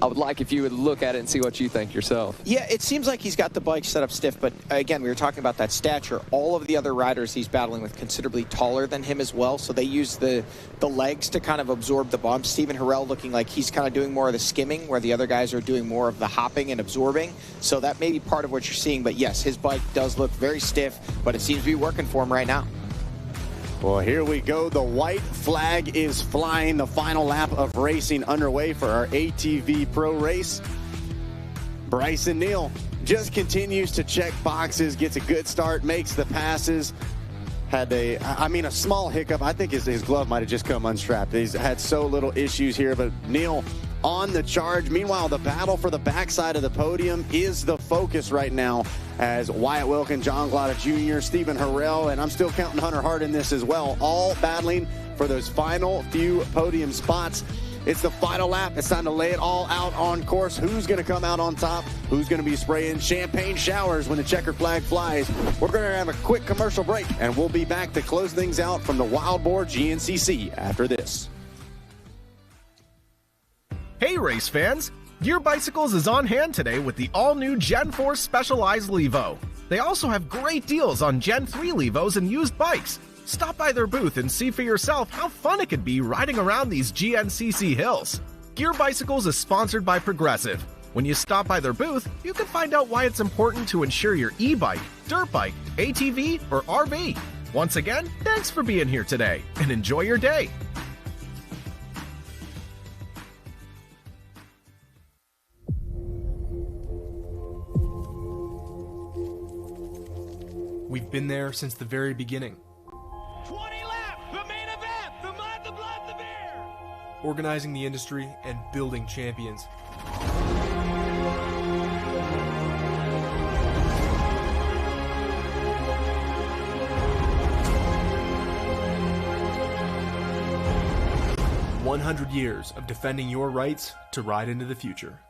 [SPEAKER 21] I would like if you would look at it and see what you think yourself.
[SPEAKER 1] Yeah, it seems like he's got the bike set up stiff, but again, we were talking about that stature. All of the other riders he's battling with considerably taller than him as well, so they use the legs to kind of absorb the bumps. Stephen Harrell looking like he's kind of doing more of the skimming, where the other guys are doing more of the hopping and absorbing. So that may be part of what you're seeing, but yes, his bike does look very stiff, but it seems to be working for him right now.
[SPEAKER 10] Well, here we go. The white flag is flying. The final lap of racing underway for our ATV Pro race. Bryson Neal just continues to check boxes, gets a good start, makes the passes. had a small hiccup. I think his glove might have just come unstrapped. He's had so little issues here, but Neil on the charge. Meanwhile, the battle for the backside of the podium is the focus right now as Wyatt Wilkin, John Glotta Jr., Stephen Harrell, and I'm still counting Hunter Hart in this as well, all battling for those final few podium spots. It's the final lap. It's time to lay it all out on course. Who's going to come out on top? Who's going to be spraying champagne showers when the checkered flag flies? We're going to have a quick commercial break, and we'll be back to close things out from the Wild Boar GNCC after this.
[SPEAKER 5] Hey race fans! Gear Bicycles is on hand today with the all-new Gen 4 Specialized Levo. They also have great deals on Gen 3 Levos and used bikes. Stop by their booth and see for yourself how fun it could be riding around these GNCC hills. Gear Bicycles is sponsored by Progressive. When you stop by their booth, you can find out why it's important to insure your e-bike, dirt bike, ATV, or RV. Once again, thanks for being here today, and enjoy your day.
[SPEAKER 22] We've been there since the very beginning.
[SPEAKER 23] 20 laps, the main event, the mud, the blood, the beer.
[SPEAKER 22] Organizing the industry and building champions. "100 years of defending your rights to ride into the future."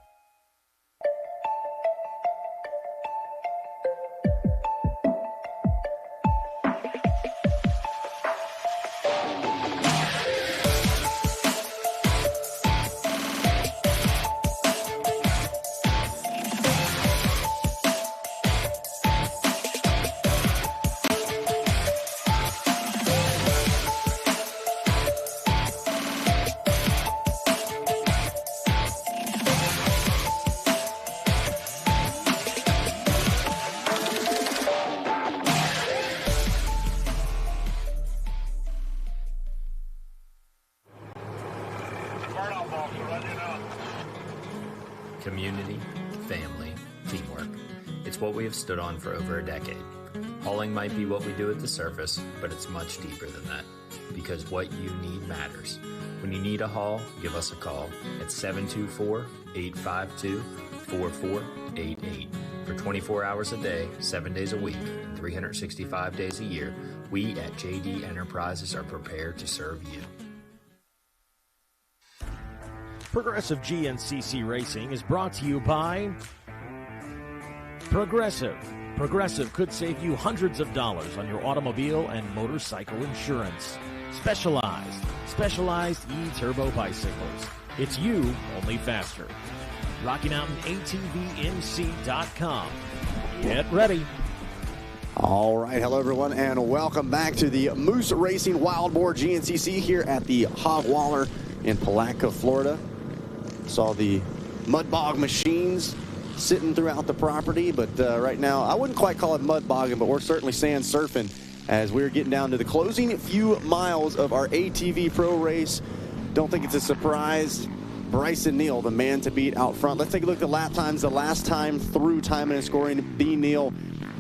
[SPEAKER 24] Community, family, teamwork. It's what we have stood on for over a decade. Hauling might be what we do at the surface, but it's much deeper than that. Because what you need matters. When you need a haul, give us a call at 724-852-4488. For 24 hours a day, 7 days a week, and 365 days a year, we at JD Enterprises are prepared to serve you.
[SPEAKER 19] Progressive GNCC Racing is brought to you by Progressive. Progressive could save you hundreds of dollars on your automobile and motorcycle insurance. Specialized E-Turbo bicycles. It's you, only faster. Rocky Mountain ATVMC.com. Get ready.
[SPEAKER 10] All right, hello everyone, and welcome back to the Moose Racing Wild Boar GNCC here at the Hog Waller in Palatka, Florida. Saw the mud bog machines sitting throughout the property, but right now I wouldn't quite call it mud bogging, but we're certainly sand surfing as we're getting down to the closing few miles of our ATV Pro race. Don't think it's a surprise. Bryson Neal, the man to beat out front. Let's take a look at the lap times. The last time through timing and scoring, B. Neal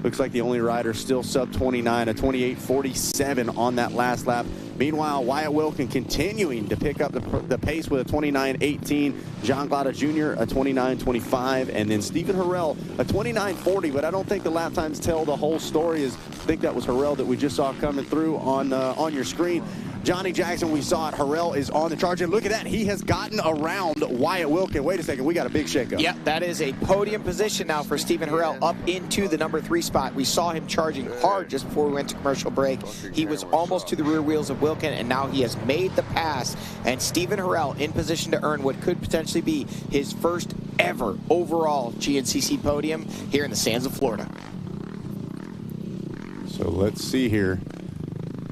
[SPEAKER 10] looks like the only rider still sub 29, a 28.47 on that last lap. Meanwhile, Wyatt Wilkin continuing to pick up the pace with a 29.18. John Glotta Jr. a 29.25, and then Stephen Harrell a 29.40. But I don't think the lap times tell the whole story. I think that was Harrell that we just saw coming through on your screen. Johnny Jackson, we saw it. Harrell is on the charge, and look at that. He has gotten around Wyatt Wilkin. Wait a second, we got a big shakeup.
[SPEAKER 1] Yeah, that is a podium position now for Stephen Harrell up into the number 3 spot. We saw him charging hard just before we went to commercial break. He was almost to the rear wheels of Wilkin, and now he has made the pass. And Stephen Harrell in position to earn what could potentially be his first ever overall GNCC podium here in the sands of Florida.
[SPEAKER 10] So let's see here.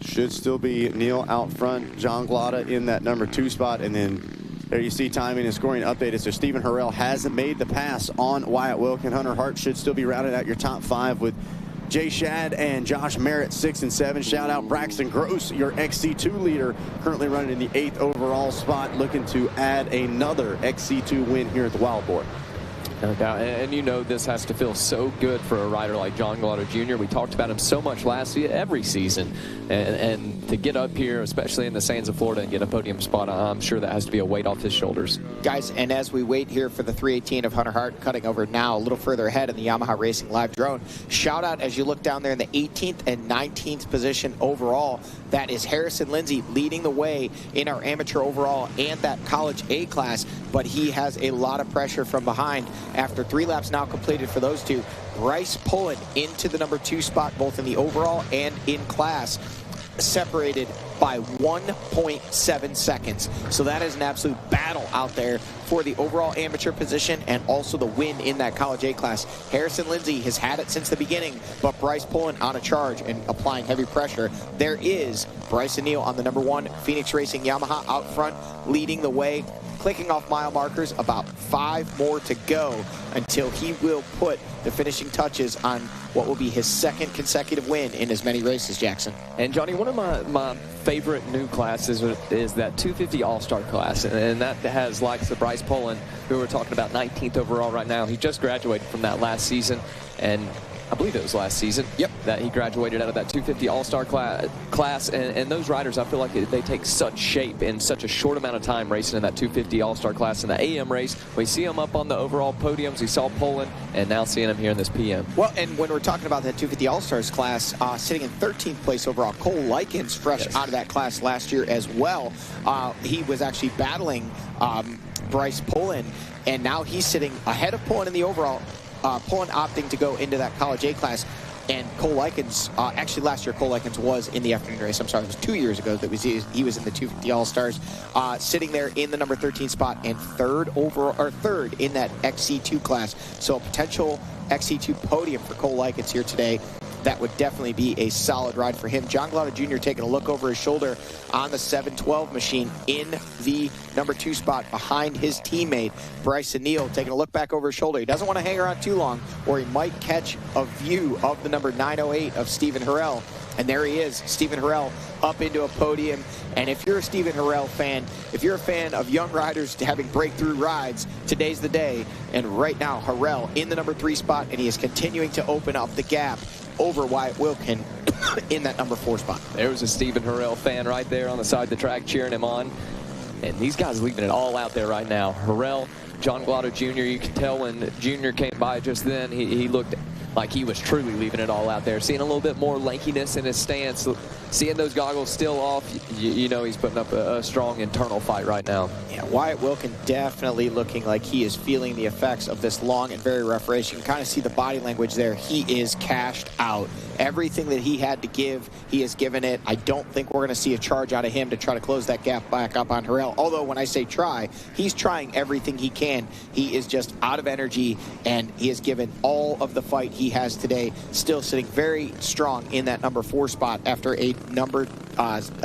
[SPEAKER 10] Should still be Neal out front, John Glotta in that number 2 spot, and then there you see timing and scoring updated. So Stephen Harrell hasn't made the pass on Wyatt Wilkin. Hunter Hart should still be rounded out your top 5 with Jay Shad and Josh Merritt 6 and 7. Shout out Braxton Gross, your XC2 leader, currently running in the 8th overall spot, looking to add another XC2 win here at the Wild Boar.
[SPEAKER 21] No doubt, and you know this has to feel so good for a rider like John Glotto Jr. We talked about him so much every season, and to get up here, especially in the sands of Florida, and get a podium spot, I'm sure that has to be a weight off his shoulders.
[SPEAKER 1] Guys, and as we wait here for the 318 of Hunter Hart cutting over now a little further ahead in the Yamaha Racing Live Drone, shout out as you look down there in the 18th and 19th position overall. That is Harrison Lindsay leading the way in our amateur overall and that college A class, but he has a lot of pressure from behind. After 3 laps now completed for those two, Bryce Pullen into the number 2 spot, both in the overall and in class, separated by 1.7 seconds. So that is an absolute battle out there for the overall amateur position and also the win in that college A class. Harrison Lindsay has had it since the beginning, but Bryce Pullen on a charge and applying heavy pressure. There is Bryson Neal on the number 1 Phoenix Racing Yamaha out front, leading the way, clicking off mile markers, about 5 more to go until he will put the finishing touches on what will be his 2nd consecutive win in as many races, Jackson.
[SPEAKER 21] And Johnny, one of my favorite new classes is that 250 All-Star class, and that has likes of Bryce Pullen, who we're talking about 19th overall right now. He just graduated from that last season, and I believe it was last season. Yep. That he graduated out of that 250 All-Star class. And those riders, I feel like they take such shape in such a short amount of time racing in that 250 All-Star class. In the AM race, we see them up on the overall podiums. We saw Poland, and now seeing him here in this PM.
[SPEAKER 1] Well, and when we're talking about that 250 All-Stars class, sitting in 13th place overall, Cole Likens, fresh out of that class last year as well. He was actually battling Bryce Pullen, and now he's sitting ahead of Pullen in the overall. Pullen opting to go into that college A class, and Cole Likens, actually last year Cole Likens was in the afternoon race. I'm sorry, it was 2 years ago that he was in the 250 All-Stars, sitting there in the number 13 spot and third in that XC2 class. So a potential XC2 podium for Cole Likens here today. That would definitely be a solid ride for him. John Glotto Jr. taking a look over his shoulder on the 712 machine in the number 2 spot behind his teammate, Bryson Neal, taking a look back over his shoulder. He doesn't want to hang around too long, or he might catch a view of the number 908 of Stephen Harrell. And there he is, Stephen Harrell up into a podium. And if you're a Stephen Harrell fan, if you're a fan of young riders having breakthrough rides, today's the day. And right now, Harrell in the number 3 spot, and he is continuing to open up the gap over Wyatt Wilkin in that number 4 spot.
[SPEAKER 21] There was a Stephen Harrell fan right there on the side of the track cheering him on. And these guys leaving it all out there right now. Harrell, John Glotto Jr., you can tell when Jr. came by just then, he looked like he was truly leaving it all out there. Seeing a little bit more lankiness in his stance, seeing those goggles still off, you know he's putting up a strong internal fight right now.
[SPEAKER 1] Yeah, Wyatt Wilkin definitely looking like he is feeling the effects of this long and very rough race. You can kind of see the body language there. He is cashed out. Everything that he had to give, he has given it. I don't think we're going to see a charge out of him to try to close that gap back up on Harrell. Although when I say try, he's trying everything he can. He is just out of energy, and he has given all of the fight he has today. Still sitting very strong in that number 4 spot after a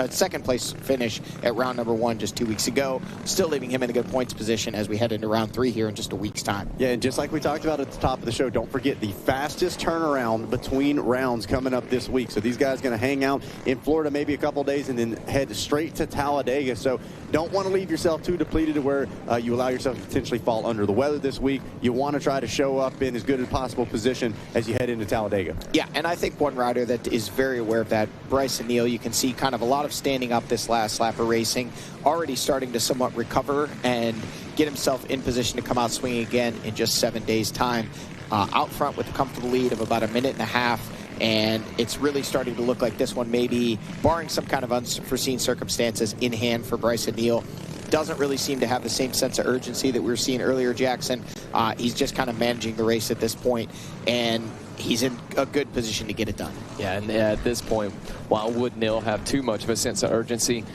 [SPEAKER 1] second place finish at round number 1 just 2 weeks ago. Still leaving him in a good points position as we head into round 3 here in just a week's time.
[SPEAKER 10] Yeah, and just like we talked about at the top of the show, don't forget the fastest turnaround between rounds coming up this week. So these guys going to hang out in Florida maybe a couple days and then head straight to Talladega. So don't want to leave yourself too depleted to where you allow yourself to potentially fall under the weather this week. You want to try to show up in as good a possible position as you head into Talladega.
[SPEAKER 1] Yeah, and I think one rider that is very aware of that, Bryson Neal, you can see kind of a lot of standing up this last lap of racing, already starting to somewhat recover and get himself in position to come out swinging again in just 7 days' time. Out front with a comfortable lead of about a minute and a half. And it's really starting to look like this one maybe, barring some kind of unforeseen circumstances, in hand for Bryson Neal. Doesn't really seem to have the same sense of urgency that we were seeing earlier, Jackson. He's just kind of managing the race at this point, and he's in a good position to get it done.
[SPEAKER 21] Yeah, and at this point, while would Neal have too much of a sense of urgency,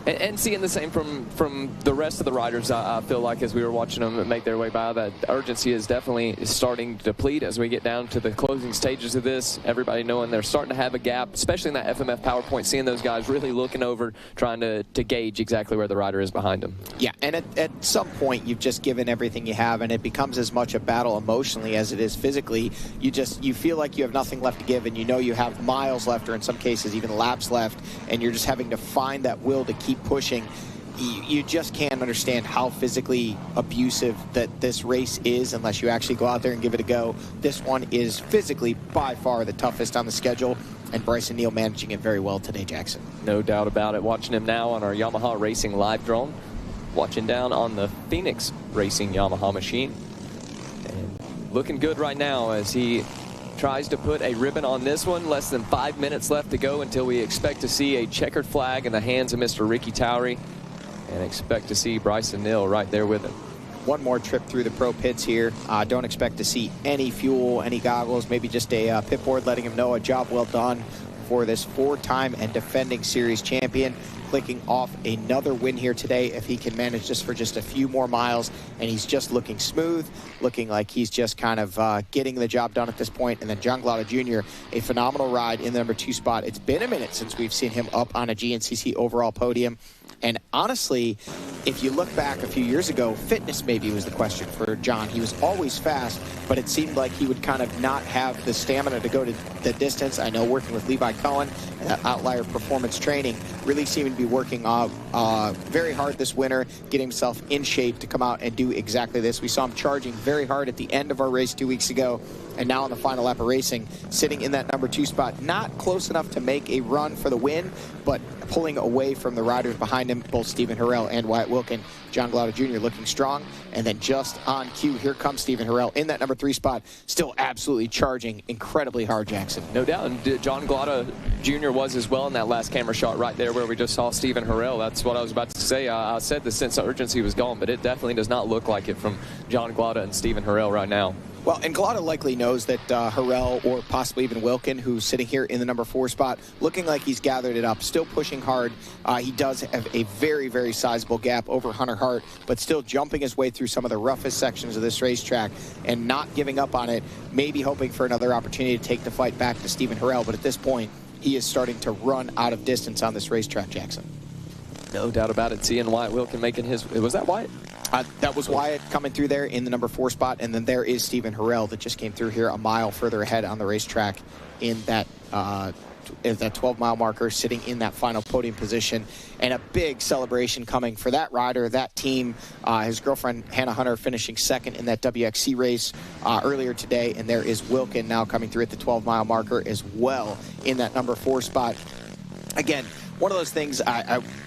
[SPEAKER 21] and seeing the same from the rest of the riders, I feel like as we were watching them make their way by, that urgency is definitely starting to deplete as we get down to the closing stages of this. Everybody knowing they're starting to have a gap, especially in that FMF PowerPoint, seeing those guys really looking over, trying to gauge exactly where the rider is behind them.
[SPEAKER 1] Yeah, and at some point, you've just given everything you have, and it becomes as much a battle emotionally as it is physically. You feel like you have nothing left to give, and you know you have miles left, or in some cases even laps left, and you're just having to find that will to keep pushing. you just can't understand how physically abusive that this race is unless you actually go out there and give it a go. This one is physically by far the toughest on the schedule, and Bryson Neal managing it very well today, Jackson.
[SPEAKER 21] No doubt about it. Watching him now on our Yamaha Racing live drone, watching down on the Phoenix Racing Yamaha machine, and looking good right now as he tries to put a ribbon on this one. Less than 5 minutes left to go until we expect to see a checkered flag in the hands of Mr. Ricky Towery, and expect to see Bryson Neal right there with him.
[SPEAKER 1] One more trip through the pro pits here. Don't expect to see any fuel, any goggles, maybe just a pit board letting him know a job well done for this 4-time and defending series champion. Clicking off another win here today if he can manage this for just a few more miles, and he's just looking smooth, looking like he's just kind of getting the job done at this point. And then John Glada Jr., a phenomenal ride in the number 2 spot. It's been a minute since we've seen him up on a GNCC overall podium. And honestly, if you look back a few years ago, fitness maybe was the question for John. He was always fast, but it seemed like he would kind of not have the stamina to go to the distance. I know working with Levi Cohen, Outlier Performance Training, really seeming to be working very hard this winter, getting himself in shape to come out and do exactly this. We saw him charging very hard at the end of our race 2 weeks ago, and now on the final lap of racing, sitting in that number 2 spot, not close enough to make a run for the win, but pulling away from the riders behind him, both Stephen Harrell and Wyatt Wilkin. John Glada Jr. looking strong, and then just on cue, here comes Stephen Harrell in that number 3 spot, still absolutely charging incredibly hard, Jackson.
[SPEAKER 21] No doubt, and John Glada Jr. was as well in that last camera shot right there where we just saw Stephen Harrell. That's what I was about to say. I said the sense of urgency was gone, but it definitely does not look like it from John Glada and Stephen Harrell right now.
[SPEAKER 1] Well, and Glada likely knows that Harrell, or possibly even Wilkin, who's sitting here in the number 4 spot, looking like he's gathered it up, still pushing hard. He does have a very, very sizable gap over Hunter Hart, but still jumping his way through some of the roughest sections of this racetrack and not giving up on it, maybe hoping for another opportunity to take the fight back to Stephen Harrell. But at this point, he is starting to run out of distance on this racetrack, Jackson.
[SPEAKER 21] No doubt about it. Seeing Wyatt Wilkin making his... Was that Wyatt?
[SPEAKER 1] That was Wyatt coming through there in the number 4 spot, and then there is Stephen Harrell that just came through here a mile further ahead on the racetrack in that 12-mile marker, sitting in that final podium position. And a big celebration coming for that rider, that team. His girlfriend, Hannah Hunter, finishing second in that WXC race earlier today, and there is Wilkin now coming through at the 12-mile marker as well in that number 4 spot. Again, one of those things,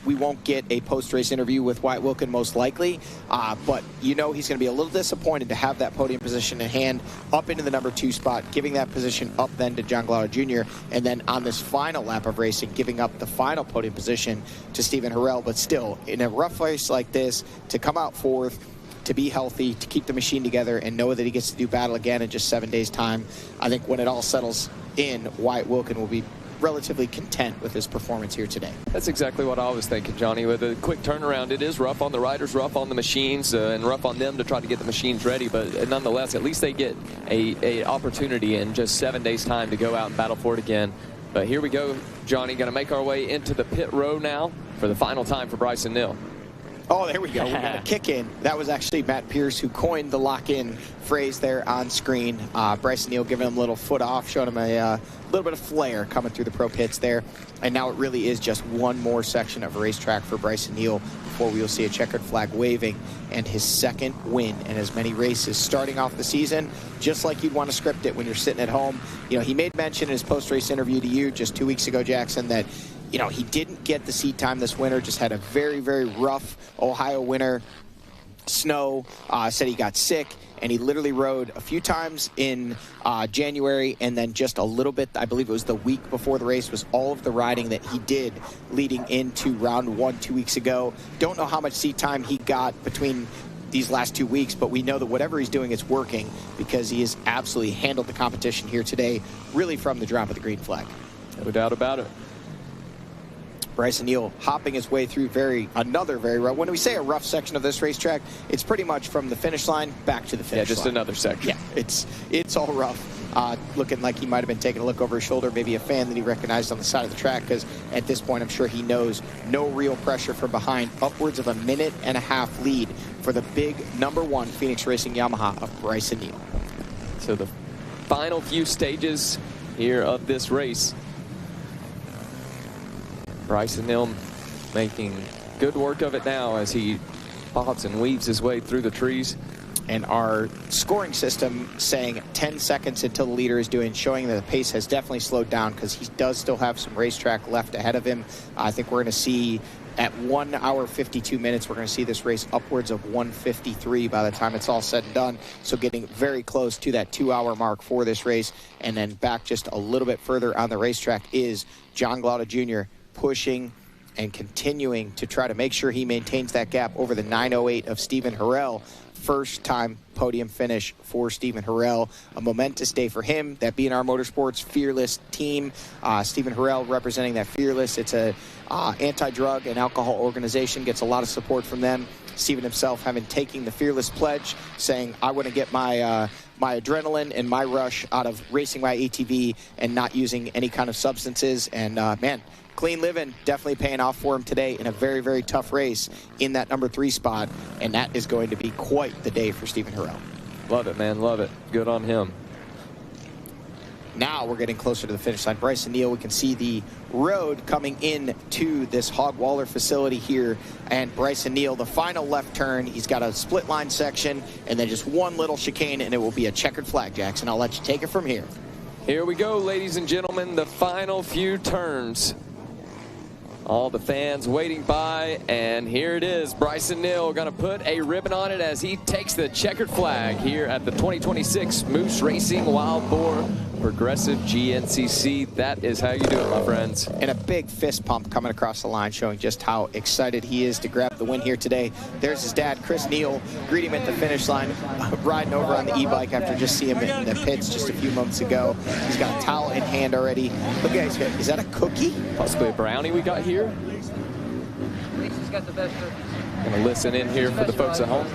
[SPEAKER 1] we won't get a post-race interview with Wyatt Wilkin most likely, but you know he's going to be a little disappointed to have that podium position in hand up into the number 2 spot, giving that position up then to John Glada Jr., and then on this final lap of racing, giving up the final podium position to Stephen Harrell. But still, in a rough race like this, to come out 4th, to be healthy, to keep the machine together, and know that he gets to do battle again in just 7 days' time, I think when it all settles in, Wyatt Wilkin will be relatively content with his performance here today.
[SPEAKER 21] That's exactly what I was thinking, Johnny. With a quick turnaround, it is rough on the riders, rough on the machines, and rough on them to try to get the machines ready, but nonetheless, at least they get a opportunity in just 7 days' time to go out and battle for it again. But here we go, Johnny, going to make our way into the pit row now for the final time for Bryson Neal.
[SPEAKER 1] Oh, there we go. We got a kick in. That was actually Matt Pierce who coined the lock-in phrase there on screen. Bryson Neal giving him a little foot off, showing him a little bit of flair coming through the pro pits there. And now it really is just one more section of racetrack for Bryson Neal before we will see a checkered flag waving and his second win in as many races starting off the season, just like you'd want to script it when you're sitting at home. You know, he made mention in his post-race interview to you just 2 weeks ago, Jackson, that you know, he didn't get the seat time this winter, just had a very, very rough Ohio winter, snow, said he got sick, and he literally rode a few times in January, and then just a little bit, I believe it was the week before the race, was all of the riding that he did leading into round 1 2 weeks ago. Don't know how much seat time he got between these last 2 weeks, but we know that whatever he's doing, it's working, because he has absolutely handled the competition here today, really from the drop of the green flag.
[SPEAKER 21] No doubt about it.
[SPEAKER 1] Bryson Neal hopping his way through another very rough. When we say a rough section of this racetrack, it's pretty much from the finish line back to the finish line.
[SPEAKER 21] Yeah, just another section.
[SPEAKER 1] Yeah, it's all rough. Looking like he might have been taking a look over his shoulder, maybe a fan that he recognized on the side of the track, because at this point I'm sure he knows no real pressure from behind. Upwards of a 1.5 minute lead for the big #1 Phoenix Racing Yamaha of Bryson Neal.
[SPEAKER 21] So the final few stages here of this race. Bryson Neal making Good work of it now as he bobs and weaves his way through the trees.
[SPEAKER 1] And our scoring system saying 10 seconds until the leader is doing, showing that the pace has definitely slowed down because he does still have some racetrack left ahead of him. I think we're going to see at 1 hour 52 minutes, we're going to see this race upwards of 1:53 by the time it's all said and done. So getting very close to that 2 hour mark for this race. And then back just a little bit further on the racetrack is John Glaude Jr. pushing and continuing to try to make sure he maintains that gap over the 9:08 of Stephen Harrell. First time podium finish for Stephen Harrell. A momentous day for him. That being our motorsports Fearless team. Stephen Harrell representing that Fearless. It's a anti-drug and alcohol organization. Gets a lot of support from them. Stephen himself having taken the Fearless pledge, saying, I want to get my my adrenaline and my rush out of racing my ATV and not using any kind of substances. And man, clean living definitely paying off for him today in a very, very tough race in that number 3 spot. And that is going to be quite the day for Stephen Harrell.
[SPEAKER 21] Love it, man. Love it. Good on him.
[SPEAKER 1] Now we're getting closer to the finish line. Bryson Neal, we can see the road coming in to this Hogwaller facility here. And Bryson Neal, the final left turn, he's got a split line section and then just one little chicane, and it will be a checkered flag, Jackson. I'll let you take it from here.
[SPEAKER 21] Here we go, ladies and gentlemen, the final few turns. All the fans waiting by, and here it is. Bryson Neal going to put a ribbon on it as he takes the checkered flag here at the 2026 Moose Racing Wild Boar Progressive GNCC. That is how you do it, my friends.
[SPEAKER 1] And a big fist pump coming across the line, showing just how excited he is to grab the win here today. There's his dad, Chris Neal, greeting him at the finish line, riding over on the e-bike after just seeing him in the pits just a few moments ago. He's got a towel in hand already. Look, guys, is that a cookie?
[SPEAKER 21] Possibly a brownie we got here.
[SPEAKER 4] Lisa's got the best cookies.
[SPEAKER 21] Gonna listen in here for the folks at home.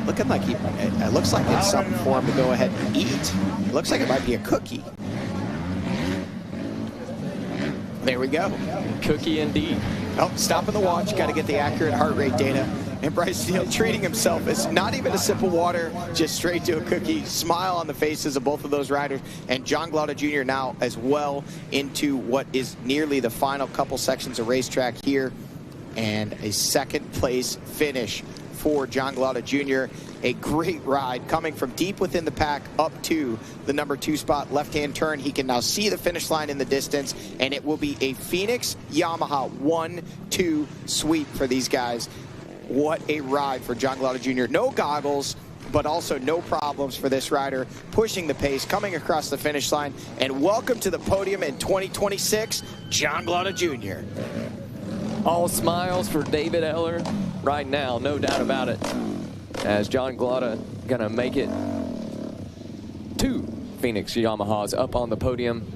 [SPEAKER 1] Looking like it looks like it's something for him to go ahead and eat. It looks like it might be a cookie. There we go.
[SPEAKER 21] Cookie indeed.
[SPEAKER 1] Oh, stopping the watch. Got to get the accurate heart rate data. And Bryce Neal treating himself as not even a sip of water, just straight to a cookie. Smile on the faces of both of those riders. And John Glaude Jr. now as well into what is nearly the final couple sections of racetrack here. And a second place finish for John Glaude Jr. A great ride coming from deep within the pack up to the number 2 spot. Left-hand turn. He can now see the finish line in the distance, and it will be a Phoenix Yamaha 1-2 sweep for these guys. What a ride for John Glaude Jr. No goggles, but also no problems for this rider, pushing the pace, coming across the finish line. And welcome to the podium in 2026, John Glaude Jr.
[SPEAKER 21] All smiles for David Eller right now, no doubt about it. As John Glaude gonna make it 2 Phoenix Yamahas up on the podium.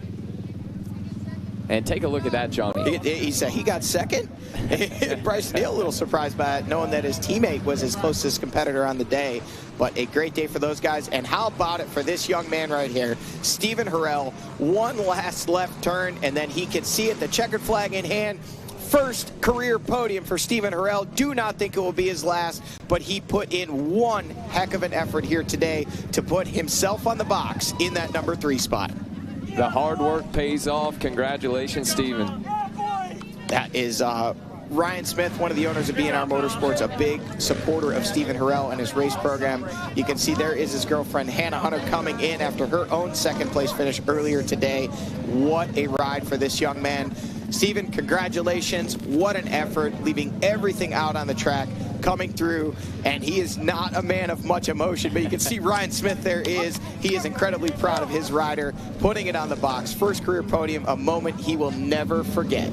[SPEAKER 21] And take a look at that, Johnny.
[SPEAKER 1] He said he got second. Bryce Neal a little surprised by it, knowing that his teammate was his closest competitor on the day. But a great day for those guys. And how about it for this young man right here, Stephen Harrell. One last left turn, and then he can see it, the checkered flag in hand. First career podium for Stephen Harrell. Do not think it will be his last, but he put in one heck of an effort here today to put himself on the box in that number 3 spot.
[SPEAKER 21] The hard work pays off. Congratulations, Stephen.
[SPEAKER 1] That is Ryan Smith, one of the owners of B&R Motorsports, a big supporter of Stephen Harrell and his race program. You can see there is his girlfriend, Hannah Hunter, coming in after her own second place finish earlier today. What a ride for this young man. Stephen, congratulations. What an effort, leaving everything out on the track, coming through, and he is not a man of much emotion, but you can see Ryan Smith there is. He is incredibly proud of his rider, putting it on the box. First career podium, a moment he will never forget.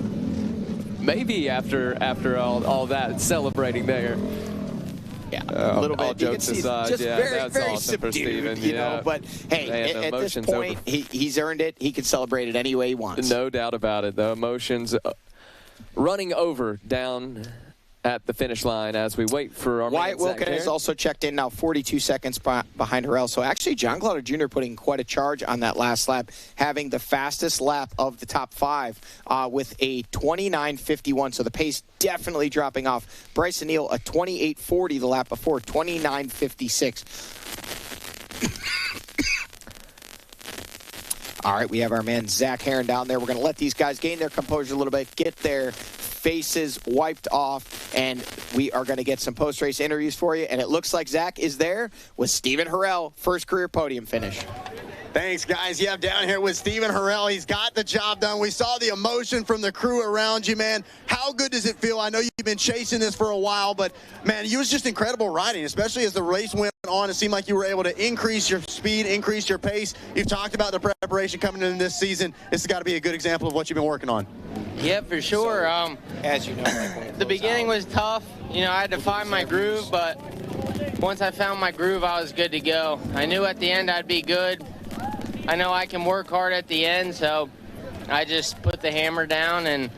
[SPEAKER 21] Maybe after all that celebrating there.
[SPEAKER 1] Yeah, a little bit.
[SPEAKER 21] All jokes aside,
[SPEAKER 1] just
[SPEAKER 21] yeah,
[SPEAKER 1] very,
[SPEAKER 21] that's
[SPEAKER 1] very
[SPEAKER 21] awesome
[SPEAKER 1] subdued,
[SPEAKER 21] for Stephen.
[SPEAKER 1] you know. But hey, at this point, he's earned it. He can celebrate it any way he wants.
[SPEAKER 21] No doubt about it. The emotions running over down at the finish line as we wait for our
[SPEAKER 1] Wyatt Wilkin has also checked in now, 42 seconds behind Harrell. So actually, John Glaude Jr. putting quite a charge on that last lap, having the fastest lap of the top 5 with a 29.51. So the pace definitely dropping off. Bryson Neal, a 28.40 the lap before, 29.56. All right, we have our man Zach Herron down there. We're going to let these guys gain their composure a little bit, get their faces wiped off, and we are going to get some post-race interviews for you. And it looks like Zach is there with Stephen Harrell, first career podium finish.
[SPEAKER 12] Thanks, guys. Yeah, I'm down here with Stephen Harrell. He's got the job done. We saw the emotion from the crew around you, man. How good does it feel? I know you've been chasing this for a while, but, man, it was just incredible riding, especially as the race went on. It seemed like you were able to increase your speed, increase your pace. You've talked about the preparation coming in this season. This has got to be a good example of what you've been working on.
[SPEAKER 6] Yeah, for sure.
[SPEAKER 1] As you know,
[SPEAKER 6] the beginning was tough. You know, I had to find my groove, but once I found my groove, I was good to go. I knew at the end I'd be good. I know I can work hard at the end, so I just put the hammer down and,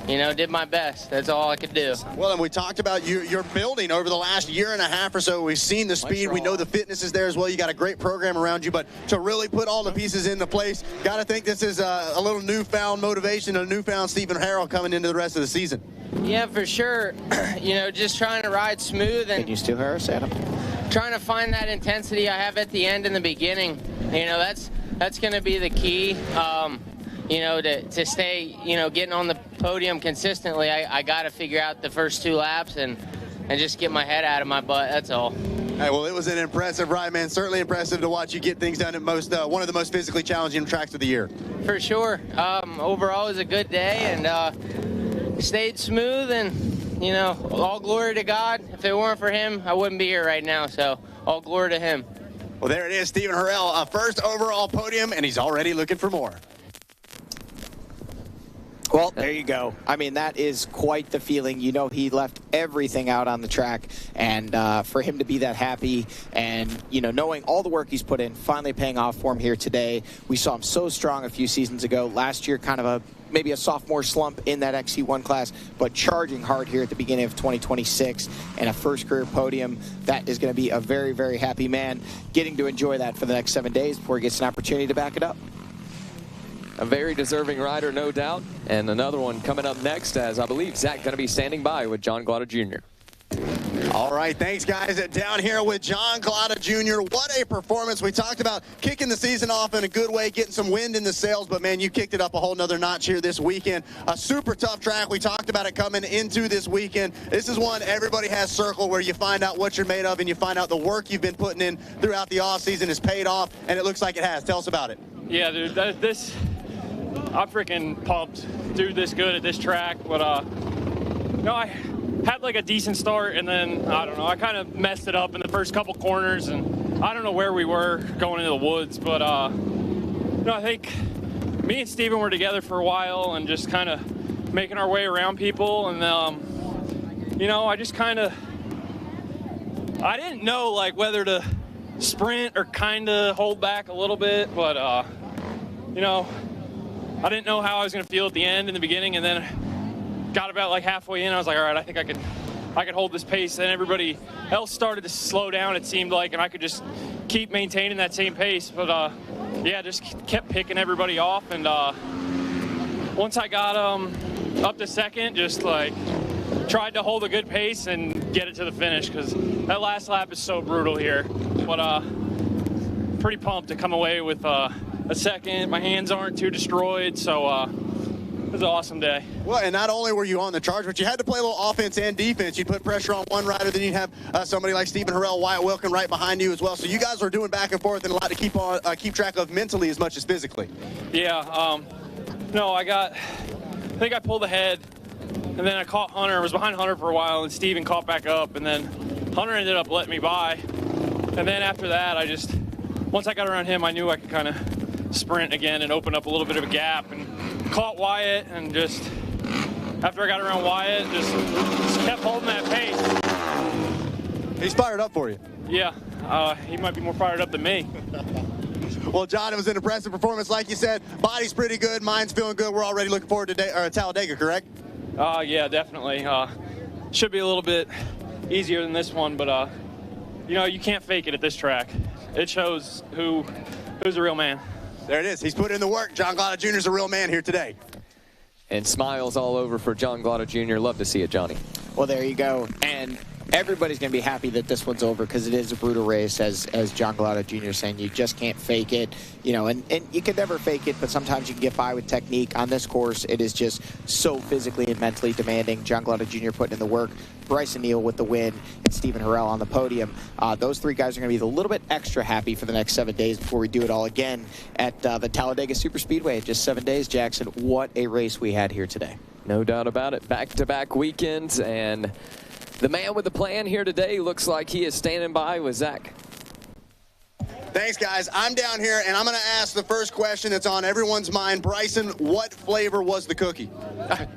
[SPEAKER 6] you know, did my best. That's all I could do.
[SPEAKER 12] Well, and we talked about your building over the last year and a half or so. We've seen the speed. We know the fitness is there as well. You got a great program around you, but to really put all the pieces into place, got to think this is a little newfound motivation, a newfound Stephen Harrell coming into the rest of the season.
[SPEAKER 6] Yeah, for sure. You know, just trying to ride smooth and
[SPEAKER 1] Can you still hear us, Adam?
[SPEAKER 6] trying to find that intensity I have at the end and the beginning. You know, that's going to be the key. You know, to stay, you know, getting on the podium consistently, I got to figure out the first 2 laps and just get my head out of my butt. That's all.
[SPEAKER 12] Hey, well, it was an impressive ride, man. Certainly impressive to watch you get things done at one of the most physically challenging tracks of the year.
[SPEAKER 6] For sure. Overall, it was a good day and stayed smooth and, you know, all glory to God. If it weren't for him, I wouldn't be here right now. So all glory to him.
[SPEAKER 12] Well, there it is, Stephen Harrell, first overall podium, and he's already looking for more.
[SPEAKER 1] Well, there you go. I mean, that is quite the feeling. You know, he left everything out on the track, and for him to be that happy and, you know, knowing all the work he's put in, finally paying off for him here today. We saw him so strong a few seasons ago. Last year, kind of maybe a sophomore slump in that XC1 class, but charging hard here at the beginning of 2026 and a first career podium. That is going to be a very, very happy man getting to enjoy that for the next 7 days before he gets an opportunity to back it up.
[SPEAKER 21] A very deserving rider, no doubt. And another one coming up next, as I believe Zach going to be standing by with John Glada Jr.
[SPEAKER 12] All right, thanks, guys. Down here with John Glada Jr. What a performance. We talked about kicking the season off in a good way, getting some wind in the sails, but, man, you kicked it up a whole nother notch here this weekend. A super tough track. We talked about it coming into this weekend. This is one everybody has circled where you find out what you're made of and you find out the work you've been putting in throughout the offseason has paid off, and it looks like it has. Tell us about it.
[SPEAKER 11] Yeah, dude, I'm freaking pumped to do this good at this track, but no, I had like a decent start, and then I don't know, I kind of messed it up in the first couple corners, and I don't know where we were going into the woods, but no, I think me and Steven were together for a while and just kind of making our way around people, and you know, I just kind of, I didn't know like whether to sprint or kind of hold back a little bit, but you know, I didn't know how I was going to feel at the end in the beginning, and then got about like halfway in. I was like, all right, I think I could hold this pace. Then everybody else started to slow down, it seemed like, and I could just keep maintaining that same pace. But yeah, just kept picking everybody off, and once I got up to second, just like tried to hold a good pace and get it to the finish, because that last lap is so brutal here. But pretty pumped to come away with a second. My hands aren't too destroyed, so it was an awesome day.
[SPEAKER 12] Well, and not only were you on the charge, but you had to play a little offense and defense. You'd put pressure on one rider, then you'd have somebody like Stephen Harrell, Wyatt Wilkin right behind you as well. So you guys were doing back and forth and a lot to keep track of mentally as much as physically.
[SPEAKER 11] Yeah, no, I think I pulled ahead, and then I caught Hunter. I was behind Hunter for a while, and Steven caught back up, and then Hunter ended up letting me by. And then after that, once I got around him, I knew I could kind of sprint again and open up a little bit of a gap, and caught Wyatt, and just after I got around Wyatt, just kept holding that pace.
[SPEAKER 12] He's fired up for you.
[SPEAKER 11] Yeah, he might be more fired up than me.
[SPEAKER 12] Well, John, it was an impressive performance. Like you said, body's pretty good, mind's feeling good. We're already looking forward to Talladega, correct?
[SPEAKER 11] Yeah, definitely. Should be a little bit easier than this one, but you know, you can't fake it at this track. It shows who's a real man.
[SPEAKER 12] There it is. He's put in the work. John Glada Jr. is a real man here today.
[SPEAKER 21] And smiles all over for John Glada Jr. Love to see it, Johnny.
[SPEAKER 1] Well, there you go. And everybody's going to be happy that this one's over because it is a brutal race, as John Glada Jr. is saying. You just can't fake it, and you can never fake it, but sometimes you can get by with technique. On this course, it is just so physically and mentally demanding. John Glada Jr. putting in the work, Bryson Neal with the win, and Stephen Harrell on the podium. Those three guys are going to be a little bit extra happy for the next 7 days before we do it all again at the Talladega Superspeedway in just 7 days. Jackson, what a race we had here today.
[SPEAKER 21] No doubt about it. Back-to-back weekends, and the man with the plan here today looks like he is standing by with Zach.
[SPEAKER 12] Thanks, guys. I'm down here, and I'm going to ask the first question that's on everyone's mind. Bryson, what flavor was the cookie?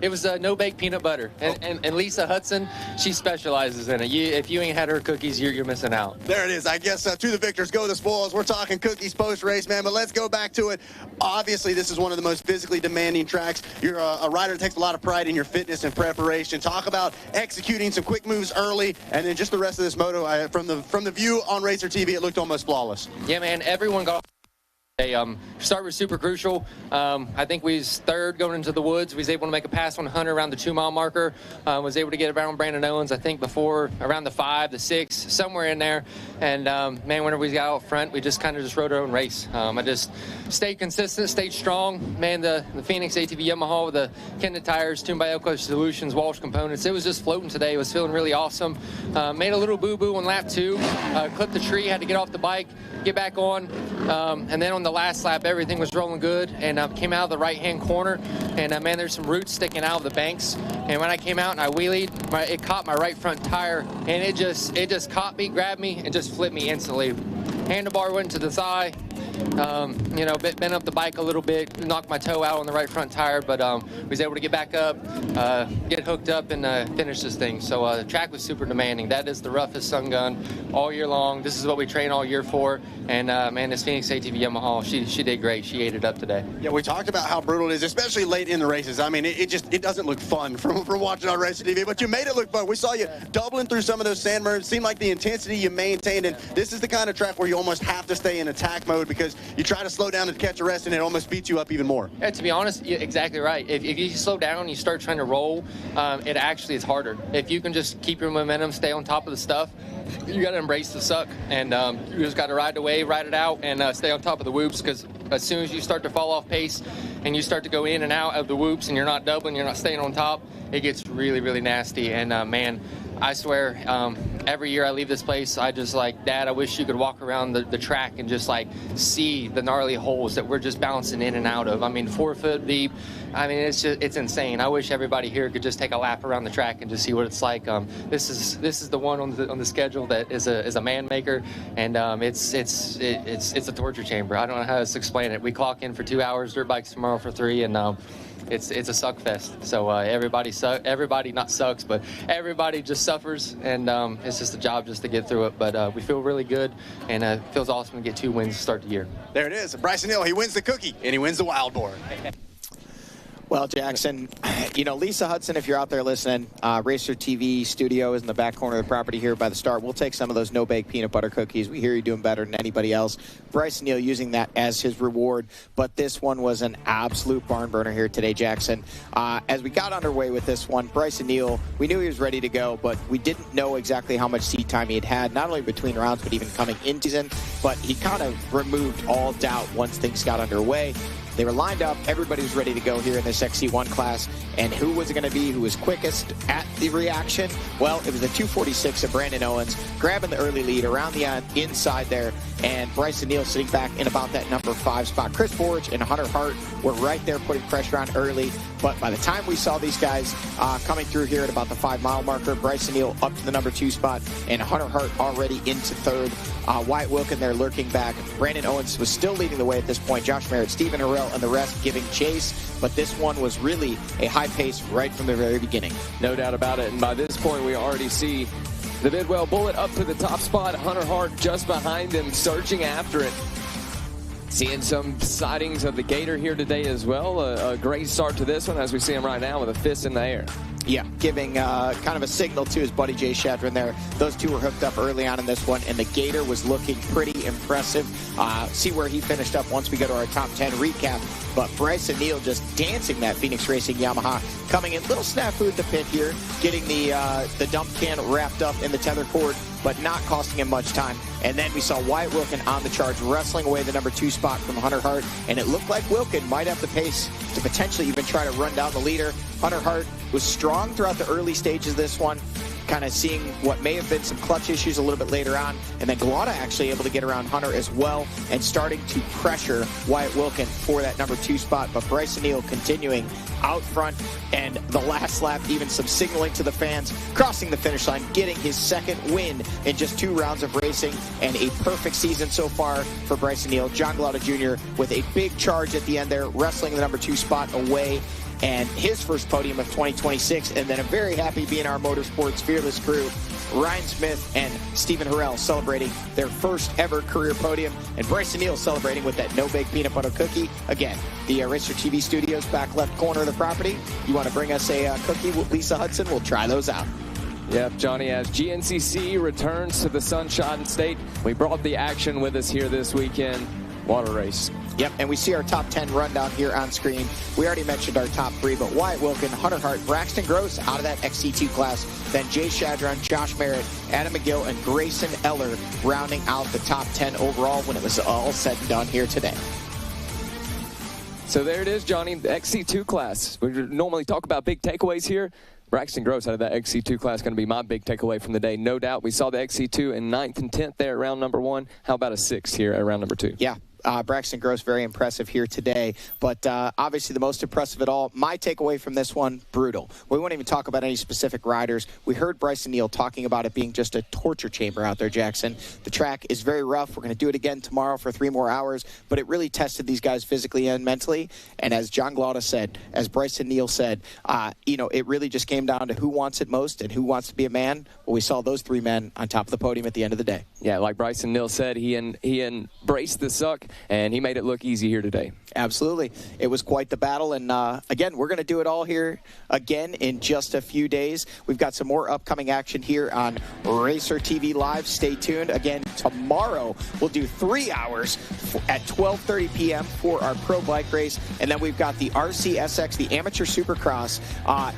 [SPEAKER 13] It was no-bake peanut butter. And Lisa Hudson, she specializes in it. If you ain't had her cookies, you're missing out.
[SPEAKER 12] There it is. I guess to the victors go the spoils. We're talking cookies post-race, man, but let's go back to it. Obviously, this is one of the most physically demanding tracks. You're a rider that takes a lot of pride in your fitness and preparation. Talk about executing some quick moves early, and then just the rest of this moto. From the view on Racer TV, it looked almost flawless.
[SPEAKER 13] Yeah, man, everyone got start was super crucial. I think we was third going into the woods. We was able to make a pass on Hunter around the 2 mile marker. Was able to get around Brandon Owens, I think, before around the 5, the 6, somewhere in there. And man, whenever we got out front, we just kind of just rode our own race. I just stayed consistent, stayed strong. Man, the Phoenix ATV Yamaha with the Kenda tires, tuned by Elko Solutions, Walsh components. It was just floating today. It was feeling really awesome. Made a little boo-boo on lap 2. Clipped the tree, had to get off the bike, get back on. And then on the last lap, everything was rolling good, and came out of the right-hand corner, and man, there's some roots sticking out of the banks, and when I came out and I wheelied, it caught my right front tire, and it just caught me, grabbed me, and just flipped me instantly. Handlebar went to the thigh, bent up the bike a little bit, knocked my toe out on the right front tire, but was able to get back up, get hooked up, and finish this thing. So the track was super demanding. That is the roughest sun gun all year long. This is what we train all year for, and man, this Phoenix ATV Yamaha, she did great. She ate it up today.
[SPEAKER 12] Yeah, we talked about how brutal it is, especially late in the races. I mean, it doesn't look fun from watching on Racer TV, but you made it look fun. We saw you doubling through some of those sand berms. Seemed like the intensity you maintained, and this is the kind of track where you almost have to stay in attack mode because you try to slow down to catch a rest, and it almost beats you up even more.
[SPEAKER 13] Yeah, to be honest, you're exactly right. If you slow down and you start trying to roll, it actually is harder. If you can just keep your momentum, stay on top of the stuff, you got to embrace the suck, and you just got to ride the wave, ride it out, and stay on top of the whoops, because as soon as you start to fall off pace and you start to go in and out of the whoops and you're not doubling, you're not staying on top, it gets really, really nasty. And man, I swear, every year I leave this place, I just like, Dad, I wish you could walk around the track and just like see the gnarly holes that we're just bouncing in and out of. I mean, 4 foot deep. I mean, it's insane. I wish everybody here could just take a lap around the track and just see what it's like. This is the one on the schedule that is a man maker, and it's a torture chamber. I don't know how to explain it. We clock in for 2 hours, dirt bikes tomorrow for 3, and it's a suck fest. So everybody not sucks, but everybody just suffers, and it's just a job just to get through it. But we feel really good, and it feels awesome to get 2 wins to start the year.
[SPEAKER 12] There it is. Bryson Neal, he wins the cookie, and he wins the wild boar.
[SPEAKER 1] Well, Jackson, Lisa Hudson, if you're out there listening, Racer TV studio is in the back corner of the property here by the start. We'll take some of those no-bake peanut butter cookies. We hear you doing better than anybody else. Bryson Neal using that as his reward, but this one was an absolute barn burner here today, Jackson. As we got underway with this one, Bryson Neal, we knew he was ready to go, but we didn't know exactly how much seat time he had, not only between rounds, but even coming into season. But he kind of removed all doubt once things got underway. They were lined up. Everybody was ready to go here in this XC1 class. And who was it going to be who was quickest at the reaction? Well, it was the 246 of Brandon Owens, grabbing the early lead around the inside there. And Bryson Neal sitting back in about that number 5 spot. Chris Forge and Hunter Hart were right there putting pressure on early. But by the time we saw these guys coming through here at about the 5 mile marker, Bryson Neal up to the number 2 spot, and Hunter Hart already into 3rd. Wyatt Wilkin there lurking back. Brandon Owens was still leading the way at this point. Josh Merritt, Stephen Harrell, and the rest giving chase. But this one was really a high pace right from the very beginning.
[SPEAKER 21] No doubt about it. And by this point, we already see the Bidwell Bullet up to the top spot. Hunter Hart just behind him, searching after it. Seeing some sightings of the Gator here today as well. A great start to this one as we see him right now with a fist in the air.
[SPEAKER 1] Yeah, giving kind of a signal to his buddy Jay Shadron there. Those two were hooked up early on in this one, and the Gator was looking pretty impressive. See where he finished up once we go to our top 10 recap. But Bryson Neal just dancing that Phoenix Racing Yamaha, coming in. Little snafu at the pit here, getting the dump can wrapped up in the tether cord, but not costing him much time. And then we saw Wyatt Wilkin on the charge, wrestling away the number 2 spot from Hunter Hart. And it looked like Wilkin might have the pace to potentially even try to run down the leader. Hunter Hart was strong throughout the early stages of this one, kind of seeing what may have been some clutch issues a little bit later on. And then Glada actually able to get around Hunter as well and starting to pressure Wyatt Wilkin for that number 2 spot. But Bryson Neal continuing out front, and the last lap, even some signaling to the fans, crossing the finish line, getting his second win in just 2 rounds of racing, and a perfect season so far for Bryson Neal. John Glada Jr. with a big charge at the end there, wrestling the number 2 spot away, and his first podium of 2026. And then I'm very happy being our Motorsports Fearless crew, Ryan Smith and Stephen Harrell, celebrating their first ever career podium, and Bryson Neal celebrating with that no-bake peanut butter cookie. Again, the Racer TV studios, back left corner of the property. You want to bring us a cookie with Lisa Hudson? We'll try those out.
[SPEAKER 21] Yep, Johnny, as GNCC returns to the Sunshine State, we brought the action with us here this weekend. Water race.
[SPEAKER 1] Yep, and we see our top 10 rundown here on screen. We already mentioned our top 3, but Wyatt Wilkin, Hunter Hart, Braxton Gross out of that XC2 class, then Jay Shadron, Josh Merritt, Adam McGill, and Grayson Eller rounding out the top 10 overall when it was all said and done here today.
[SPEAKER 21] So there it is, Johnny, the XC2 class. We normally talk about big takeaways here. Braxton Gross out of that XC2 class going to be my big takeaway from the day, no doubt. We saw the XC2 in 9th and 10th there at round number 1. How about a 6th here at round number 2?
[SPEAKER 1] Yeah. Braxton Gross, very impressive here today. But obviously the most impressive at all, my takeaway from this one, brutal. We won't even talk about any specific riders. We heard Bryson Neal talking about it being just a torture chamber out there, Jackson. The track is very rough. We're going to do it again tomorrow for 3 more hours. But it really tested these guys physically and mentally. And as John Glada said, as Bryson Neal said, it really just came down to who wants it most and who wants to be a man. Well, we saw those 3 men on top of the podium at the end of the day.
[SPEAKER 21] Yeah, like Bryson Neal said, he embraced the suck, and he made it look easy here today.
[SPEAKER 1] Absolutely. It was quite the battle. And again, we're going to do it all here again in just a few days. We've got some more upcoming action here on Racer TV Live. Stay tuned. Again, tomorrow we'll do 3 hours at 12:30 p.m. for our pro bike race. And then we've got the RCSX, the Amateur Supercross,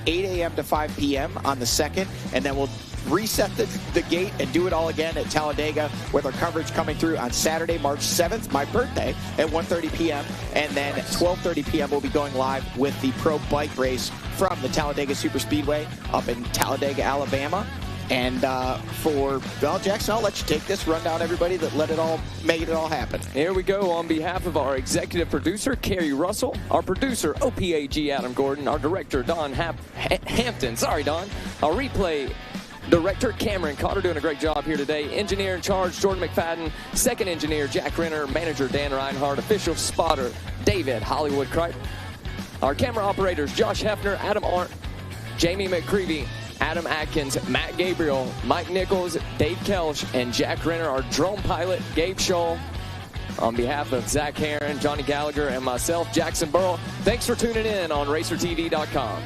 [SPEAKER 1] 8 a.m. to 5 p.m. on the 2nd. And then we'll reset the gate and do it all again at Talladega, with our coverage coming through on Saturday, March 7th, my birthday, at 1:30 p.m. And then at 12:30 p.m. we'll be going live with the pro bike race from the Talladega Superspeedway up in Talladega, Alabama. And Jackson, I'll let you take this rundown, everybody that made it all happen.
[SPEAKER 21] Here we go. On behalf of our executive producer, Kerry Russell, our producer, OPAG Adam Gordon, our director, Don Hampton. Sorry, Don. Our replay director, Cameron Cotter, doing a great job here today. Engineer in charge, Jordan McFadden. Second engineer, Jack Renner. Manager, Dan Reinhardt. Official spotter, David Hollywood Kripe. Our camera operators, Josh Hefner, Adam Arndt, Jamie McCreevy, Adam Atkins, Matt Gabriel, Mike Nichols, Dave Kelch, and Jack Renner. Our drone pilot, Gabe Scholl. On behalf of Zach Herron, Johnny Gallagher, and myself, Jackson Burrow, thanks for tuning in on RacerTV.com.